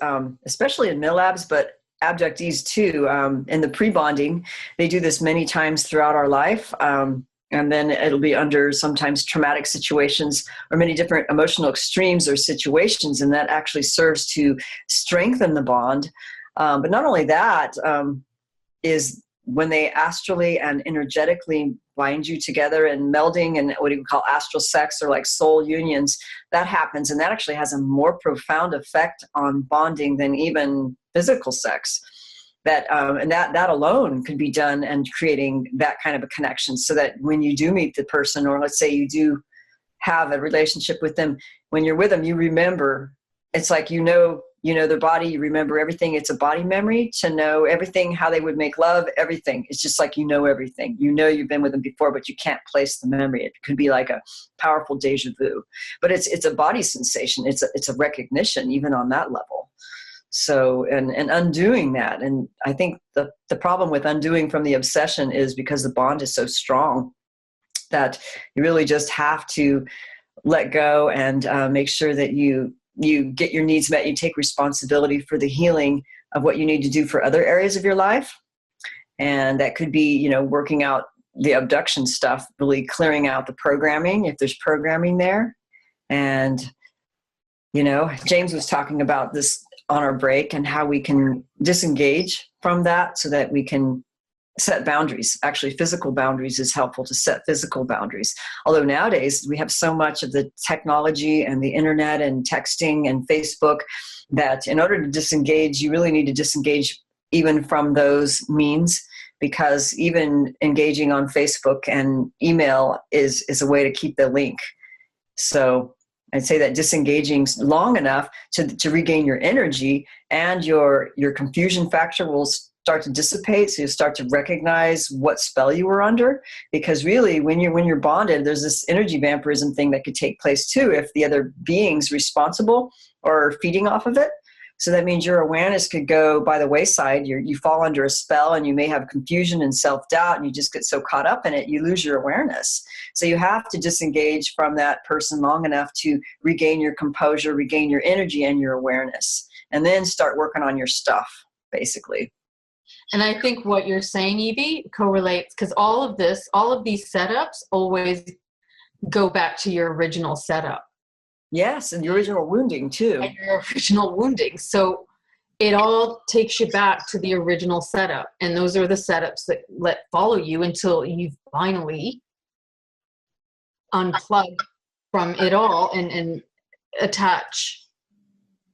especially in MILABs, but abductees too, in the pre-bonding, they do this many times throughout our life. And then it'll be under sometimes traumatic situations or many different emotional extremes or situations. And that actually serves to strengthen the bond. But not only that, is when they astrally and energetically bind you together and melding and what we call astral sex or like soul unions, that happens. And that actually has a more profound effect on bonding than even physical sex. And that alone could be done and creating that kind of a connection, so that when you do meet the person, or let's say you do have a relationship with them, when you're with them, you remember, it's like, their body, you remember everything. It's a body memory to know everything, how they would make love, everything. It's just like, everything. You've been with them before, but you can't place the memory. It could be like a powerful deja vu, but it's a body sensation. It's a recognition even on that level. So, and undoing that. And I think the problem with undoing from the obsession is because the bond is so strong that you really just have to let go and make sure that you get your needs met. You take responsibility for the healing of what you need to do for other areas of your life. And that could be, working out the abduction stuff, really clearing out the programming, if there's programming there. And, James was talking about this on our break and how we can disengage from that so that we can set boundaries. Actually, physical boundaries is helpful to set physical boundaries. Although nowadays we have so much of the technology and the internet and texting and Facebook that in order to disengage, you really need to disengage even from those means, because even engaging on Facebook and email is a way to keep the link. So I'd say that disengaging long enough to regain your energy, and your confusion factor will start to dissipate. So you start to recognize what spell you were under, because really when you're bonded, there's this energy vampirism thing that could take place too if the other beings responsible are feeding off of it. So that means your awareness could go by the wayside. You fall under a spell, and you may have confusion and self-doubt, and you just get so caught up in it, you lose your awareness. So you have to disengage from that person long enough to regain your composure, regain your energy and your awareness, and then start working on your stuff, basically. And I think what you're saying, Evie, correlates, because all of these setups always go back to your original setup. Yes, and your original wounding too. And your original wounding. So it all takes you back to the original setup. And those are the setups that follow you until you finally unplug from it all and attach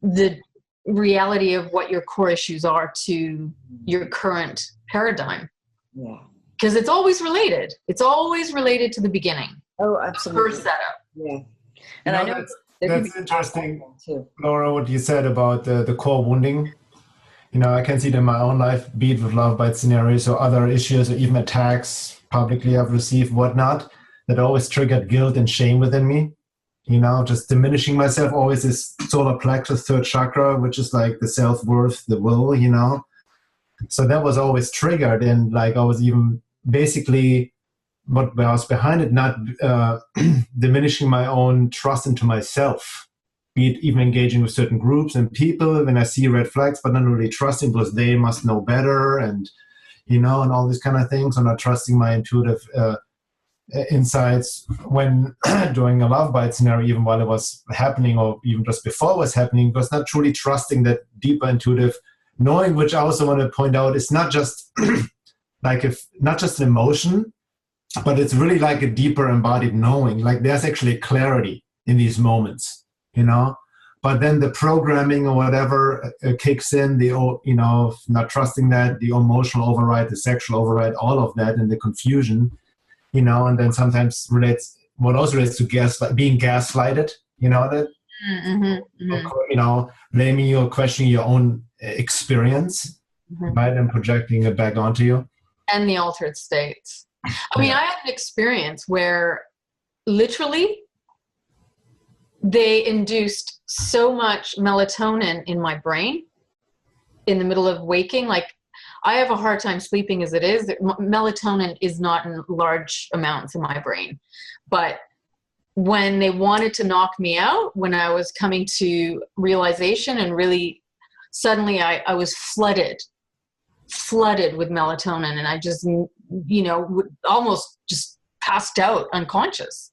the reality of what your core issues are to your current paradigm. Yeah. Because it's always related. It's always related to the beginning. Oh, absolutely. First setup. Yeah. And I know that's interesting, Laura, what you said about the core wounding. I can see it in my own life, be it with lovebite scenarios or other issues or even attacks publicly I've received, whatnot, that always triggered guilt and shame within me. Just diminishing myself, always this solar plexus, third chakra, which is like the self-worth, the will, So that was always triggered, and like I was even basically what was behind it, not diminishing my own trust into myself, be it even engaging with certain groups and people when I see red flags, but not really trusting because they must know better, and and all these kind of things, or not trusting my intuitive insights when doing a lovebite scenario, even while it was happening or even just before it was happening, was not truly trusting that deeper intuitive knowing, which I also want to point out is not just not just an emotion, but it's really like a deeper embodied knowing. Like there's actually clarity in these moments, but then the programming or whatever kicks in, not trusting that, the emotional override, the sexual override, all of that, and the confusion, and then sometimes what also relates to being gaslighted, that, blaming or questioning your own experience, right, and projecting it back onto you. And the altered states. I mean, I had an experience where literally they induced so much melatonin in my brain in the middle of waking. Like, I have a hard time sleeping as it is. Melatonin is not in large amounts in my brain. But when they wanted to knock me out, when I was coming to realization and really suddenly I was flooded with melatonin, and I just, would almost just passed out unconscious.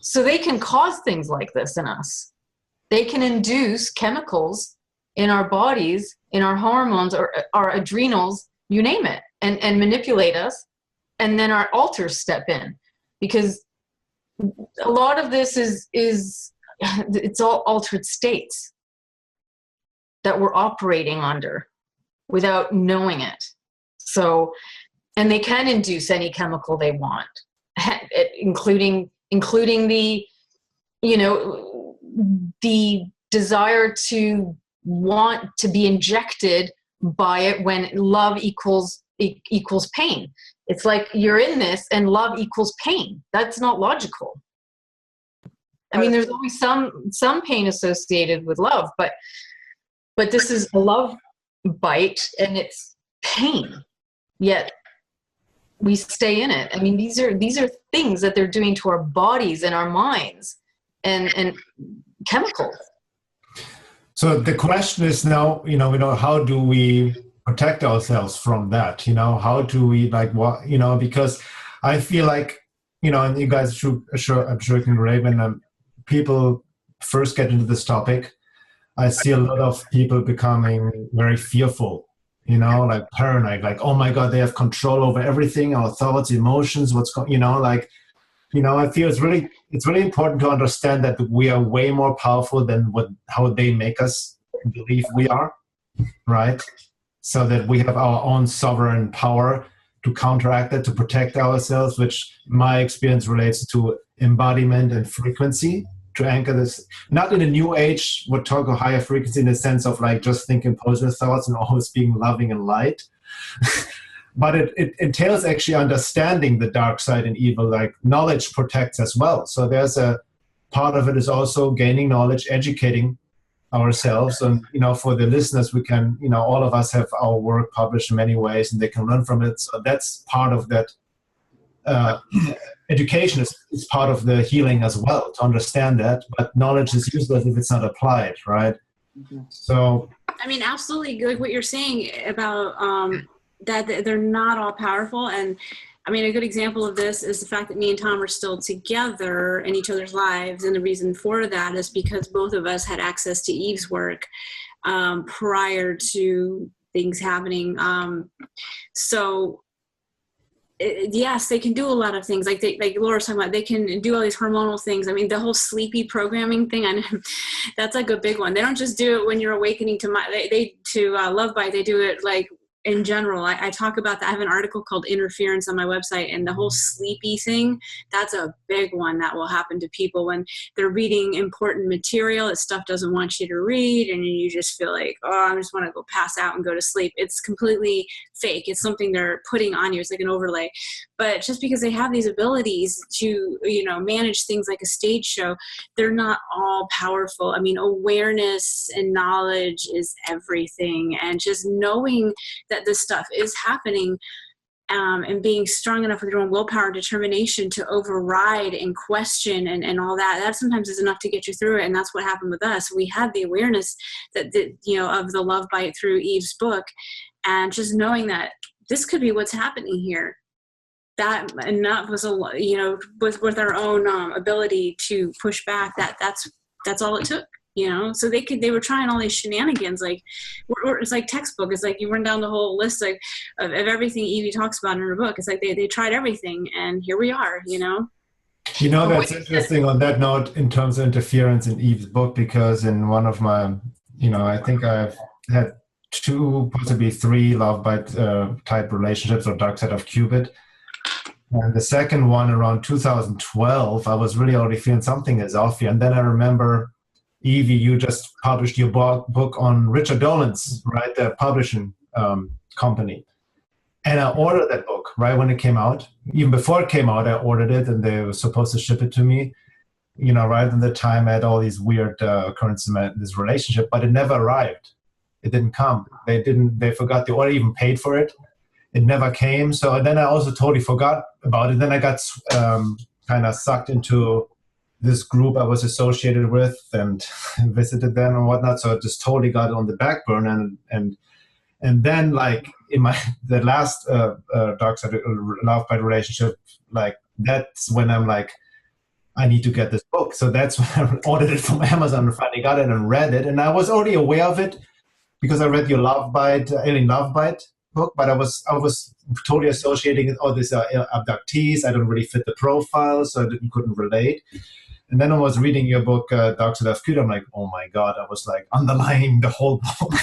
So they can cause things like this in us. They can induce chemicals in our bodies, in our hormones, or our adrenals, you name it, and manipulate us. And then our alters step in, because a lot of this is it's all altered states that we're operating under without knowing it. So, and they can induce any chemical they want, including the, the desire to want to be injected by it when love equals pain. It's like you're in this and love equals pain. That's not logical. I mean, there's always some pain associated with love, but this is a love bite and it's pain, yet we stay in it. I mean, these are things that they're doing to our bodies and our minds and chemicals. So the question is now, how do we protect ourselves from that? How do we because I feel like, and you guys I'm sure you can relate, when people first get into this topic, I see a lot of people becoming very fearful, like paranoid, like, oh my God, they have control over everything, our thoughts, emotions, what's going, I feel it's really important to understand that we are way more powerful than how they make us believe we are, right? So that we have our own sovereign power to counteract that, to protect ourselves, which my experience relates to embodiment and frequency, to anchor this, not in a new age, would talk of higher frequency in the sense of like just thinking positive thoughts and always being loving and light. But it entails actually understanding the dark side and evil, like knowledge protects as well. So there's a part of it is also gaining knowledge, educating ourselves. And, for the listeners, we can, all of us have our work published in many ways and they can learn from it. So that's part of that. Education is part of the healing as well, to understand that. But knowledge is useless if it's not applied, right? Mm-hmm. So, I mean, absolutely, like what you're saying about that they're not all powerful. And I mean, a good example of this is the fact that me and Tom are still together in each other's lives. And the reason for that is because both of us had access to Eve's work prior to things happening. Yes, they can do a lot of things. Like Laura's talking about, they can do all these hormonal things. I mean, the whole sleepy programming thing, that's like a big one. They don't just do it when you're awakening to lovebite. They do it like in general. I talk about that. I have an article called Interference on my website, and the whole sleepy thing, that's a big one that will happen to people when they're reading important material that stuff doesn't want you to read, and you just feel like, oh, I just want to go pass out and go to sleep. It's completely fake. It's something they're putting on you. It's like an overlay. But just because they have these abilities to, manage things like a stage show, they're not all powerful. I mean, awareness and knowledge is everything. And just knowing that this stuff is happening and being strong enough with your own willpower and determination to override and question and all that sometimes is enough to get you through it. And that's what happened with us. We had the awareness that of the love bite through Eve's book, and just knowing that this could be what's happening here. That was with our own ability to push back. That's all it took. So they were trying all these shenanigans, like it's like textbook. It's like you run down the whole list of everything Evie talks about in her book. It's like they tried everything, and here we are. You know, that's interesting on that note in terms of interference in Eve's book, because in one of my, I think I've had 2, possibly 3 lovebite type relationships or dark side of Cupid. And the second one around 2012, I was really already feeling something is off here. And then I remember, Evie, you just published your book on Richard Dolan's, right, the publishing company. And I ordered that book right when it came out. Even before it came out, I ordered it, and they were supposed to ship it to me. Right in the time, I had all these weird occurrences in this relationship, but it never arrived. It didn't come. They forgot the order, even paid for it. It never came. So then I also totally forgot about it. Then I got kind of sucked into this group I was associated with and visited them and whatnot. So I just totally got it on the back burner. And then, like, in the last dark side lovebite relationship, like, that's when I'm like, I need to get this book. So that's when I ordered it from Amazon and finally got it and read it. And I was already aware of it because I read your Alien Lovebite book, but I was totally associating it. Oh, these are abductees. I don't really fit the profile, so I couldn't relate. And then I was reading your book, Dark Side of Cupid. I'm like, oh my God, I was like underlying the whole book.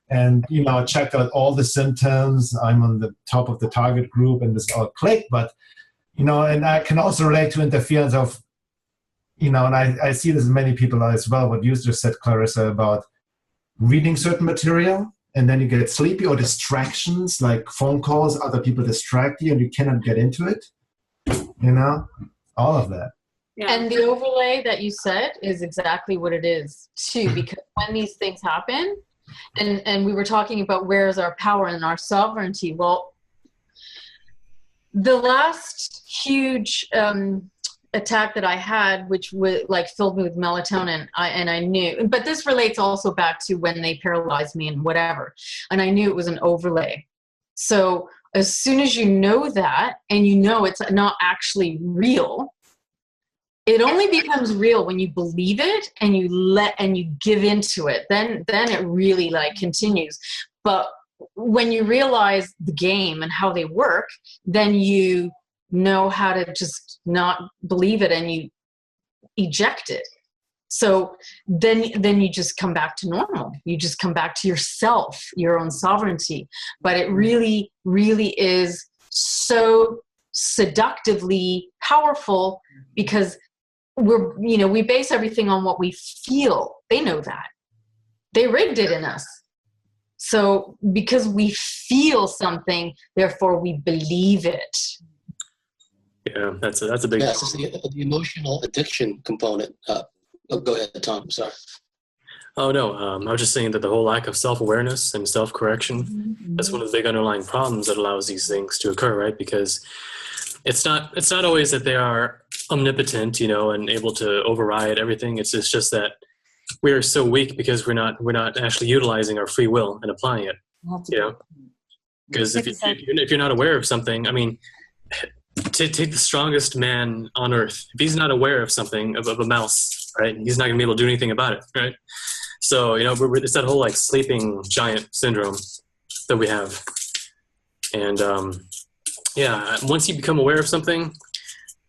And, I checked out all the symptoms. I'm on the top of the target group and this all clicked. But, and I can also relate to interference of, and I see this in many people as well, what you just said, Carissa, about reading certain material and then you get sleepy, or distractions like phone calls, other people distract you and you cannot get into it, all of that. Yeah. And the overlay that you said is exactly what it is too, because when these things happen, and we were talking about where is our power and our sovereignty. Well, the last huge attack that I had, which was like filled me with melatonin, I knew, but this relates also back to when they paralyzed me and whatever, and I knew it was an overlay. So as soon as you know that, and it's not actually real, it only becomes real when you believe it and you give into it. Then it really continues. But when you realize the game and how they work, then you know how to just not believe it and you eject it. So then you just come back to normal. You just come back to yourself, your own sovereignty. But it really, really is so seductively powerful, because we base everything on what we feel. They know that. They rigged it in us. So because we feel something, therefore we believe it. Yeah, that's a big. Yes, it's the emotional addiction component. Go ahead, Tom. Sorry. Oh no, I was just saying that the whole lack of self-awareness and self-correction, that's one of the big underlying problems that allows these things to occur, right? Because it's not always that they are omnipotent, and able to override everything. It's just that we are so weak because we're not actually utilizing our free will and applying it. Because if you're not aware of something, I mean, take the strongest man on earth. If he's not aware of something, of a mouse, right, he's not going to be able to do anything about it, right? So it's that whole sleeping giant syndrome that we have, and once you become aware of something,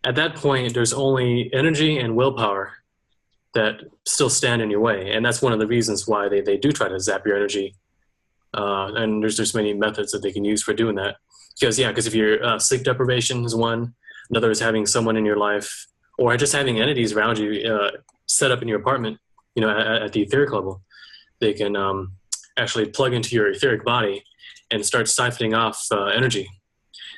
at that point, there's only energy and willpower that still stand in your way. And that's one of the reasons why they do try to zap your energy. And there's many methods that they can use for doing that. Because if your sleep deprivation is one, another is having someone in your life, or just having entities around you set up in your apartment, at the etheric level. They can actually plug into your etheric body and start siphoning off energy.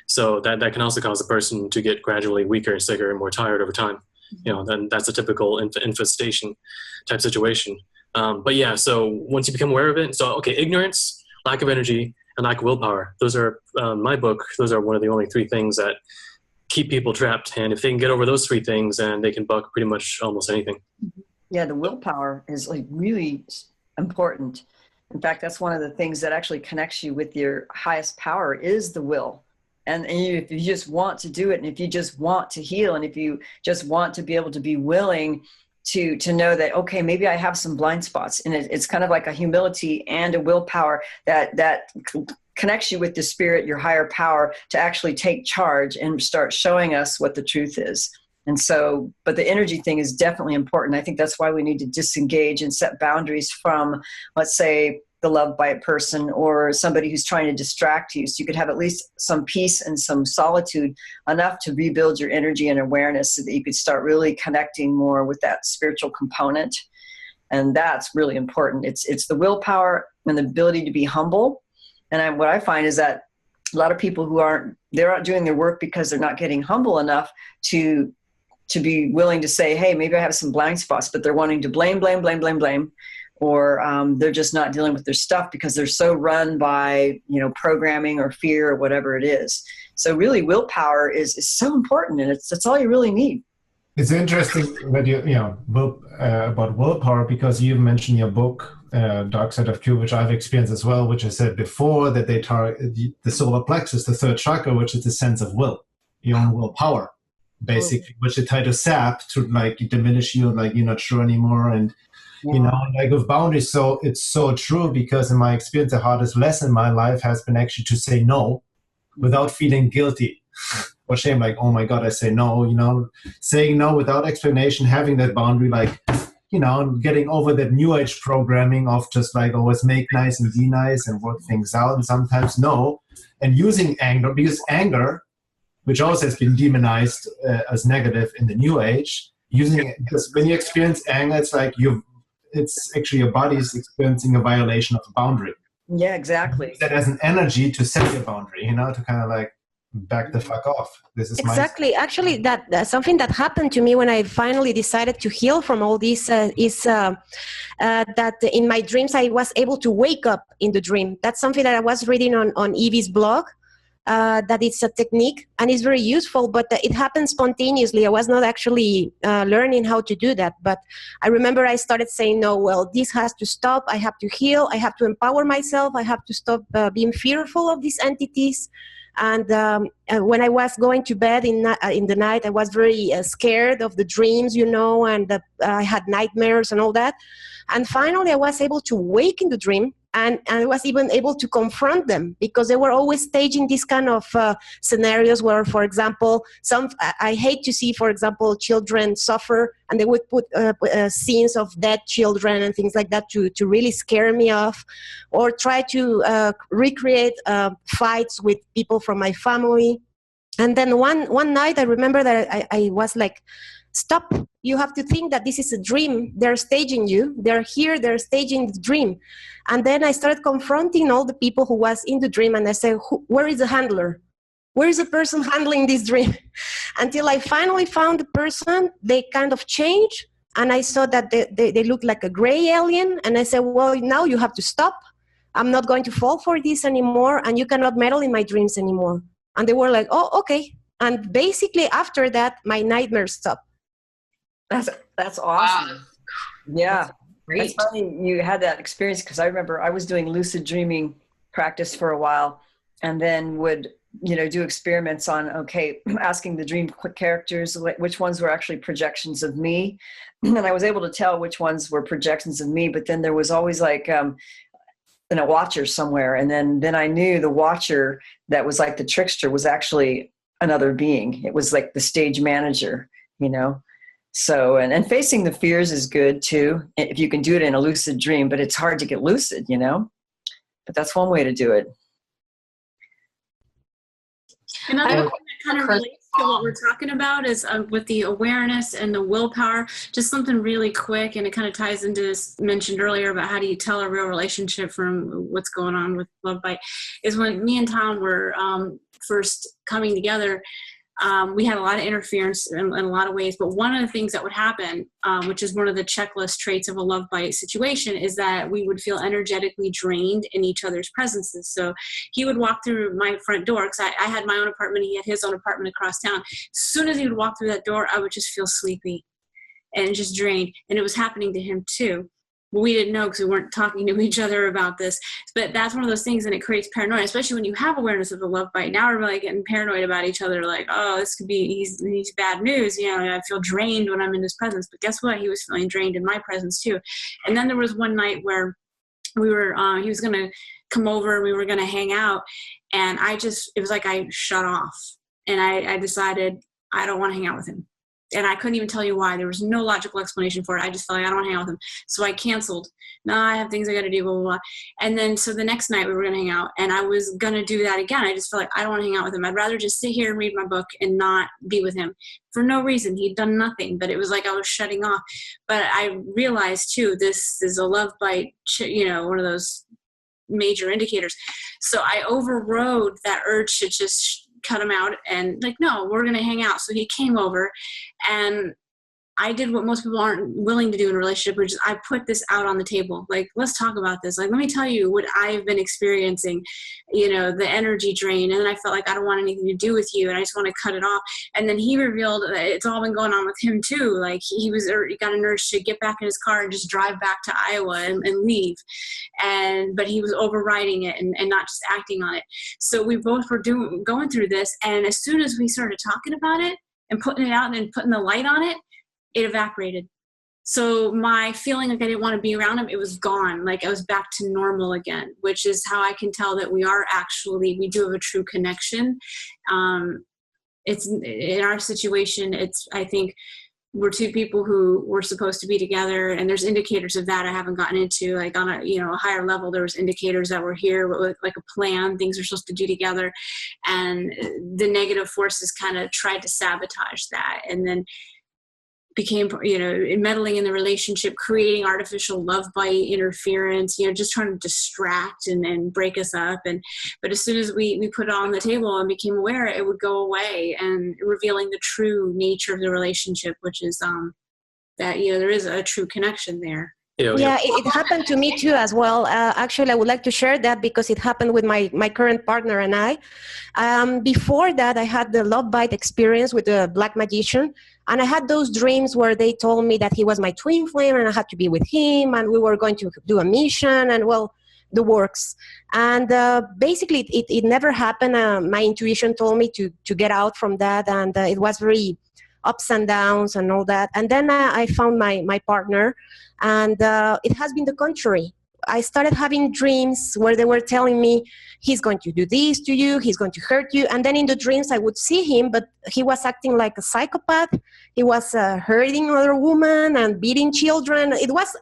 So that can also cause a person to get gradually weaker and sicker and more tired over time. Then that's a typical infestation type situation. So once you become aware of it, ignorance, lack of energy, and lack of willpower. Those are my book. Those are one of the only 3 things that keep people trapped. And if they can get over those 3 things, then they can buck pretty much almost anything. Yeah, the willpower is really important. In fact, that's one of the things that actually connects you with your highest power is the will. And if you just want to do it, and if you just want to heal, and if you just want to be able to be willing to know that, okay, maybe I have some blind spots, and it's kind of like a humility and a willpower that connects you with the spirit, your higher power, to actually take charge and start showing us what the truth is. And so, but the energy thing is definitely important. I think that's why we need to disengage and set boundaries from, let's say, the love bite person or somebody who's trying to distract you. So you could have at least some peace and some solitude, enough to rebuild your energy and awareness so that you could start really connecting more with that spiritual component. And that's really important. It's the willpower and the ability to be humble. And what I find is that a lot of people they're not doing their work because they're not getting humble enough to be willing to say, hey, maybe I have some blind spots, but they're wanting to blame, or they're just not dealing with their stuff because they're so run by, programming or fear or whatever it is. So really willpower is so important, and that's all you really need. It's interesting that about willpower, because you mentioned your book, Dark Side of Cupid, which I've experienced as well, which I said before, that they target the solar plexus, the third chakra, which is the sense of will, your own willpower, basically, which they try to sap to diminish you, you're not sure anymore, and with boundaries. So it's so true, because in my experience, the hardest lesson in my life has been actually to say no without feeling guilty or shame, oh my God, I say no, saying no without explanation, having that boundary, getting over that new age programming of just always make nice and be nice and work things out, and sometimes no, and using anger, because anger, which also has been demonized as negative in the new age, using it, because when you experience anger, it's actually your body is experiencing a violation of a boundary. Yeah, exactly. That as an energy to set your boundary, to kind of back the fuck off. This is exactly. Actually, that's something that happened to me when I finally decided to heal from all this. Is that in my dreams I was able to wake up in the dream. That's something that I was reading on Evie's blog. That it's a technique and it's very useful, but it happens spontaneously. I was not actually learning how to do that, but I remember I started saying, no, well, this has to stop. I have to heal. I have to empower myself. I have to stop being fearful of these entities. And when I was going to bed in the night, I was very scared of the dreams, and I had nightmares and all that. And finally, I was able to wake in the dream. And I was even able to confront them, because they were always staging these kind of scenarios where, for example, I hate to see, for example, children suffer, and they would put scenes of dead children and things like that to really scare me off, or try to recreate fights with people from my family. And then one night, I remember that I was like, stop. You have to think that this is a dream. They're staging you. They're here. They're staging the dream. And then I started confronting all the people who was in the dream. And I said, where is the handler? Where is the person handling this dream? Until I finally found the person, they kind of changed. And I saw that they looked like a gray alien. And I said, well, now you have to stop. I'm not going to fall for this anymore. And you cannot meddle in my dreams anymore. And they were like, oh, okay. And basically after that, my nightmares stopped. That's awesome. Wow. Yeah. That's great. It's funny you had that experience, because I remember I was doing lucid dreaming practice for a while, and then would, do experiments on, asking the dream characters which ones were actually projections of me. And I was able to tell which ones were projections of me, but then there was always a watcher somewhere. And then I knew the watcher that was like the trickster was actually another being. It was like the stage manager, So, and facing the fears is good too, if you can do it in a lucid dream, but it's hard to get lucid, but that's one way to do it. Another thing that kind of relates to what we're talking about is with the awareness and the willpower, just something really quick, and it kind of ties into this mentioned earlier about how do you tell a real relationship from what's going on with lovebite, is when me and Tom were first coming together. We had a lot of interference in a lot of ways, but one of the things that would happen, which is one of the checklist traits of a love bite situation, is that we would feel energetically drained in each other's presences. So he would walk through my front door, because I had my own apartment, he had his own apartment across town. As soon as he would walk through that door, I would just feel sleepy and just drained, and it was happening to him too. Well, we didn't know because we weren't talking to each other about this. But that's one of those things, and it creates paranoia, especially when you have awareness of a love bite. Now we're getting paranoid about each other, oh, this could be, he's bad news. I feel drained when I'm in his presence. But guess what? He was feeling drained in my presence too. And then there was one night where we were, he was going to come over and we were going to hang out. And it was like I shut off. And I decided I don't want to hang out with him. And I couldn't even tell you why. There was no logical explanation for it. I just felt like I don't want to hang out with him. So I canceled. No, I have things I got to do, blah, blah, blah. And then, so the next night we were going to hang out, and I was going to do that again. I just felt like I don't want to hang out with him. I'd rather just sit here and read my book and not be with him for no reason. He'd done nothing, but it was like I was shutting off. But I realized too, this is a love bite, one of those major indicators. So I overrode that urge to just cut him out and like, no, we're going to hang out. So he came over, and I did what most people aren't willing to do in a relationship, which is I put this out on the table. Like, let's talk about this. Like, let me tell you what I've been experiencing, the energy drain. And then I felt like I don't want anything to do with you, and I just want to cut it off. And then he revealed that it's all been going on with him too. Like he got an urge to get back in his car and just drive back to Iowa and leave. But he was overriding it and not just acting on it. So we both were going through this. And as soon as we started talking about it and putting it out and then putting the light on it, it evaporated. So my feeling like I didn't want to be around him, it was gone. Like I was back to normal again, which is how I can tell that we do have a true connection. It's in our situation, I think we're two people who were supposed to be together, and there's indicators of that I haven't gotten into. Like on a higher level, there was indicators that we're here with like a plan, things we're supposed to do together, and the negative forces kind of tried to sabotage that, and then became, meddling in the relationship, creating artificial love bite interference, just trying to distract and break us up. But as soon as we put it on the table and became aware, it would go away, and revealing the true nature of the relationship, which is that, there is a true connection there. Yeah, it happened to me too as well. Actually, I would like to share that because it happened with my current partner and I. Before that, I had the love bite experience with the black magician. And I had those dreams where they told me that he was my twin flame and I had to be with him and we were going to do a mission and, well, the works. And basically, it never happened. My intuition told me to get out from that. And it was very ups and downs and all that. And then I found my partner, and it has been the contrary. I started having dreams where they were telling me he's going to do this to you, he's going to hurt you. And then in the dreams I would see him, but he was acting like a psychopath. He was hurting other women and beating children. It was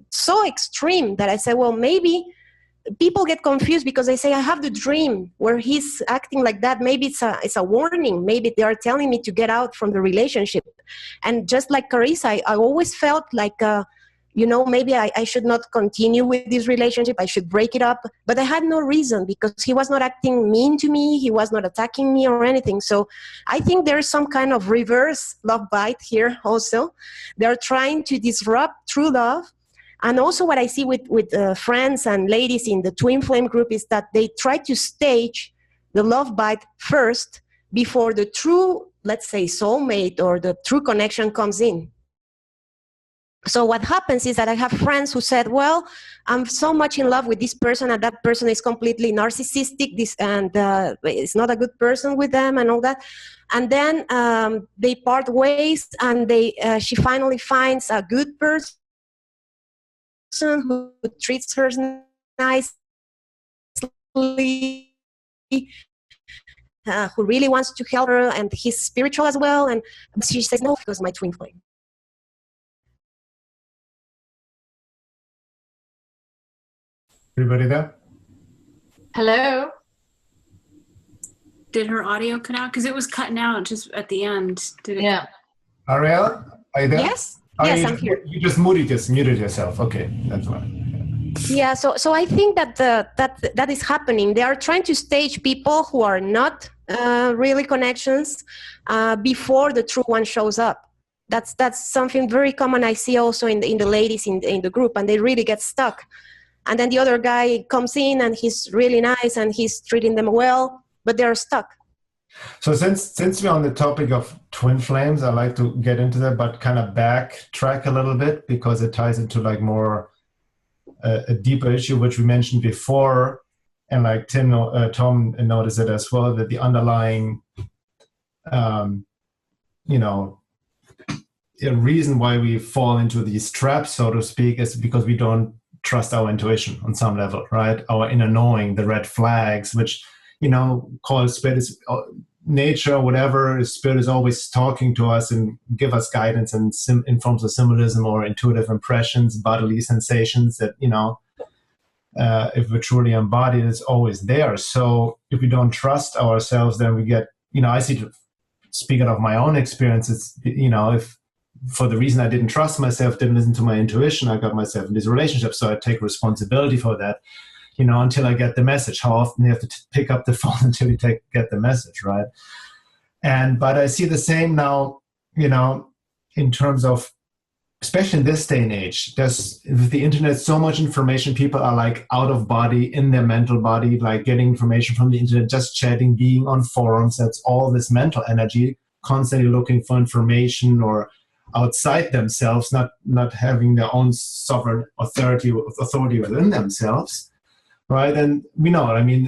so extreme that I said, well, maybe people get confused because they say, I have the dream where he's acting like that. Maybe it's a warning. Maybe they are telling me to get out from the relationship. And just like Carissa, I always felt like, maybe I should not continue with this relationship. I should break it up. But I had no reason because he was not acting mean to me. He was not attacking me or anything. So I think there's some kind of reverse love bite here also. They're trying to disrupt true love. And also what I see with friends and ladies in the twin flame group is that they try to stage the love bite first before the true, let's say, soulmate or the true connection comes in. So what happens is that I have friends who said, well, I'm so much in love with this person and that person is completely narcissistic and it's not a good person with them and all that. And then they part ways and she finally finds a good person who treats her nicely, who really wants to help her, and he's spiritual as well. And she says, no, because my twin flame. Everybody there? Hello? Did her audio cut out? Because it was cutting out just at the end. Did it? Yeah. Arella, are you there? Yes. Yes, I'm here. You just muted yourself. Okay, that's fine. Yeah, so I think that that is happening. They are trying to stage people who are not really connections before the true one shows up. That's something very common I see also in the ladies in the group, and they really get stuck. And then the other guy comes in and he's really nice and he's treating them well, but they're stuck. So since we're on the topic of twin flames, I'd like to get into that, but kind of backtrack a little bit because it ties into like more a deeper issue, which we mentioned before. And like Tom noticed it as well, that the underlying, a reason why we fall into these traps, so to speak, is because we don't trust our intuition on some level, right? Our inner knowing, the red flags, which, call it spade, nature, whatever, spirit is always talking to us and give us guidance and in forms of symbolism or intuitive impressions, bodily sensations that, if we're truly embodied, it's always there. So if we don't trust ourselves, then we get, I see, speaking of my own experiences, if for the reason I didn't trust myself, didn't listen to my intuition, I got myself in this relationship. So I take responsibility for that, until I get the message. How often you have to pick up the phone until you get the message, right? But I see the same now, in terms of, especially in this day and age, there's, with the internet, so much information, people are like out of body, in their mental body, like getting information from the internet, just chatting, being on forums. That's all this mental energy, constantly looking for information or outside themselves, not having their own sovereign authority within themselves, right? And we know,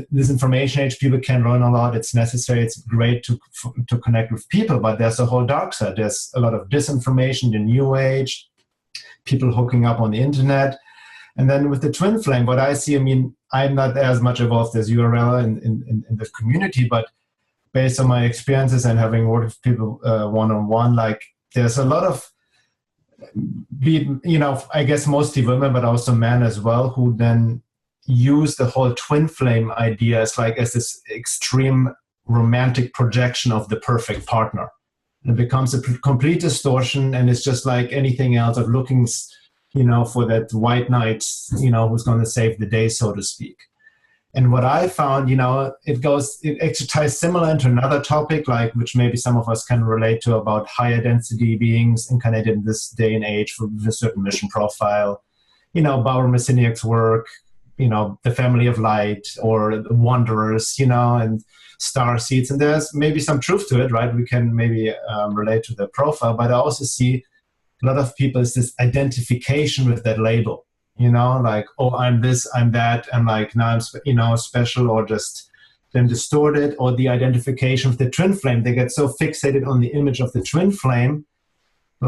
this information age, people can learn a lot. It's necessary. It's great to connect with people, but there's a whole dark side. There's a lot of disinformation, the new age, people hooking up on the internet. And then with the twin flame, what I see, I'm not as much involved as you, Arella, in the community, but based on my experiences and having worked with people one-on-one, like, there's a lot of, I guess mostly women, but also men as well, who then use the whole twin flame idea as this extreme romantic projection of the perfect partner. And it becomes a complete distortion, and it's just like anything else of looking, for that white knight, who's going to save the day, so to speak. And what I found, it actually ties similar into another topic, which maybe some of us can relate to, about higher density beings incarnated in this day and age with a certain mission profile. Barbara Messiniak's work, the Family of Light, or the Wanderers, and star seeds. And there's maybe some truth to it, right? We can maybe relate to the profile, but I also see a lot of people is this identification with that label. Oh, I'm this, I'm that, and now I'm, special, or just then distorted, or the identification with the twin flame. They get so fixated on the image of the twin flame. I'm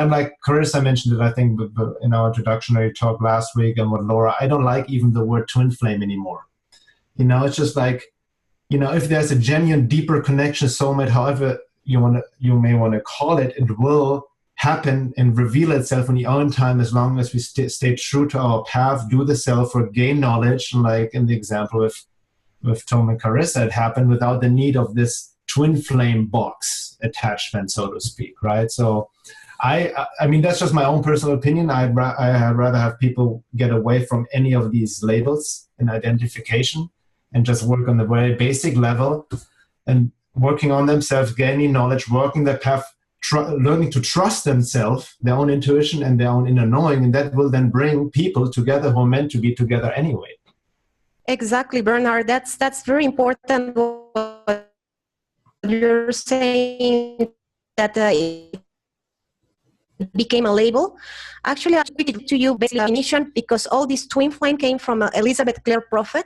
like Carissa mentioned it, I think, in our introductory talk last week, and with Laura, I don't like even the word twin flame anymore. It's just if there's a genuine, deeper connection, soulmate, however you may want to call it, it will happen and reveal itself in your own time, as long as we stay true to our path, do the self work, gain knowledge, like in the example with Tom and Carissa, it happened without the need of this twin flame box attachment, so to speak, right? So I that's just my own personal opinion. I'd rather have people get away from any of these labels and identification, and just work on the very basic level, and working on themselves, gaining knowledge, working the path, learning to trust themselves, their own intuition and their own inner knowing, and that will then bring people together who are meant to be together anyway. Exactly, Bernhard. That's very important. What you're saying, that it became a label. Actually, I speak it to you basically definition, because all this twin flame came from Elizabeth Clare Prophet.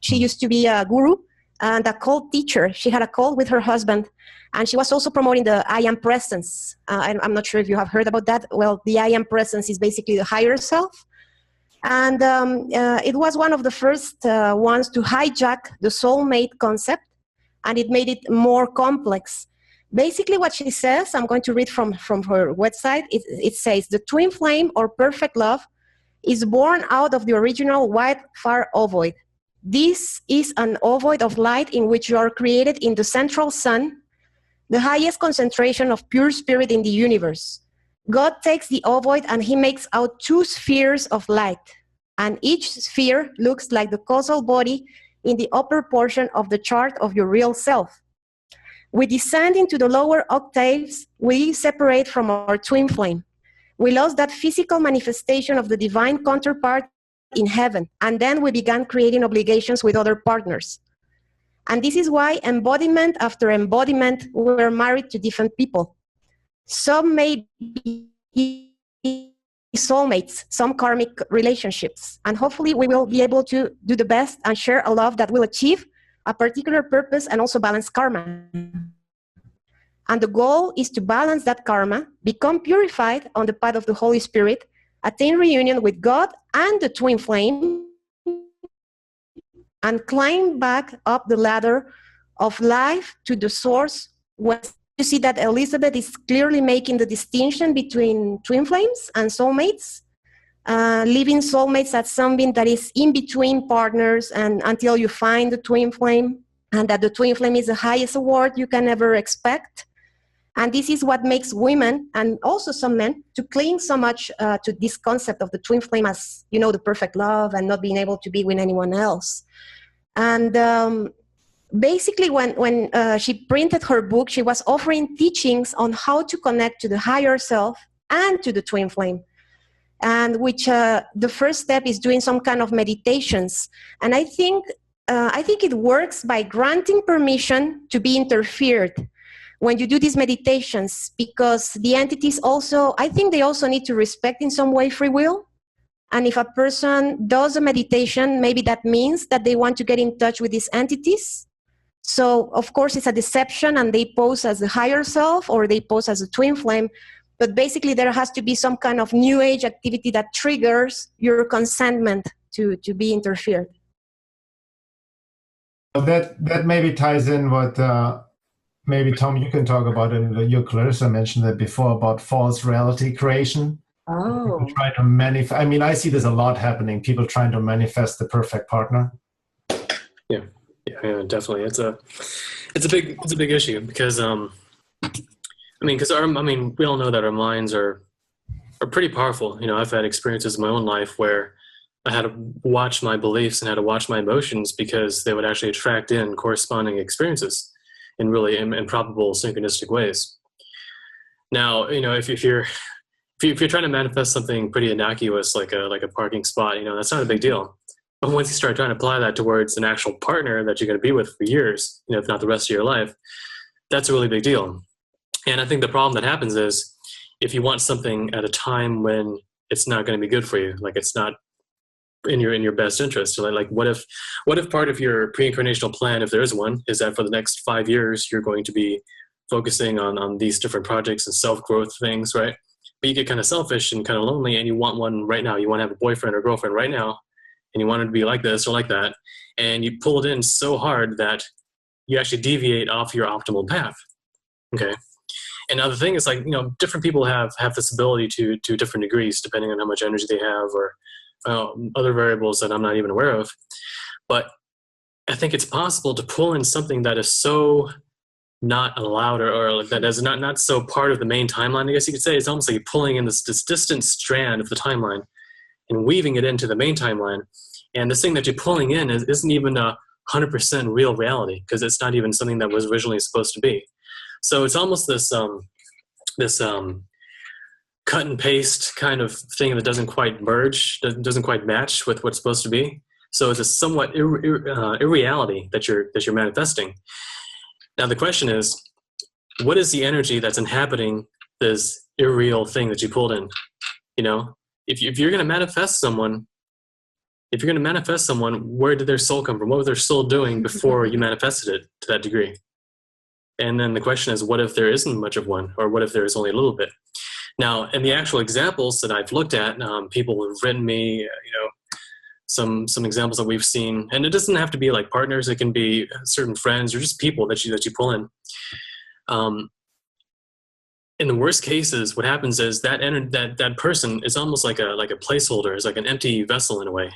She used to be a guru and a cult teacher. She had a cult with her husband, and she was also promoting the I am presence. I'm not sure if you have heard about that. Well, the I am presence is basically the higher self. And it was one of the first ones to hijack the soulmate concept, and it made it more complex. Basically what she says, I'm going to read from her website, it says, the twin flame, or perfect love, is born out of the original white fire ovoid. This is an ovoid of light in which you are created in the central sun, the highest concentration of pure spirit in the universe. God takes the ovoid and he makes out 2 spheres of light, and each sphere looks like the causal body in the upper portion of the chart of your real self. We descend into the lower octaves, we separate from our twin flame. We lost that physical manifestation of the divine counterpart in heaven, and then we began creating obligations with other partners. And this is why embodiment after embodiment, we're married to different people. Some may be soulmates, some karmic relationships, and hopefully we will be able to do the best and share a love that will achieve a particular purpose and also balance karma. And the goal is to balance that karma, become purified on the path of the Holy Spirit, attain reunion with God and the twin flame, and climb back up the ladder of life to the source, when you see that Elizabeth is clearly making the distinction between twin flames and soulmates, living soulmates as something that is in between partners and until you find the twin flame, and that the twin flame is the highest award you can ever expect. And this is what makes women, and also some men, to cling so much to this concept of the twin flame as, you know, the perfect love and not being able to be with anyone else. And basically, when she printed her book, she was offering teachings on how to connect to the higher self and to the twin flame. And which the first step is doing some kind of meditations. And I think it works by granting permission to be interfered when you do these meditations, because the entities also, I think they also need to respect in some way free will. And if a person does a meditation, maybe that means that they want to get in touch with these entities. So of course it's a deception and they pose as the higher self or they pose as a twin flame. But basically, there has to be some kind of new age activity that triggers your consentment to be interfered. That maybe ties in what maybe, Tom, you can talk about it. You, Carissa, mentioned that before about false reality creation. Oh. People try to manifest. I mean, I see this a lot happening. People trying to manifest the perfect partner. Yeah, definitely. It's a big issue because we all know that our minds are pretty powerful. You know, I've had experiences in my own life where I had to watch my beliefs and had to watch my emotions because they would actually attract in corresponding experiences in really improbable synchronistic ways. Now, you know, if you're trying to manifest something pretty innocuous like a parking spot, you know, that's not a big deal. But once you start trying to apply that towards an actual partner that you're going to be with for years, you know, if not the rest of your life, that's a really big deal. And I think the problem that happens is if you want something at a time when it's not going to be good for you, like it's not in your best interest. So like what if part of your pre-incarnational plan, if there is one, is that for the next 5 years you're going to be focusing on these different projects and self-growth things, right? But you get kind of selfish and kind of lonely and you want one right now. You want to have a boyfriend or girlfriend right now and you want it to be like this or like that. And you pull it in so hard that you actually deviate off your optimal path. Okay. And now the thing is, like, you know, different people have this ability to different degrees depending on how much energy they have or other variables that I'm not even aware of. But I think it's possible to pull in something that is so not allowed or that is not so part of the main timeline, I guess you could say. It's almost like you're pulling in this distant strand of the timeline and weaving it into the main timeline. And this thing that you're pulling in isn't even 100% real reality because it's not even something that was originally supposed to be. So it's almost this cut and paste kind of thing that doesn't quite merge, doesn't quite match with what's supposed to be. So it's a somewhat irreality that you're manifesting. Now the question is, what is the energy that's inhabiting this irreal thing that you pulled in? You know, if you're going to manifest someone, where did their soul come from? What was their soul doing before you manifested it to that degree? And then the question is, what if there isn't much of one, or what if there is only a little bit? Now, in the actual examples that I've looked at, people have written me, you know, some examples that we've seen, and it doesn't have to be like partners. It can be certain friends or just people that you pull in. In the worst cases, what happens is that person is almost like a placeholder, is like an empty vessel in a way.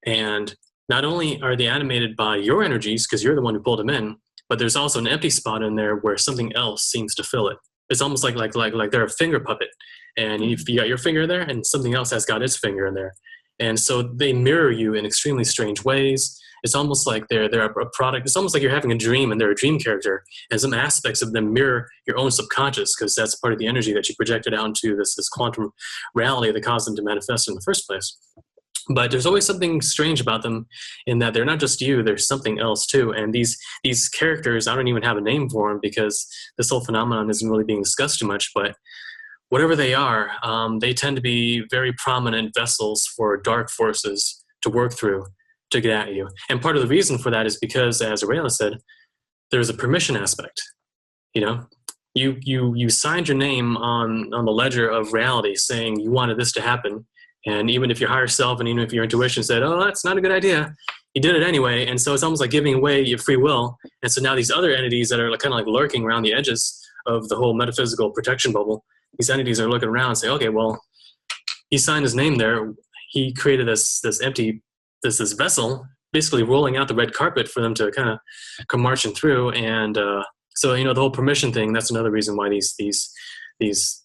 And not only are they animated by your energies because you're the one who pulled them in, but there's also an empty spot in there where something else seems to fill it. It's almost like they're a finger puppet, and you got your finger there, and something else has got its finger in there, and so they mirror you in extremely strange ways. It's almost like they're a product. It's almost like you're having a dream, and they're a dream character, and some aspects of them mirror your own subconscious because that's part of the energy that you projected out into this quantum reality that caused them to manifest in the first place. But there's always something strange about them in that they're not just you, there's something else too. And these characters, I don't even have a name for them because this whole phenomenon isn't really being discussed too much, but whatever they are, they tend to be very prominent vessels for dark forces to work through to get at you. And part of the reason for that is because, as Arella said, there's a permission aspect. You know, you signed your name on the ledger of reality saying you wanted this to happen. And even if your higher self and even if your intuition said, oh, that's not a good idea, you did it anyway. And so it's almost like giving away your free will. And so now these other entities that are kind of like lurking around the edges of the whole metaphysical protection bubble, these entities are looking around and say, okay, well, he signed his name there. He created this empty, this vessel, basically rolling out the red carpet for them to kind of come marching through. And so, the whole permission thing, that's another reason why these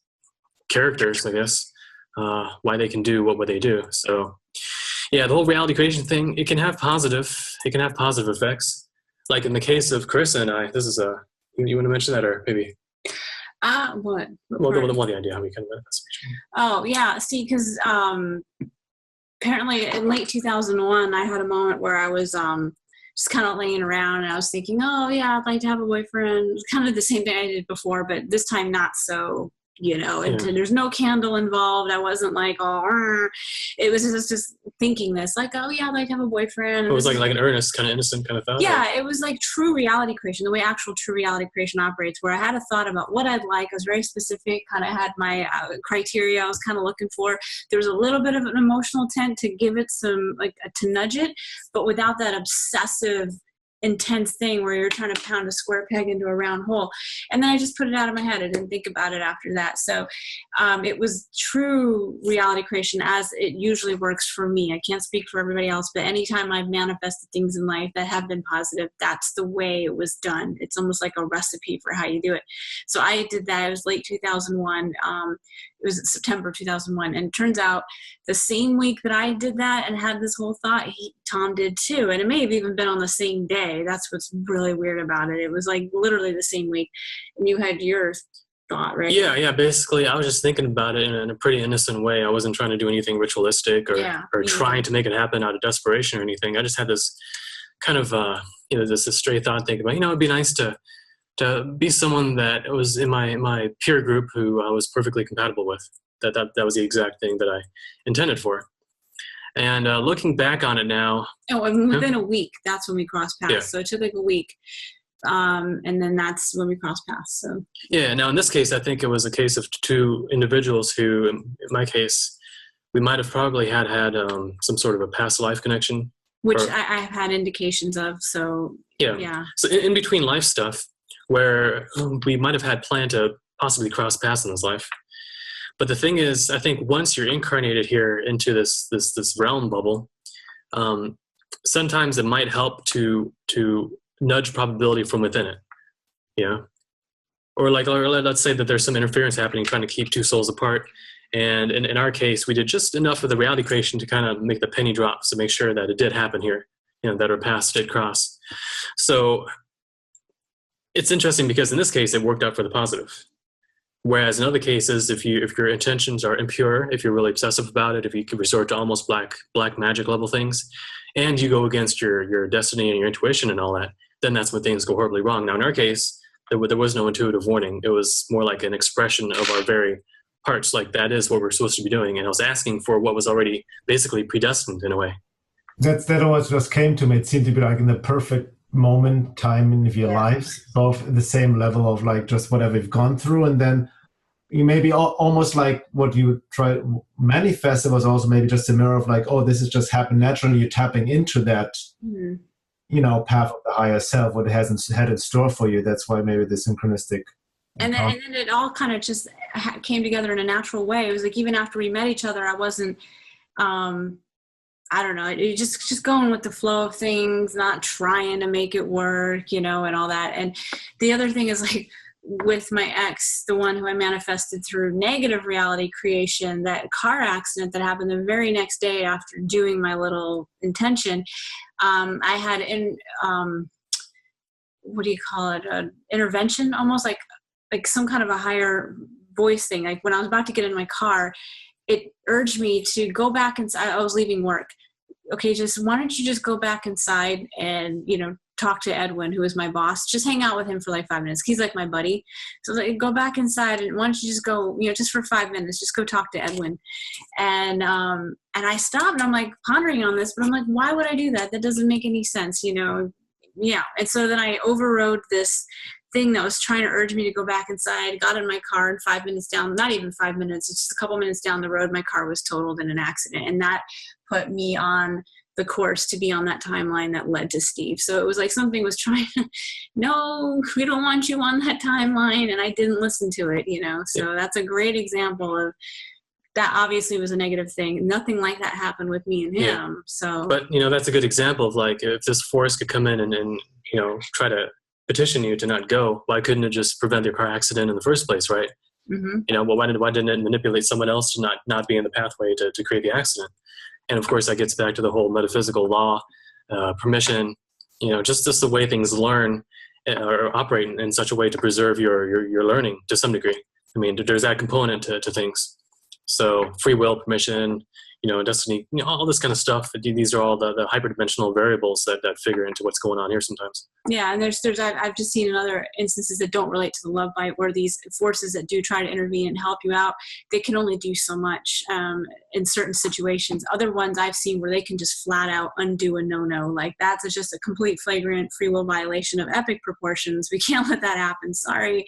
characters, I guess, why they can do what they do. So yeah, the whole reality creation thing, it can have positive effects. Like in the case of Carissa and I, this is you want to mention that, or maybe? What? Well, the idea how we kind of manifest. Oh yeah, see, because apparently in late 2001, I had a moment where I was just kind of laying around and I was thinking, oh yeah, I'd like to have a boyfriend. It was kind of the same thing I did before, but this time not so, and there's no candle involved. I wasn't like, it was just thinking this, like, oh yeah, I'd like to have a boyfriend. It was like an earnest, kind of innocent kind of thought. Yeah, it was like true reality creation, the way actual true reality creation operates, where I had a thought about what I'd like. I was very specific, kind of had my criteria I was kind of looking for. There was a little bit of an emotional intent to give it some, like, to nudge it, but without that obsessive, intense thing where you're trying to pound a square peg into a round hole. And then I just put it out of my head. I didn't think about it after that. So it was true reality creation as it usually works for me. I can't speak for everybody else, but anytime I've manifested things in life that have been positive, that's the way it was done. It's almost like a recipe for how you do it. So I did that. It was late 2001. It was September 2001. And it turns out the same week that I did that and had this whole thought, Tom did too. And it may have even been on the same day. That's what's really weird about it. It was like literally the same week. And you had your thought, right? Yeah. Basically, I was just thinking about it in a pretty innocent way. I wasn't trying to do anything ritualistic or trying to make it happen out of desperation or anything. I just had this kind of, this stray thought thinking about, it'd be nice to be someone that was in my peer group who I was perfectly compatible with. That was the exact thing that I intended for. And looking back on it now. Oh, and within a week, that's when we crossed paths. Yeah. So it took like a week. And then that's when we crossed paths. So. Yeah. Now in this case, I think it was a case of two individuals who, in my case, we might have probably had some sort of a past life connection. Which I've had indications of. So yeah. So in between life stuff, where we might have had planned to possibly cross paths in this life. But the thing is, I think once you're incarnated here into this realm bubble, sometimes it might help to nudge probability from within it, Or let's say that there's some interference happening, trying to keep two souls apart. And in our case, we did just enough of the reality creation to kind of make the penny drop to make sure that it did happen here, that our paths did cross. So it's interesting because in this case, it worked out for the positive. Whereas in other cases, if your intentions are impure, if you're really obsessive about it, if you can resort to almost black magic level things, and you go against your destiny and your intuition and all that, then that's when things go horribly wrong. Now in our case, there was no intuitive warning. It was more like an expression of our very hearts, like that is what we're supposed to be doing. And I was asking for what was already basically predestined in a way. That always just came to me. It seemed to be like in the perfect moment, time in your lives, both at the same level of like just whatever you've gone through, and then you maybe almost like what you try to manifest. It was also maybe just a mirror of like, oh, this has just happened naturally. You're tapping into that, path of the higher self, what it hasn't had in store for you. That's why maybe the synchronistic. And then it all kind of just came together in a natural way. It was like even after we met each other, I wasn't. I don't know, it just going with the flow of things, not trying to make it work, and all that. And the other thing is like with my ex, the one who I manifested through negative reality creation, that car accident that happened the very next day after doing my little intention, I had what do you call it? An intervention, almost like some kind of a higher voice thing. Like when I was about to get in my car, it urged me to go back inside. I was leaving work. Okay, why don't you just go back inside and, talk to Edwin, who is my boss. Just hang out with him for like 5 minutes. He's like my buddy. So like, go back inside and why don't you just go, just for 5 minutes, just go talk to Edwin. And I stopped and I'm like pondering on this, but I'm like, why would I do that? That doesn't make any sense, Yeah. And so then I overrode this thing that was trying to urge me to go back inside, got in my car, and 5 minutes down, not even 5 minutes, it's just a couple minutes down the road, my car was totaled in an accident. And that put me on the course to be on that timeline that led to Steve. So it was like something was trying to, no, we don't want you on that timeline. And I didn't listen to it, you know? So that's a great example of that. Obviously was a negative thing. Nothing like that happened with me and him. Yeah. So, but you know, that's a good example of like, if this force could come in and you know, try to petition you to not go, why couldn't it just prevent your car accident in the first place, right? mm-hmm. You know, well, why didn't it manipulate someone else to not be in the pathway to create the accident? And of course, that gets back to the whole metaphysical law, permission, you know, just the way things learn or operate in such a way to preserve your learning to some degree. I mean, there's that component to things. So free will, permission, you know, destiny, you know, all this kind of stuff. These are all the hyperdimensional variables that figure into what's going on here sometimes. Yeah, and I've just seen in other instances that don't relate to the love bite, where these forces that do try to intervene and help you out, they can only do so much in certain situations. Other ones I've seen where they can just flat out undo a no-no. Like that's just a complete flagrant free will violation of epic proportions. We can't let that happen. Sorry.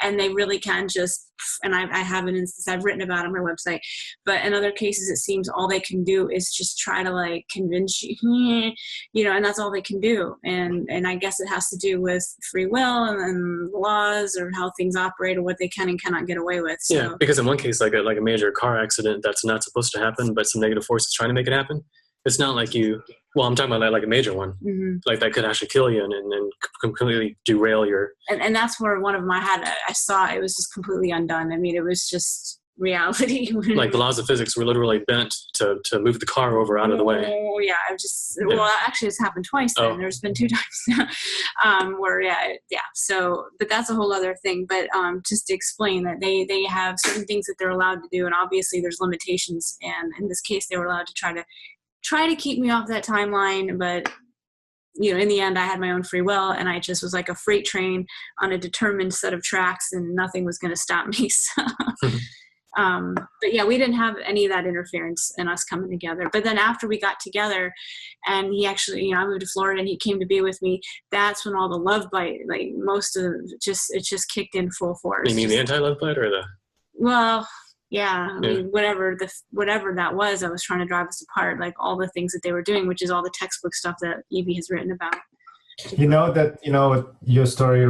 And they really can just, and I have an instance I've written about on my website, but in other cases it seems all they can do is just try to like convince you, you know, and that's all they can do. And I guess it has to do with free will and laws or how things operate or what they can and cannot get away with. So. Yeah, because in one case, like a major car accident that's not supposed to happen, but some negative force is trying to make it happen. It's not like I'm talking about like a major one, mm-hmm. like that could actually kill you and completely derail your. And that's where one of them I saw it was just completely undone. I mean, it was just reality. Like the laws of physics were literally bent to move the car over out of the way. Oh yeah, well, actually it's happened twice then. There's been 2 times now, where so, but that's a whole other thing. But just to explain that they have certain things that they're allowed to do, and obviously there's limitations, and in this case they were allowed to try to keep me off that timeline, but you know, in the end I had my own free will, and I just was like a freight train on a determined set of tracks, and nothing was going to stop me. So but yeah, we didn't have any of that interference in us coming together. But then after we got together and he actually, you know, I moved to Florida and he came to be with me, that's when all the love bite, like most of it just kicked in full force. You mean the anti-love bite or the? Well, yeah, I mean, whatever that was, I was trying to drive us apart, like all the things that they were doing, which is all the textbook stuff that Evie has written about. Your story,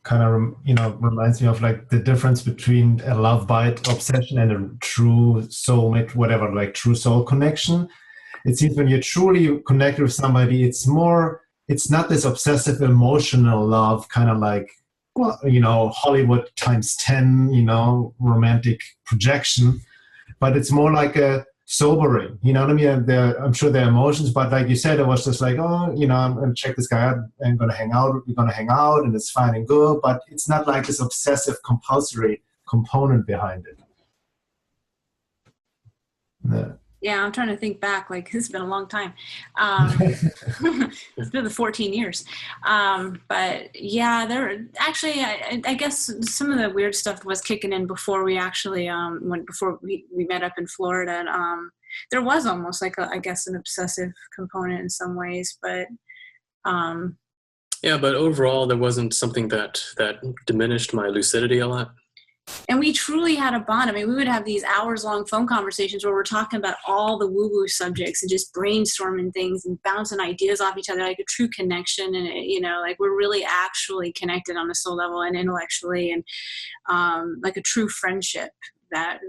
kind of, reminds me of like the difference between a love bite obsession and a true soulmate, whatever, like true soul connection. It seems when you're truly connected with somebody, it's not this obsessive emotional love, kind of like, well, Hollywood times 10, romantic projection, but it's more like a sobering, you know what I mean? I'm sure there are emotions, but like you said, it was just like, I'm going to check this guy out, I'm going to hang out, we're going to hang out, and it's fine and good, but it's not like this obsessive compulsory component behind it. Yeah, I'm trying to think back, like it's been a long time. It's been the 14 years. But yeah, I guess some of the weird stuff was kicking in before we actually, before we met up in Florida. And there was almost like I guess an obsessive component in some ways, but. Yeah, but overall there wasn't something that diminished my lucidity a lot. And we truly had a bond. I mean, we would have these hours-long phone conversations where we're talking about all the woo-woo subjects and just brainstorming things and bouncing ideas off each other, like a true connection. And, like we're really actually connected on a soul level and intellectually, and like a true friendship that,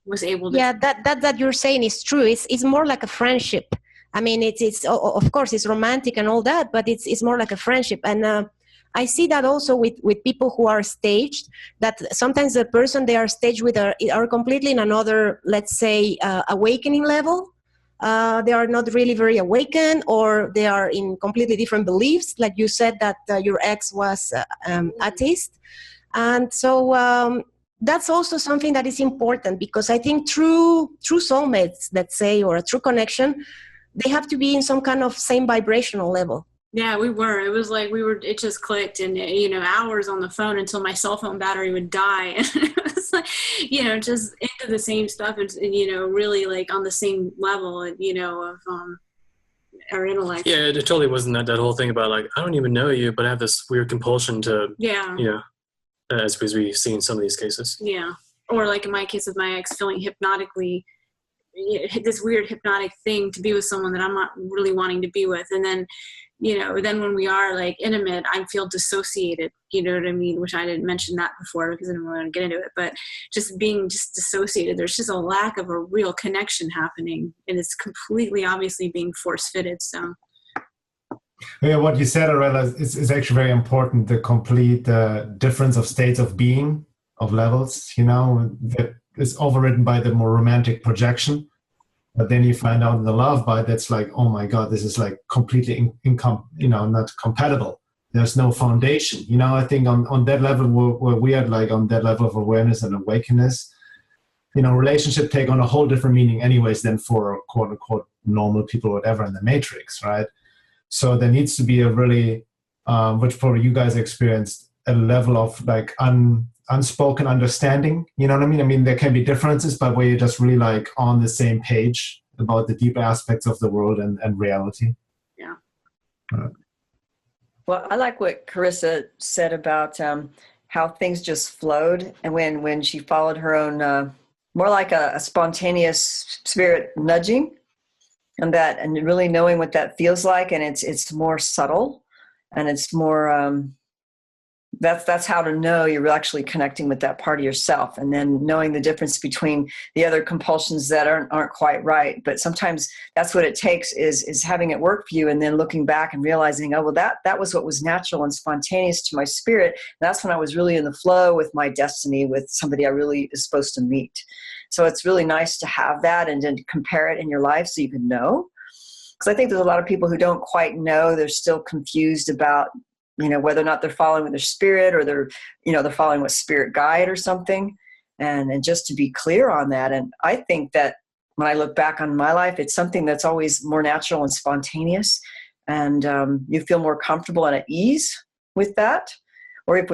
was able to... Yeah, that you're saying is true. It's more like a friendship. I mean, it's of course, it's romantic and all that, but it's more like a friendship. And I see that also with people who are staged, that sometimes the person they are staged with are completely in another, let's say, awakening level. They are not really very awakened, or they are in completely different beliefs. Like you said that your ex was atheist. And so that's also something that is important, because I think true soulmates, let's say, or a true connection, they have to be in some kind of same vibrational level. Yeah, we were. It was like it just clicked, and, hours on the phone until my cell phone battery would die. And it was like, just into the same stuff and really like on the same level, of our intellect. Yeah, it totally wasn't that whole thing about like, I don't even know you, but I have this weird compulsion to, as we see in some of these cases. Yeah. Or like in my case with my ex, feeling hypnotically this weird hypnotic thing to be with someone that I'm not really wanting to be with. And then, then when we are like intimate, I feel dissociated, you know what I mean? Which I didn't mention that before because I didn't really want to get into it, but just being just dissociated, there's just a lack of a real connection happening, and it's completely obviously being force-fitted. So. Yeah, what you said, Arella, is actually very important. The complete difference of states of being, of levels, that is overridden by the more romantic projection. But then you find out in the love bite, that's like, oh my God, this is like completely not compatible. There's no foundation. I think on that level where we are, like on that level of awareness and awakeness, relationship take on a whole different meaning anyways than for quote unquote normal people, whatever, in the matrix, right? So there needs to be a really, which probably you guys experienced, a level of like unspoken understanding. You know what I mean? I mean, there can be differences, but where you're just really like on the same page about the deeper aspects of the world and reality. Yeah. Well, I like what Carissa said about how things just flowed, and when she followed her own, more like a spontaneous spirit nudging, and really knowing what that feels like, and it's more subtle, and it's more that's how to know you're actually connecting with that part of yourself, and then knowing the difference between the other compulsions that aren't quite right. But sometimes that's what it takes is having it work for you, and then looking back and realizing, oh, well, that was what was natural and spontaneous to my spirit. And that's when I was really in the flow with my destiny, with somebody I really is supposed to meet. So it's really nice to have that and then compare it in your life so you can know. Because I think there's a lot of people who don't quite know. They're still confused about, whether or not they're following with their spirit, or they're following with spirit guide or something. And just to be clear on that. And I think that when I look back on my life, it's something that's always more natural and spontaneous. And you feel more comfortable and at ease with that. Or if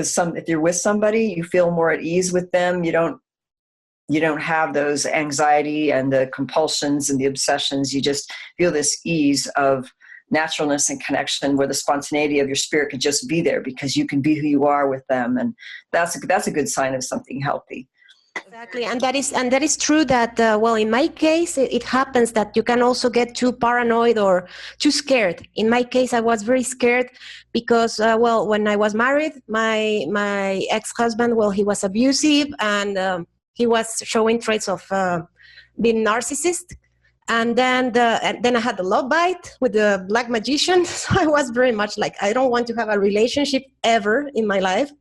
you're with somebody, you feel more at ease with them. You don't have those anxiety and the compulsions and the obsessions. You just feel this ease of naturalness and connection, where the spontaneity of your spirit could just be there because you can be who you are with them. And that's a good sign of something healthy. Exactly, and that is true that in my case it happens that you can also get too paranoid or too scared. In my case, I was very scared because when I was married, my ex-husband, he was abusive, and he was showing traits of being narcissist. And then I had the love bite with the black magician. So I was very much like, I don't want to have a relationship ever in my life.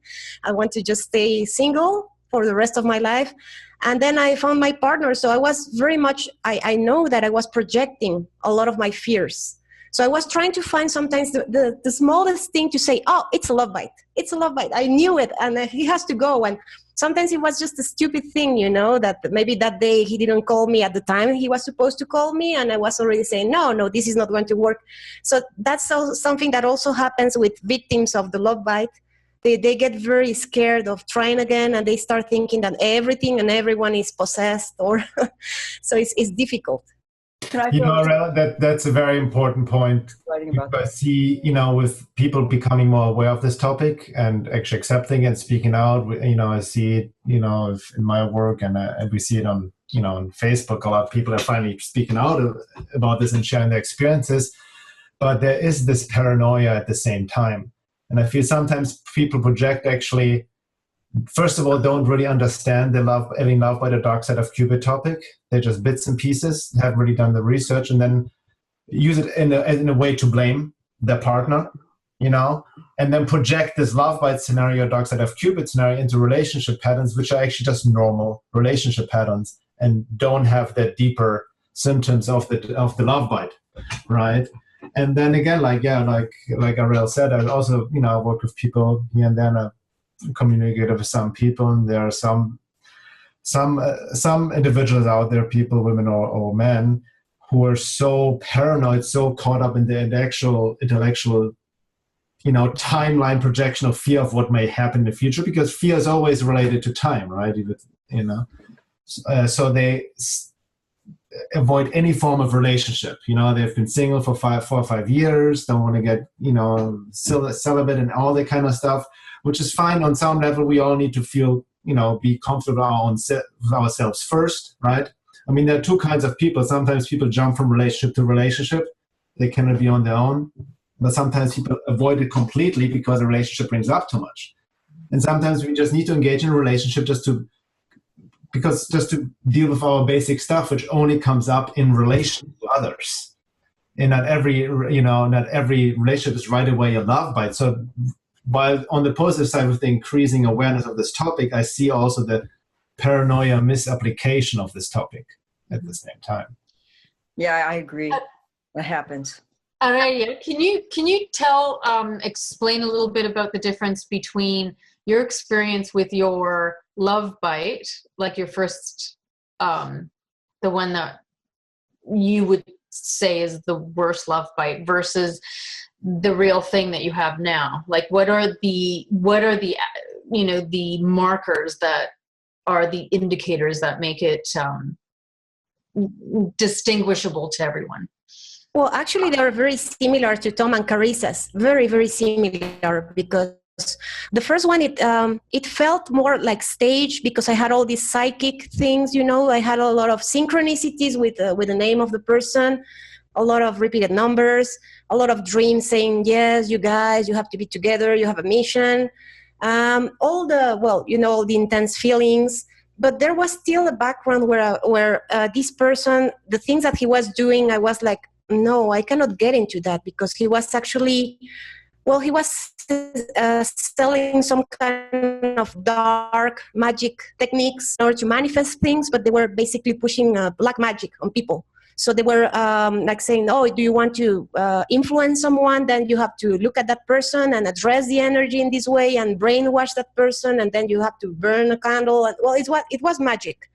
I want to just stay single for the rest of my life. And then I found my partner. So I was very much, I know that I was projecting a lot of my fears. So I was trying to find sometimes the smallest thing to say, oh, it's a love bite. It's a love bite. I knew it, and he has to go. And sometimes it was just a stupid thing, that maybe that day he didn't call me at the time he was supposed to call me, and I was already saying, no, this is not going to work. So that's something that also happens with victims of the love bite. They get very scared of trying again, and they start thinking that everything and everyone is possessed, or so it's difficult. Arella, that's a very important point. I see, with people becoming more aware of this topic and actually accepting and speaking out, I see it, in my work, and we see it on, on Facebook. A lot of people are finally speaking out about this and sharing their experiences. But there is this paranoia at the same time. And I feel sometimes people project actually, first of all, don't really understand the alien love by the dark side of Cupid topic. They're just bits and pieces, haven't really done the research, and then use it in a way to blame their partner, and then project this love bite scenario, dark side of Cupid scenario, into relationship patterns, which are actually just normal relationship patterns and don't have the deeper symptoms of the love bite, right? And then again, like Arella said, I also, I work with people here and then. Communicate with some people, and there are some individuals out there, people, women or men, who are so paranoid, so caught up in the actual intellectual, timeline projection of fear of what may happen in the future, because fear is always related to time, right? So they avoid any form of relationship. They've been single for 4 or 5 years, don't want to get, celibate and all that kind of stuff, which is fine. On some level, we all need to feel, be comfortable with ourselves first, right? I mean, there are two kinds of people. Sometimes people jump from relationship to relationship. They cannot be on their own. But sometimes people avoid it completely because a relationship brings up too much. And sometimes we just need to engage in a relationship just to deal with our basic stuff, which only comes up in relation to others. And not every relationship is right away a love bite. So while on the positive side with the increasing awareness of this topic, I see also the paranoia misapplication of this topic at the same time. Yeah, I agree. That happens. Arella, can you explain a little bit about the difference between your experience with your love bite, like your first, the one that you would say is the worst love bite, versus the real thing that you have now? Like, what are the the markers that are the indicators that make it distinguishable to everyone? Well, actually, they are very similar to Tom and Carissa's. Very, very similar, because the first one, it felt more like stage, because I had all these psychic things, I had a lot of synchronicities with the name of the person, a lot of repeated numbers, a lot of dreams saying, yes, you guys, you have to be together, you have a mission, all the intense feelings. But there was still a background where this person, the things that he was doing, I was like, no, I cannot get into that, because he was actually, he was selling some kind of dark magic techniques in order to manifest things, but they were basically pushing black magic on people. So they were like saying, oh, do you want to influence someone? Then you have to look at that person and address the energy in this way and brainwash that person, and then you have to burn a candle. And, it was magic.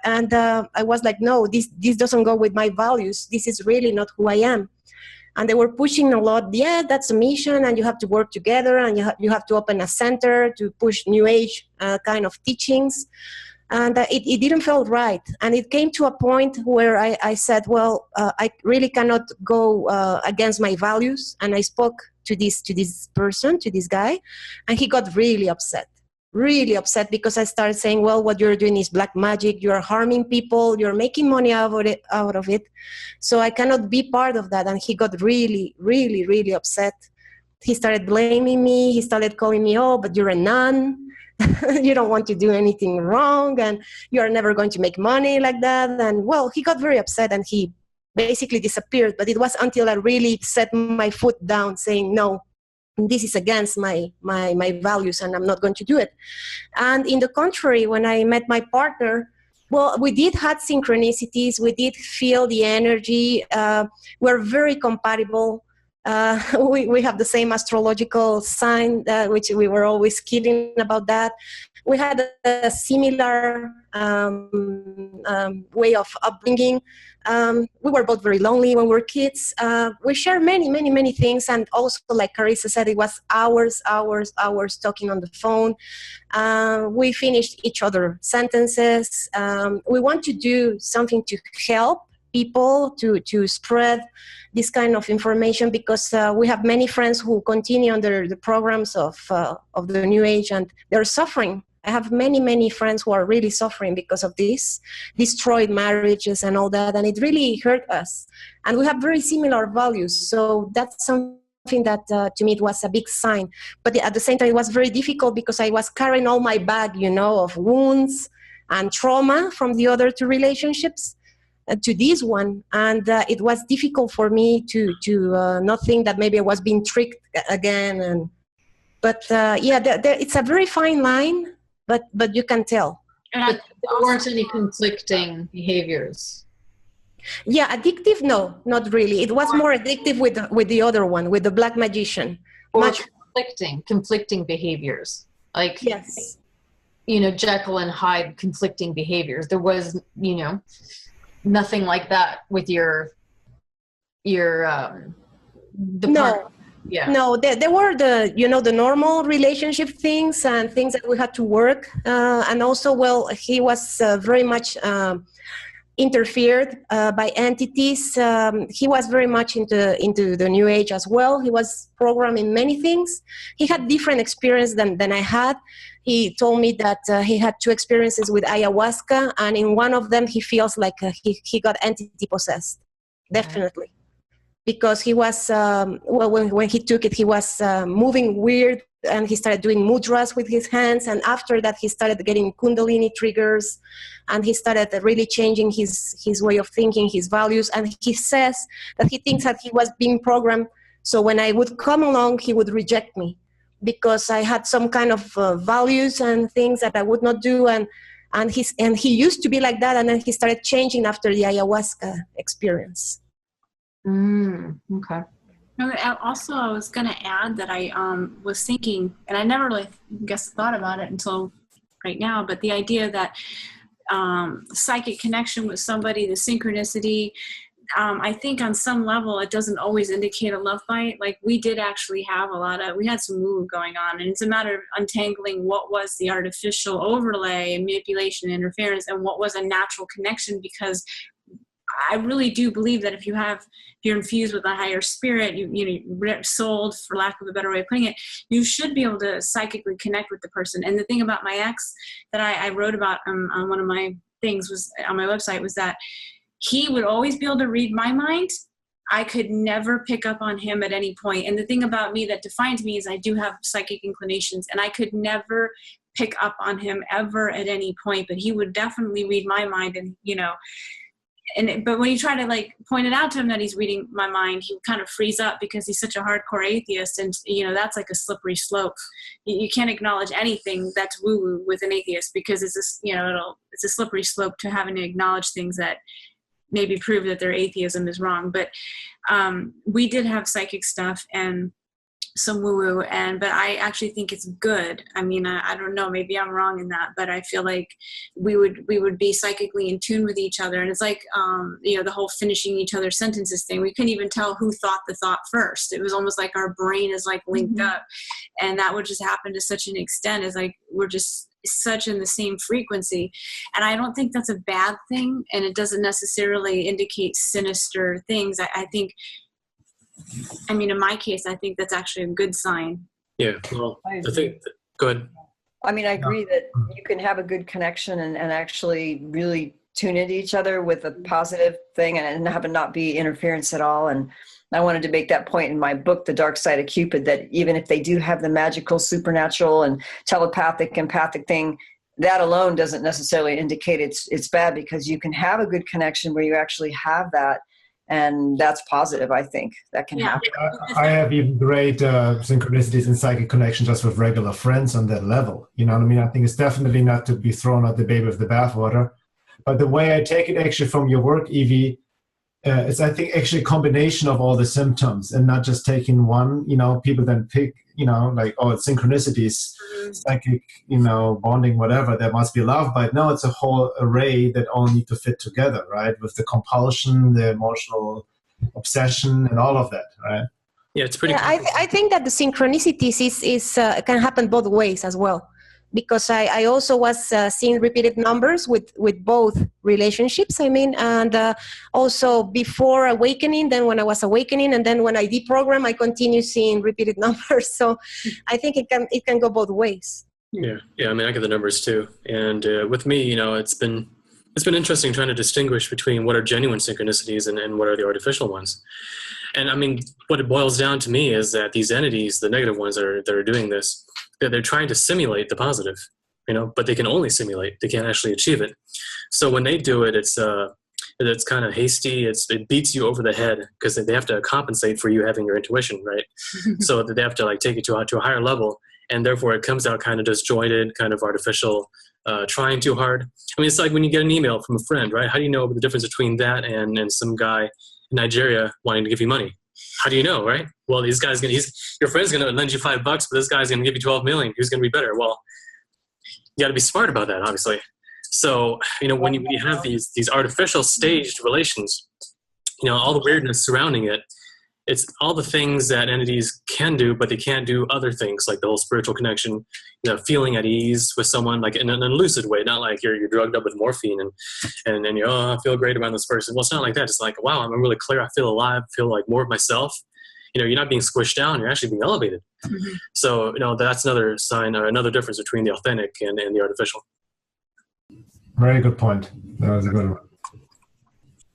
And I was like, no, this doesn't go with my values. This is really not who I am. And they were pushing a lot. Yeah, that's a mission, and you have to work together, and you have to open a center to push New Age kind of teachings. And it didn't feel right. And it came to a point where I said, I really cannot go against my values. And I spoke to this person, to this guy, and he got really upset, because I started saying, what you're doing is black magic. You're harming people. You're making money out of it. So I cannot be part of that. And he got really, really, really upset. He started blaming me. He started calling me, oh, but you're a nun. You don't want to do anything wrong, and you're never going to make money like that. And he got very upset, and he basically disappeared. But it was until I really set my foot down saying, no, this is against my values, and I'm not going to do it. And in the contrary, when I met my partner, we did have synchronicities. We did feel the energy. We're very compatible. We have the same astrological sign, which we were always kidding about that. We had a similar way of upbringing. We were both very lonely when we were kids. We shared many, many, many things. And also, like Carissa said, it was hours talking on the phone. We finished each other's sentences. We want to do something to help people to spread this kind of information, because we have many friends who continue under the programs of the New Age, and they're suffering. I have many, many friends who are really suffering because of this, destroyed marriages and all that, and it really hurt us. And we have very similar values, so that's something that to me it was a big sign. But at the same time, it was very difficult, because I was carrying all my bag, of wounds and trauma from the other two relationships to this one, and it was difficult for me to not think that maybe I was being tricked again. But it's a very fine line, but you can tell. But there weren't any conflicting behaviors. Yeah, addictive? No, not really. It was more addictive with the other one, with the black magician. Or conflicting behaviors, like yes, Jekyll and Hyde conflicting behaviors. There was nothing like that with your no. Yeah. No, there were the normal relationship things and things that we had to work. And also, he was very much interfered by entities. He was very much into the New Age as well. He was programmed in many things. He had different experience than I had. He told me that he had 2 experiences with ayahuasca, and in one of them he feels like he got entity possessed, definitely. Because he was, when he took it, he was moving weird, and he started doing mudras with his hands, and after that he started getting kundalini triggers, and he started really changing his way of thinking, his values, and he says that he thinks that he was being programmed, so when I would come along, he would reject me, because I had some kind of values and things that I would not do, and he used to be like that, and then he started changing after the ayahuasca experience. Okay. Also, I was going to add that I was thinking, and I never really thought about it until right now, but the idea that psychic connection with somebody, the synchronicity, I think on some level it doesn't always indicate a love bite. Like we did actually have we had some woo going on, and it's a matter of untangling what was the artificial overlay and manipulation and interference and what was a natural connection, because I really do believe that if you're infused with a higher spirit, you're sold, for lack of a better way of putting it, you should be able to psychically connect with the person. And the thing about my ex that I wrote about on one of my things was on my website was that he would always be able to read my mind. I could never pick up on him at any point. And the thing about me that defined me is I do have psychic inclinations, and I could never pick up on him ever at any point, but he would definitely read my mind. And, but when you try to like point it out to him that he's reading my mind, he kind of freeze up because he's such a hardcore atheist. And, that's like a slippery slope. You can't acknowledge anything that's woo-woo with an atheist, because it's a slippery slope to having to acknowledge things that maybe prove that their atheism is wrong. But we did have psychic stuff and some woo-woo, but I actually think it's good. I mean, I don't know, maybe I'm wrong in that, but I feel like we would be psychically in tune with each other. And it's like, the whole finishing each other's sentences thing. We couldn't even tell who thought the thought first. It was almost like our brain is like linked up, and that would just happen to such an extent, as like we're just such in the same frequency. And I don't think that's a bad thing, and it doesn't necessarily indicate sinister things. I think, in my case, I think that's actually a good sign. Yeah, well, I think, go ahead. I agree that you can have a good connection and actually really tune into each other with a positive thing and have it not be interference at all. And I wanted to make that point in my book, The Dark Side of Cupid, that even if they do have the magical, supernatural, and telepathic, empathic thing, that alone doesn't necessarily indicate it's bad, because you can have a good connection where you actually have that. And that's positive, I think. That can happen. I have even great synchronicities and psychic connection just with regular friends on that level. You know what I mean? I think it's definitely not to be thrown out the baby with the bathwater. But the way I take it actually from your work, Evie, is I think actually a combination of all the symptoms and not just taking one. People then pick, like, oh, it's synchronicities, psychic, bonding, whatever. There must be love. But no, it's a whole array that all need to fit together, right? With the compulsion, the emotional obsession, and all of that, right? Yeah, it's pretty. Yeah, I think that the synchronicities is can happen both ways as well. Because I also was seeing repeated numbers with both relationships, and also before awakening, then when I was awakening, and then when I deprogram, I continue seeing repeated numbers. So I think it can go both ways. Yeah, I get the numbers too. And with me, it's been interesting trying to distinguish between what are genuine synchronicities and what are the artificial ones. And what it boils down to me is that these entities, the negative ones that are doing this, they're trying to simulate the positive, but they can only simulate. They can't actually achieve it. So when they do it, it's kind of hasty. It beats you over the head because they have to compensate for you having your intuition, right? So that they have to like take it to a higher level, and therefore it comes out kind of disjointed, kind of artificial, trying too hard. It's like when you get an email from a friend, right? How do you know the difference between that and some guy in Nigeria wanting to give you money? How do you know, right? Well, your friend's going to lend you $5, but this guy's going to give you 12 million. Who's going to be better? Well, you got to be smart about that, obviously. So, when you have these artificial staged relations, all the weirdness surrounding it, it's all the things that entities can do, but they can't do other things, like the whole spiritual connection, feeling at ease with someone, like in an lucid way, not like you're drugged up with morphine and you I feel great about this person. Well, it's not like that. It's like, wow, I'm really clear. I feel alive. I feel like more of myself. You're not being squished down. You're actually being elevated. Mm-hmm. So, that's another sign or another difference between the authentic and the artificial. Very good point. That was a good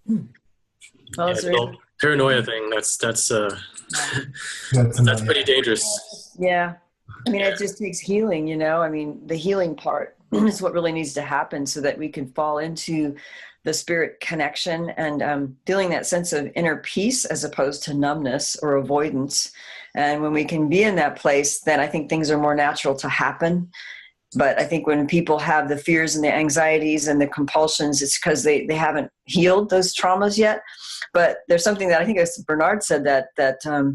one. The paranoia thing, that's pretty dangerous. Yeah. I mean, it just takes healing, the healing part is what really needs to happen so that we can fall into the spirit connection and feeling that sense of inner peace as opposed to numbness or avoidance. And when we can be in that place, then I think things are more natural to happen. But I think when people have the fears and the anxieties and the compulsions, it's because they haven't healed those traumas yet. But there's something that I think as Bernhard said that a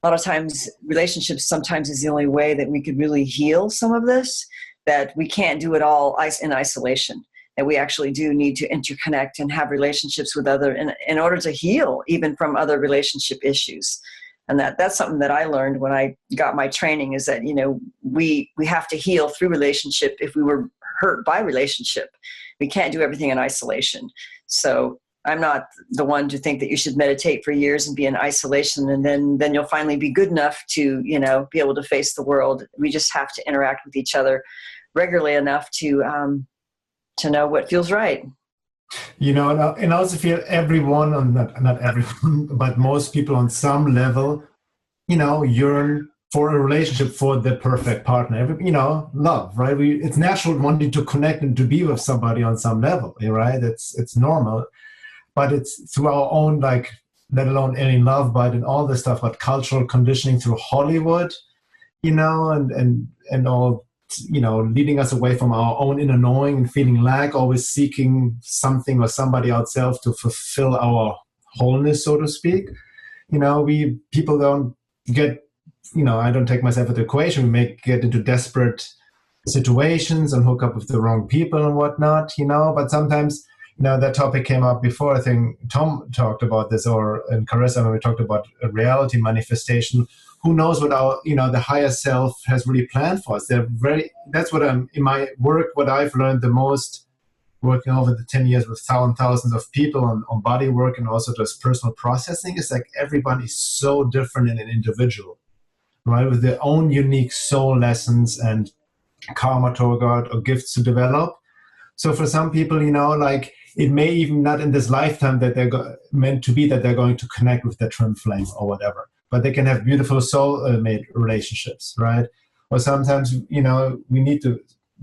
lot of times relationships sometimes is the only way that we could really heal some of this, that we can't do it all in isolation, that we actually do need to interconnect and have relationships with other in order to heal even from other relationship issues. And that's something that I learned when I got my training is that, we have to heal through relationship if we were hurt by relationship. We can't do everything in isolation. So I'm not the one to think that you should meditate for years and be in isolation and then you'll finally be good enough to, be able to face the world. We just have to interact with each other regularly enough to know what feels right. And I also feel everyone, not everyone, but most people on some level, yearn for a relationship, for the perfect partner. Love, right? It's natural wanting to connect and to be with somebody on some level, right? It's normal, but it's through our own, let alone any lovebite and all this stuff, but cultural conditioning through Hollywood, and all. Leading us away from our own inner knowing and feeling lack, always seeking something or somebody ourselves to fulfill our wholeness, so to speak. People don't get, I don't take myself into the equation. We may get into desperate situations and hook up with the wrong people and whatnot, but sometimes, that topic came up before. I think Tom talked about this, and Carissa, when we talked about a reality manifestation. Who knows what our, the higher self has really planned for us. That's what in my work, what I've learned the most, working over the 10 years with thousands of people on body work and also just personal processing, is like everybody's so different in an individual, right? With their own unique soul lessons and karma to God or gifts to develop. So for some people, it may even not in this lifetime that they're meant to be that they're going to connect with their twin flame or whatever. But they can have beautiful soul-mate relationships, right? Or sometimes, we need to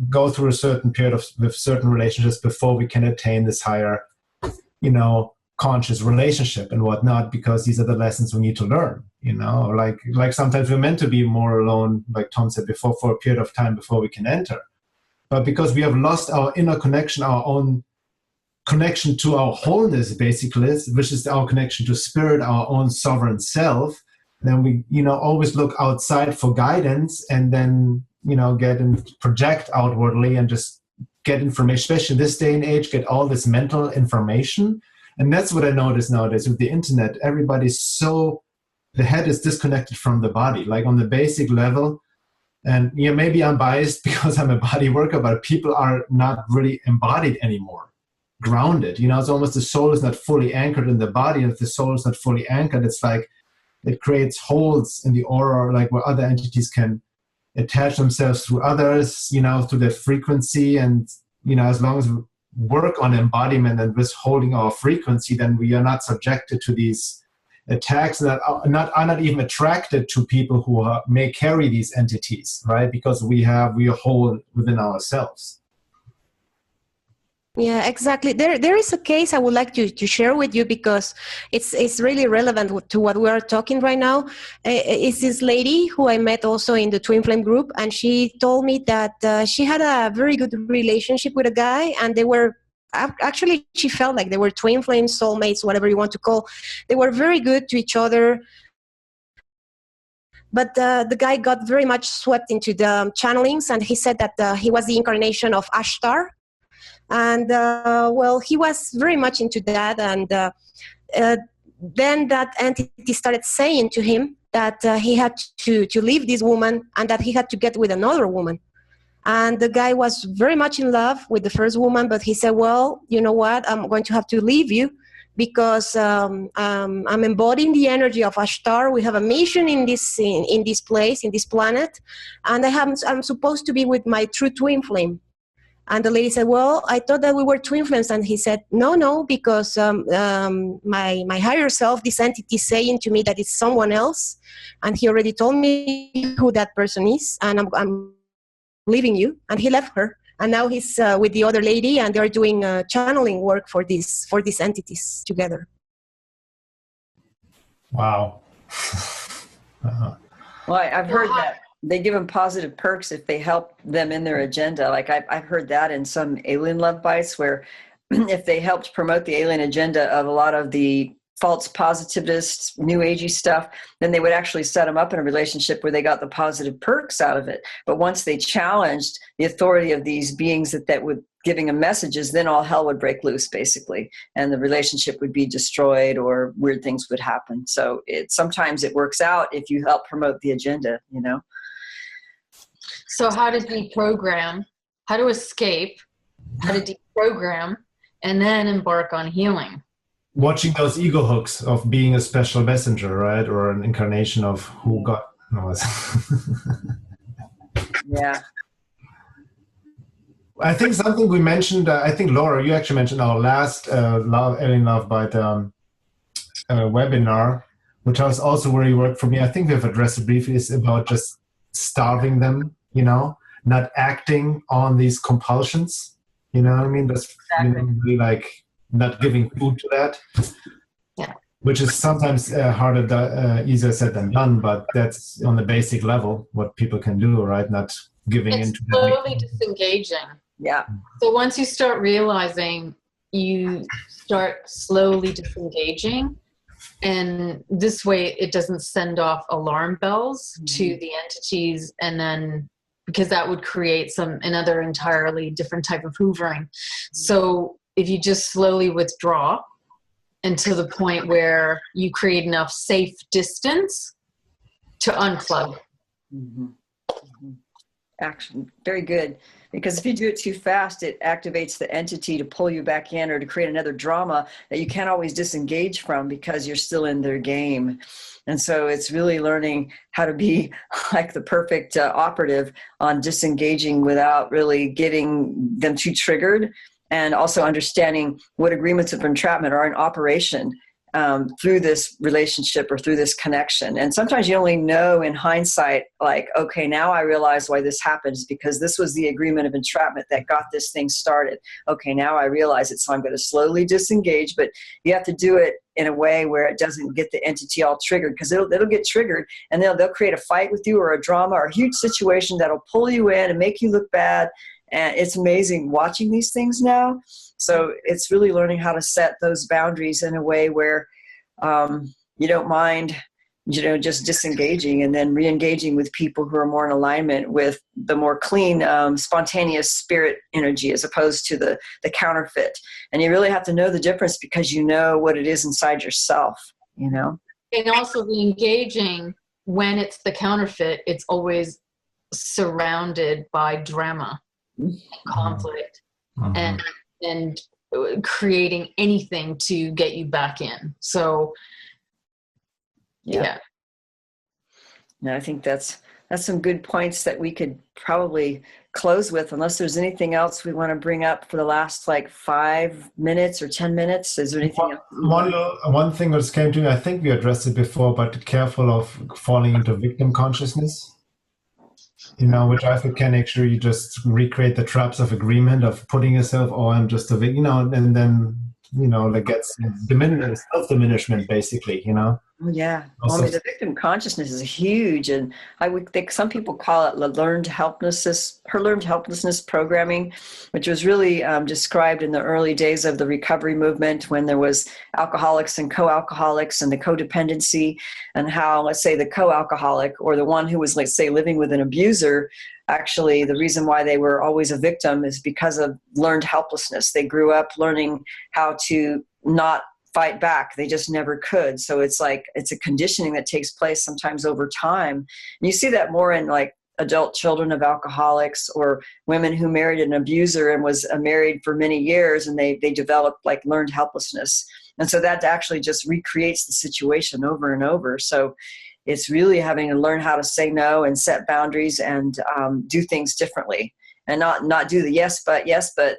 go through a certain period with certain relationships before we can attain this higher, conscious relationship and whatnot, because these are the lessons we need to learn, like sometimes we're meant to be more alone, like Tom said before, for a period of time before we can enter. But because we have lost our inner connection, our own connection to our wholeness, basically, which is our connection to spirit, our own sovereign self, then we, always look outside for guidance and then, get and project outwardly and just get information, especially in this day and age, get all this mental information. And that's what I notice nowadays with the internet. Everybody's the head is disconnected from the body, like on the basic level. And maybe I'm biased because I'm a body worker, but people are not really embodied anymore, grounded. It's almost the soul is not fully anchored in the body. And if the soul is not fully anchored, it's like, it creates holes in the aura, like where other entities can attach themselves through others, through their frequency. And, as long as we work on embodiment and withholding our frequency, then we are not subjected to these attacks that are not even attracted to people who may carry these entities, right? Because we are whole within ourselves. Yeah, exactly. There is a case I would like to share with you because it's really relevant to what we are talking right now. It's this lady who I met also in the Twin Flame group, and she told me that she had a very good relationship with a guy, and they were actually, she felt like they were twin flame soulmates, whatever you want to call. They were very good to each other. But the guy got very much swept into the channelings, and he said that he was the incarnation of Ashtar. And, he was very much into that. And then that entity started saying to him that he had to leave this woman and that he had to get with another woman. And the guy was very much in love with the first woman, but he said, well, you know what, I'm going to have to leave you because I'm embodying the energy of Ashtar. We have a mission in this place, in this planet, and I'm supposed to be with my true twin flame. And the lady said, well, I thought that we were twin flames. And he said, no, because my higher self, this entity is saying to me that it's someone else. And he already told me who that person is. And I'm leaving you. And he left her. And now he's with the other lady, and they're doing channeling work for these entities together. Wow. Well, I've heard that they give them positive perks if they help them in their agenda. Like I've heard that in some alien love bites where if they helped promote the alien agenda of a lot of the false positivist, new agey stuff, then they would actually set them up in a relationship where they got the positive perks out of it. But once they challenged the authority of these beings that would giving them messages, then all hell would break loose, basically, and the relationship would be destroyed or weird things would happen. So sometimes it works out if you help promote the agenda, you know. So how to deprogram, how to escape, how to deprogram, and then embark on healing. Watching those ego hooks of being a special messenger, right? Or an incarnation of who God knows. Yeah. I think something we mentioned, I think Laura, you actually mentioned our last Alien Love Bite webinar, which was also where you worked for me. I think we have addressed it briefly. It's about just starving them, you know, not acting on these compulsions. You know what I mean? That's really like not giving food to that. Yeah. Which is sometimes harder, easier said than done, but that's on the basic level what people can do, right? Not giving into that. Slowly disengaging. Yeah. So once you start realizing, you start slowly disengaging, and this way it doesn't send off alarm bells to the entities, and then because that would create another entirely different type of hoovering. So if you just slowly withdraw until the point where you create enough safe distance to unplug. Mm-hmm. Mm-hmm. Action. Very good. Because if you do it too fast, it activates the entity to pull you back in or to create another drama that you can't always disengage from because you're still in their game. And so it's really learning how to be like the perfect operative on disengaging without really getting them too triggered, and also understanding what agreements of entrapment are in operation through this relationship or through this connection. And sometimes you only know in hindsight, like, okay, now I realize why this happens, because this was the agreement of entrapment that got this thing started. Okay, now I realize it, so I'm going to slowly disengage, but you have to do it in a way where it doesn't get the entity all triggered, because it'll get triggered and they'll create a fight with you or a drama or a huge situation that'll pull you in and make you look bad. And it's amazing watching these things now. So it's really learning how to set those boundaries in a way where you don't mind, you know, just disengaging and then re-engaging with people who are more in alignment with the more clean, spontaneous spirit energy as opposed to the counterfeit. And you really have to know the difference because you know what it is inside yourself, you know. And also the engaging, when it's the counterfeit, it's always surrounded by drama. Conflict and creating anything to get you back in. So yeah. No, I think that's some good points that we could probably close with, unless there's anything else we want to bring up for the last like 5 minutes or 10 minutes. Is there anything else? One thing that came to me, I think we addressed it before, but careful of falling into victim consciousness. You know, which I think can actually just recreate the traps of agreement of putting yourself, oh, I'm just a victim, you know, and then, you know, like gets self-diminishment, basically, you know. Yeah. Well, I mean, the victim consciousness is huge, and I would think some people call it learned helplessness programming, which was really described in the early days of the recovery movement when there was alcoholics and co-alcoholics and the codependency, and how, let's say, the co-alcoholic or the one who was, let's say, living with an abuser, actually the reason why they were always a victim is because of learned helplessness. They grew up learning how to not fight back. They just never could. So it's like, it's a conditioning that takes place sometimes over time. And you see that more in like adult children of alcoholics, or women who married an abuser and was married for many years, and they developed like learned helplessness. And so that actually just recreates the situation over and over. So it's really having to learn how to say no and set boundaries and do things differently, and not do the yes, but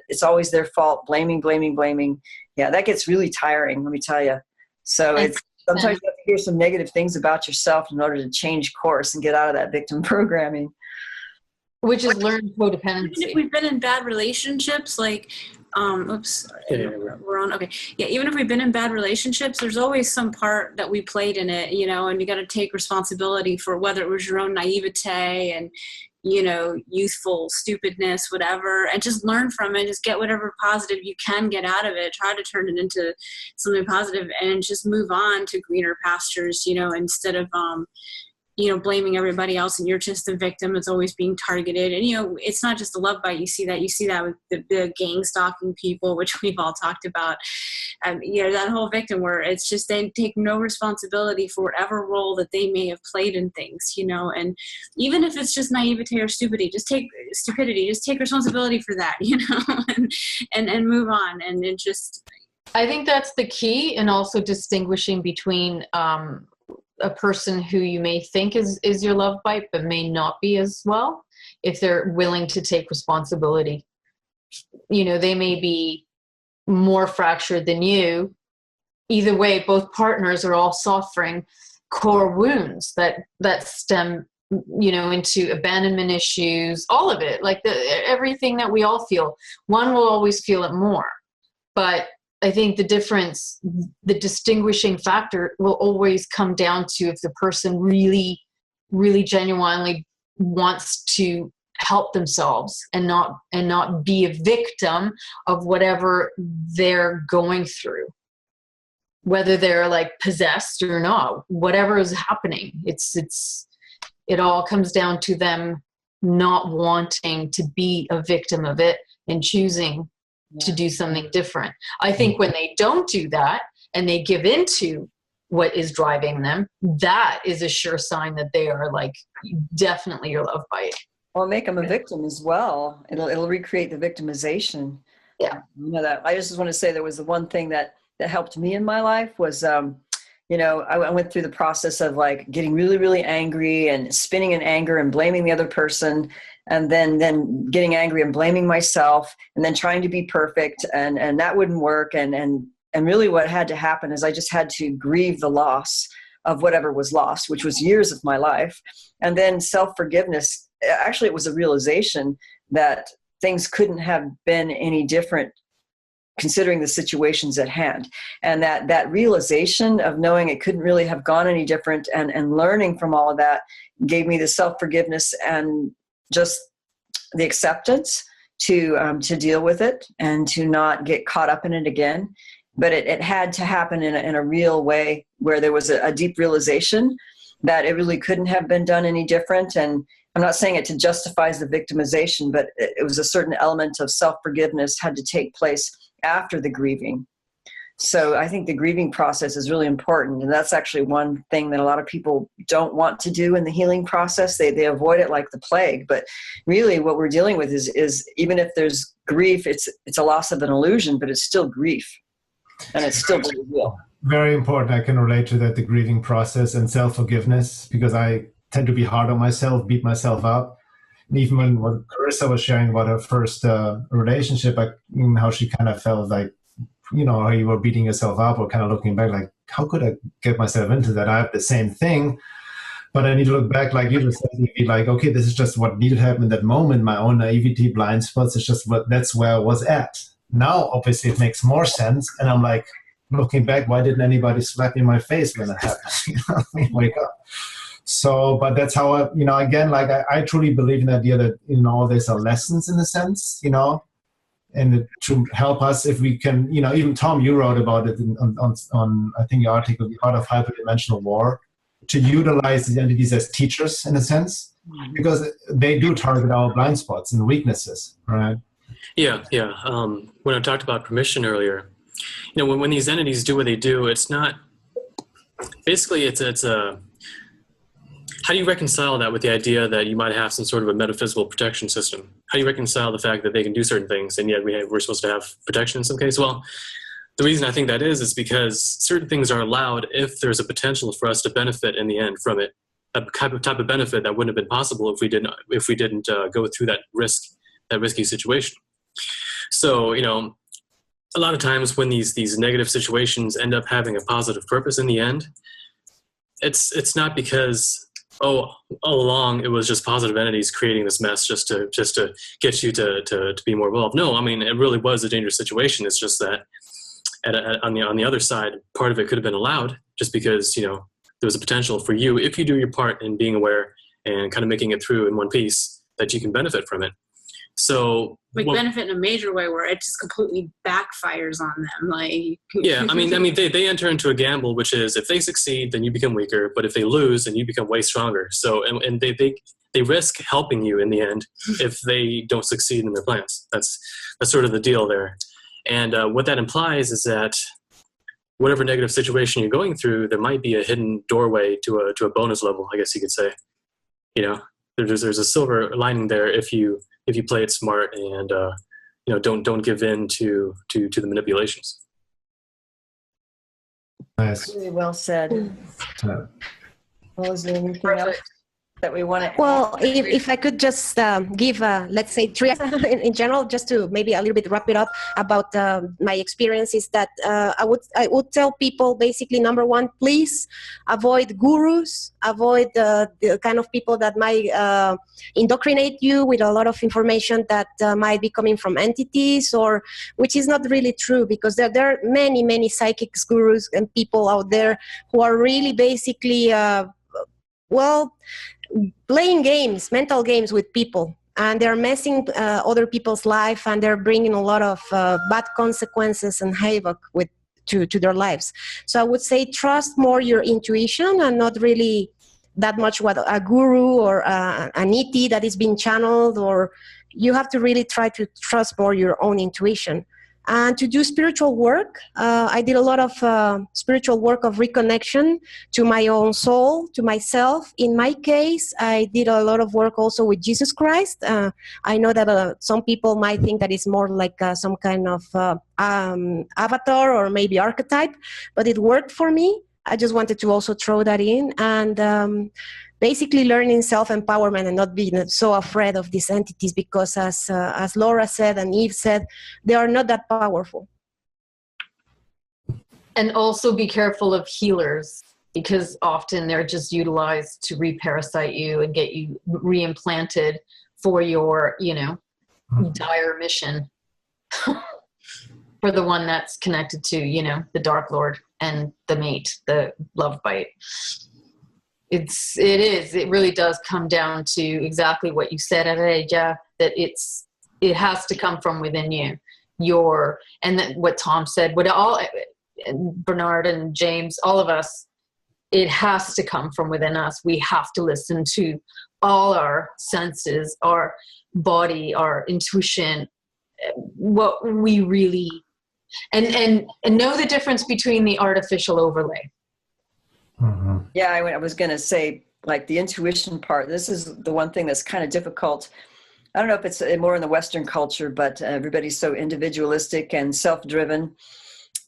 it's always their fault, blaming. Yeah, that gets really tiring, let me tell you. So it's sometimes you have to hear some negative things about yourself in order to change course and get out of that victim programming. Which is learned codependency. Even if we've been in bad relationships, like, we're on. Okay. Yeah. Even if we've been in bad relationships, there's always some part that we played in it, you know, and you got to take responsibility for whether it was your own naivete and, you know, youthful stupidness, whatever, and just learn from it. Just get whatever positive you can get out of it. Try to turn it into something positive and just move on to greener pastures, you know, instead of, you know, blaming everybody else and you're just the victim. It's always being targeted. And, you know, it's not just the love bite. You see that with the gang stalking people, which we've all talked about. You know, that whole victim where it's just they take no responsibility for whatever role that they may have played in things, you know. And even if it's just naivete or stupidity, just take responsibility for that, you know, and move on. And it just, I think that's the key, and also distinguishing between a person who you may think is your love bite, but may not be as well, if they're willing to take responsibility. You know, they may be more fractured than you. Either way, both partners are all suffering core wounds that stem, you know, into abandonment issues, all of it, like everything that we all feel. One will always feel it more, but I think the difference, the distinguishing factor will always come down to if the person really, really genuinely wants to help themselves and not be a victim of whatever they're going through, whether they're like possessed or not, whatever is happening. It all comes down to them not wanting to be a victim of it and choosing to do something different. I think when they don't do that and they give into what is driving them, that is a sure sign that they are like definitely your love bite. Or make them a victim as well. It'll recreate the victimization. Yeah. You know that. I just want to say there was the one thing that helped me in my life was, you know, I went through the process of like getting really, really angry and spinning in anger and blaming the other person, and then getting angry and blaming myself, and then trying to be perfect, and that wouldn't work. And really what had to happen is I just had to grieve the loss of whatever was lost, which was years of my life. And then self-forgiveness, actually it was a realization that things couldn't have been any different considering the situations at hand. And that realization of knowing it couldn't really have gone any different, and learning from all of that gave me the self-forgiveness and just the acceptance to deal with it and to not get caught up in it again. But it had to happen in a real way, where there was a deep realization that it really couldn't have been done any different. And I'm not saying it to justify the victimization, but it was a certain element of self-forgiveness had to take place after the grieving. So I think the grieving process is really important. And that's actually one thing that a lot of people don't want to do in the healing process. They avoid it like the plague. But really what we're dealing with is even if there's grief, it's a loss of an illusion, but it's still grief. And it's still very real. Very important. I can relate to that, the grieving process and self-forgiveness, because I tend to be hard on myself, beat myself up. And even when Carissa was sharing about her first relationship, how she kind of felt like, you know, how you were beating yourself up, or kind of looking back like, how could I get myself into that? I have the same thing. But I need to look back, like you just said, and be like, okay, this is just what needed to happen in that moment. My own naivety, blind spots, it's just that's where I was at. Now, obviously, it makes more sense. And I'm like, looking back, why didn't anybody slap me in my face when it happened? You know, wake up. So, but that's how I, you know, again, like I truly believe in the idea that, you know, there's a lessons in a sense, you know, and to help us if we can, you know, even Tom, you wrote about it on I think, your article, The Art of Hyperdimensional War, to utilize these entities as teachers in a sense, because they do target our blind spots and weaknesses, right? Yeah. When I talked about permission earlier, when these entities do what they do, it's not, basically it's a, how do you reconcile that with the idea that you might have some sort of a metaphysical protection system? How do you reconcile the fact that they can do certain things and yet we're supposed to have protection in some case? Well, the reason I think that is because certain things are allowed if there's a potential for us to benefit in the end from it. A type of benefit that wouldn't have been possible if we didn't go through that risky situation. So, a lot of times when these negative situations end up having a positive purpose in the end, it's not because all along it was just positive entities creating this mess just to get you to be more involved. No, I mean, it really was a dangerous situation. It's just that on the other side, part of it could have been allowed just because there was a potential for you, if you do your part in being aware and kind of making it through in one piece, that you can benefit from it. So benefit in a major way where it just completely backfires on them. Yeah, I mean, they enter into a gamble, which is if they succeed, then you become weaker, but if they lose, then you become way stronger. So, and they risk helping you in the end if they don't succeed in their plans. That's sort of the deal there. And what that implies is that whatever negative situation you're going through, there might be a hidden doorway to a bonus level, I guess you could say. There's a silver lining there if you play it smart and don't give in to the manipulations. Nice. Really well said. Well, is there anything else that we want to Well, if I could just give, let's say, three in general, just to maybe a little bit wrap it up about my experiences, that I would tell people basically, number one, please avoid gurus, avoid the kind of people that might indoctrinate you with a lot of information that might be coming from entities, or which is not really true, because there are many psychics, gurus, and people out there who are really basically, playing games, mental games with people, and they're messing other people's life, and they're bringing a lot of bad consequences and havoc to their lives. So I would say trust more your intuition and not really that much what a guru or an ET that is being channeled, or you have to really try to trust more your own intuition. And to do spiritual work, I did a lot of spiritual work of reconnection to my own soul, to myself. In my case, I did a lot of work also with Jesus Christ. I know that some people might think that it's more like some kind of avatar or maybe archetype, but it worked for me. I just wanted to also throw that in, and basically learning self-empowerment and not being so afraid of these entities, because as Laura said and Eve said, they are not that powerful. And also be careful of healers, because often they're just utilized to reparasite you and get you reimplanted for your, dire mission. For the one that's connected to, the Dark Lord and the mate, the lovebite. It really does come down to exactly what you said, Arella, that it has to come from within you. And then what Tom said, Bernhard and James, all of us, it has to come from within us. We have to listen to all our senses, our body, our intuition, what we really, and know the difference between the artificial overlay. Mm-hmm. Yeah, I was going to say, like, the intuition part, this is the one thing that's kind of difficult. I don't know if it's more in the Western culture, but everybody's so individualistic and self-driven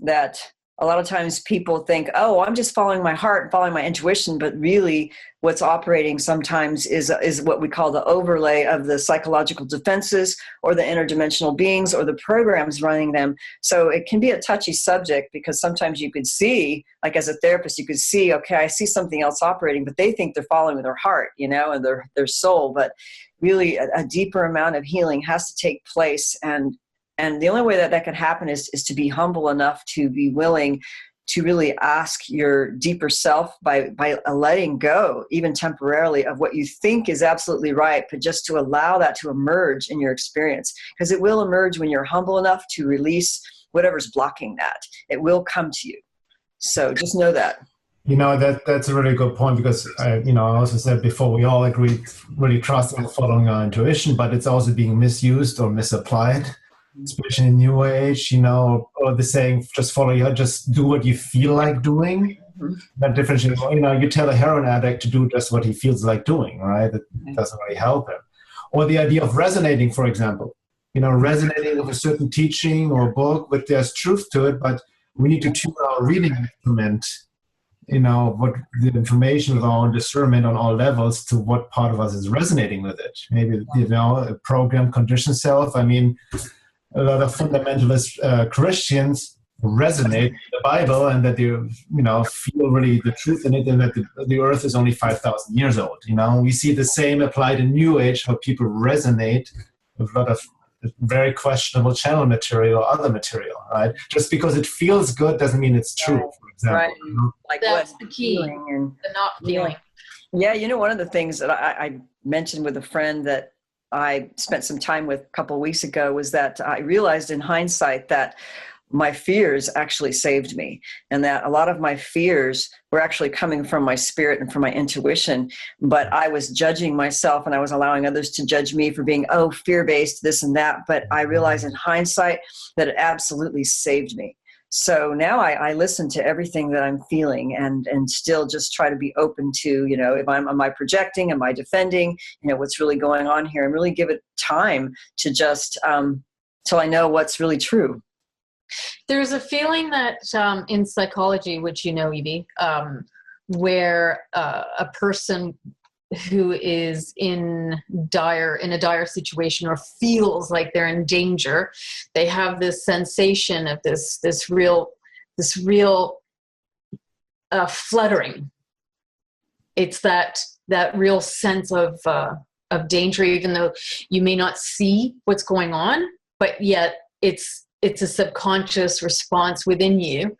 that a lot of times people think, oh, I'm just following my heart and following my intuition, but really what's operating sometimes is what we call the overlay of the psychological defenses or the interdimensional beings or the programs running them. So it can be a touchy subject, because sometimes you could see, like as a therapist, you could see, okay, I see something else operating, but they think they're following their heart, and their soul. But really a deeper amount of healing has to take place, and the only way that can happen is to be humble enough to be willing to really ask your deeper self by letting go, even temporarily, of what you think is absolutely right, but just to allow that to emerge in your experience. Because it will emerge when you're humble enough to release whatever's blocking that. It will come to you. So just know that. That's a really good point, because I also said before, we all agreed really trusting and following our intuition, but it's also being misused or misapplied. especially in New Age, you know, or the saying, just follow your, just do what you feel like doing. That differentiating, you know, you tell a heroin addict to do just what he feels like doing, right? It doesn't really help him. Or the idea of resonating, for example, you know, resonating with a certain teaching or book, but there's truth to it, but we need to tune our reading instrument, you know, what the information of our own discernment on all levels to what part of us is resonating with it. Maybe, you know, a programmed conditioned self. I mean, a lot of fundamentalist Christians resonate with the Bible, and that you know, feel really the truth in it, and that the earth is only 5,000 years old. You know, we see the same applied in New Age, how people resonate with a lot of very questionable channel material or other material, right? Just because it feels good doesn't mean it's true, for example. Right. You know? Like That's what the key. and The not feeling. yeah, you know, one of the things that I mentioned with a friend that I spent some time with a couple of weeks ago was that I realized in hindsight that my fears actually saved me, and that a lot of my fears were actually coming from my spirit and from my intuition, but I was judging myself and I was allowing others to judge me for being, oh, fear-based, this and that. But I realized in hindsight that it absolutely saved me. So now I listen to everything that I'm feeling and still just try to be open to, you know, am I projecting, am I defending, you know, what's really going on here, and really give it time to just till I know what's really true. There's a feeling that in psychology, which you know, Evie, where a person who is in a dire situation or feels like they're in danger, they have this sensation of this real fluttering. It's that real sense of danger, even though you may not see what's going on, but yet it's a subconscious response within you.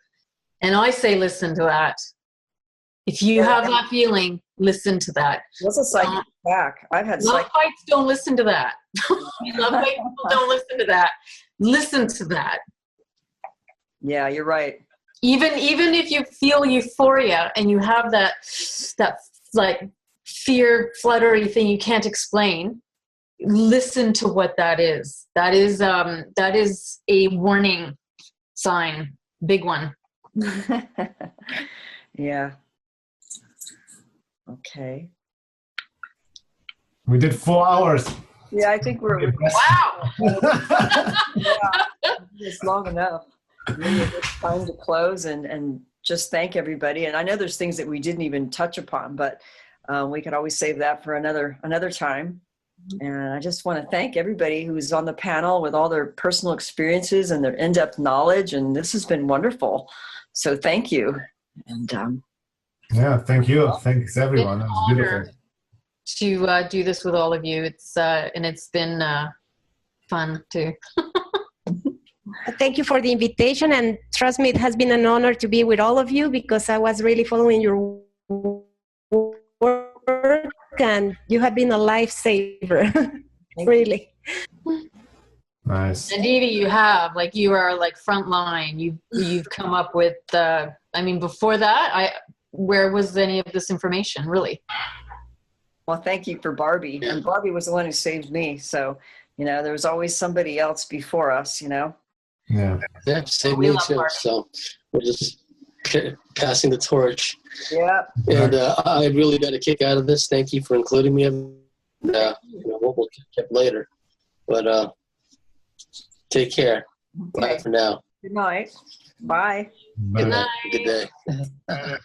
And I say, listen to that. If you have that feeling, listen to that. What's a psychic attack? I've had Love bites don't listen to that. Love bite people don't listen to that. Listen to that. Yeah, you're right. Even if you feel euphoria and you have that like fear, fluttery thing you can't explain, listen to what that is. That is a warning sign, big one. Yeah. Okay. We did 4 hours. Yeah, I think we're Wow. yeah, it's long enough. Maybe it's time to close and just thank everybody. And I know there's things that we didn't even touch upon, but we could always save that for another time. And I just want to thank everybody who's on the panel with all their personal experiences and their in-depth knowledge. And this has been wonderful. So thank you. And yeah, thank you. Thanks everyone. That was beautiful. To do this with all of you. It's been fun too. Thank you for the invitation, and trust me, it has been an honor to be with all of you, because I was really following your work, and you have been a lifesaver. Really. Nice. And Evie, you are like front line. You've come up with. I mean, before that, where was any of this information really? Well, thank you for Barbie. And Barbie was the one who saved me. So, you know, there was always somebody else before us, you know. Yeah. Yeah, same me too. So we're just passing the torch. Yeah. And I really got a kick out of this. Thank you for including me. You know, we'll catch up later. But take care. Okay. Bye for now. Good night. Bye. Bye. Good night. Good day.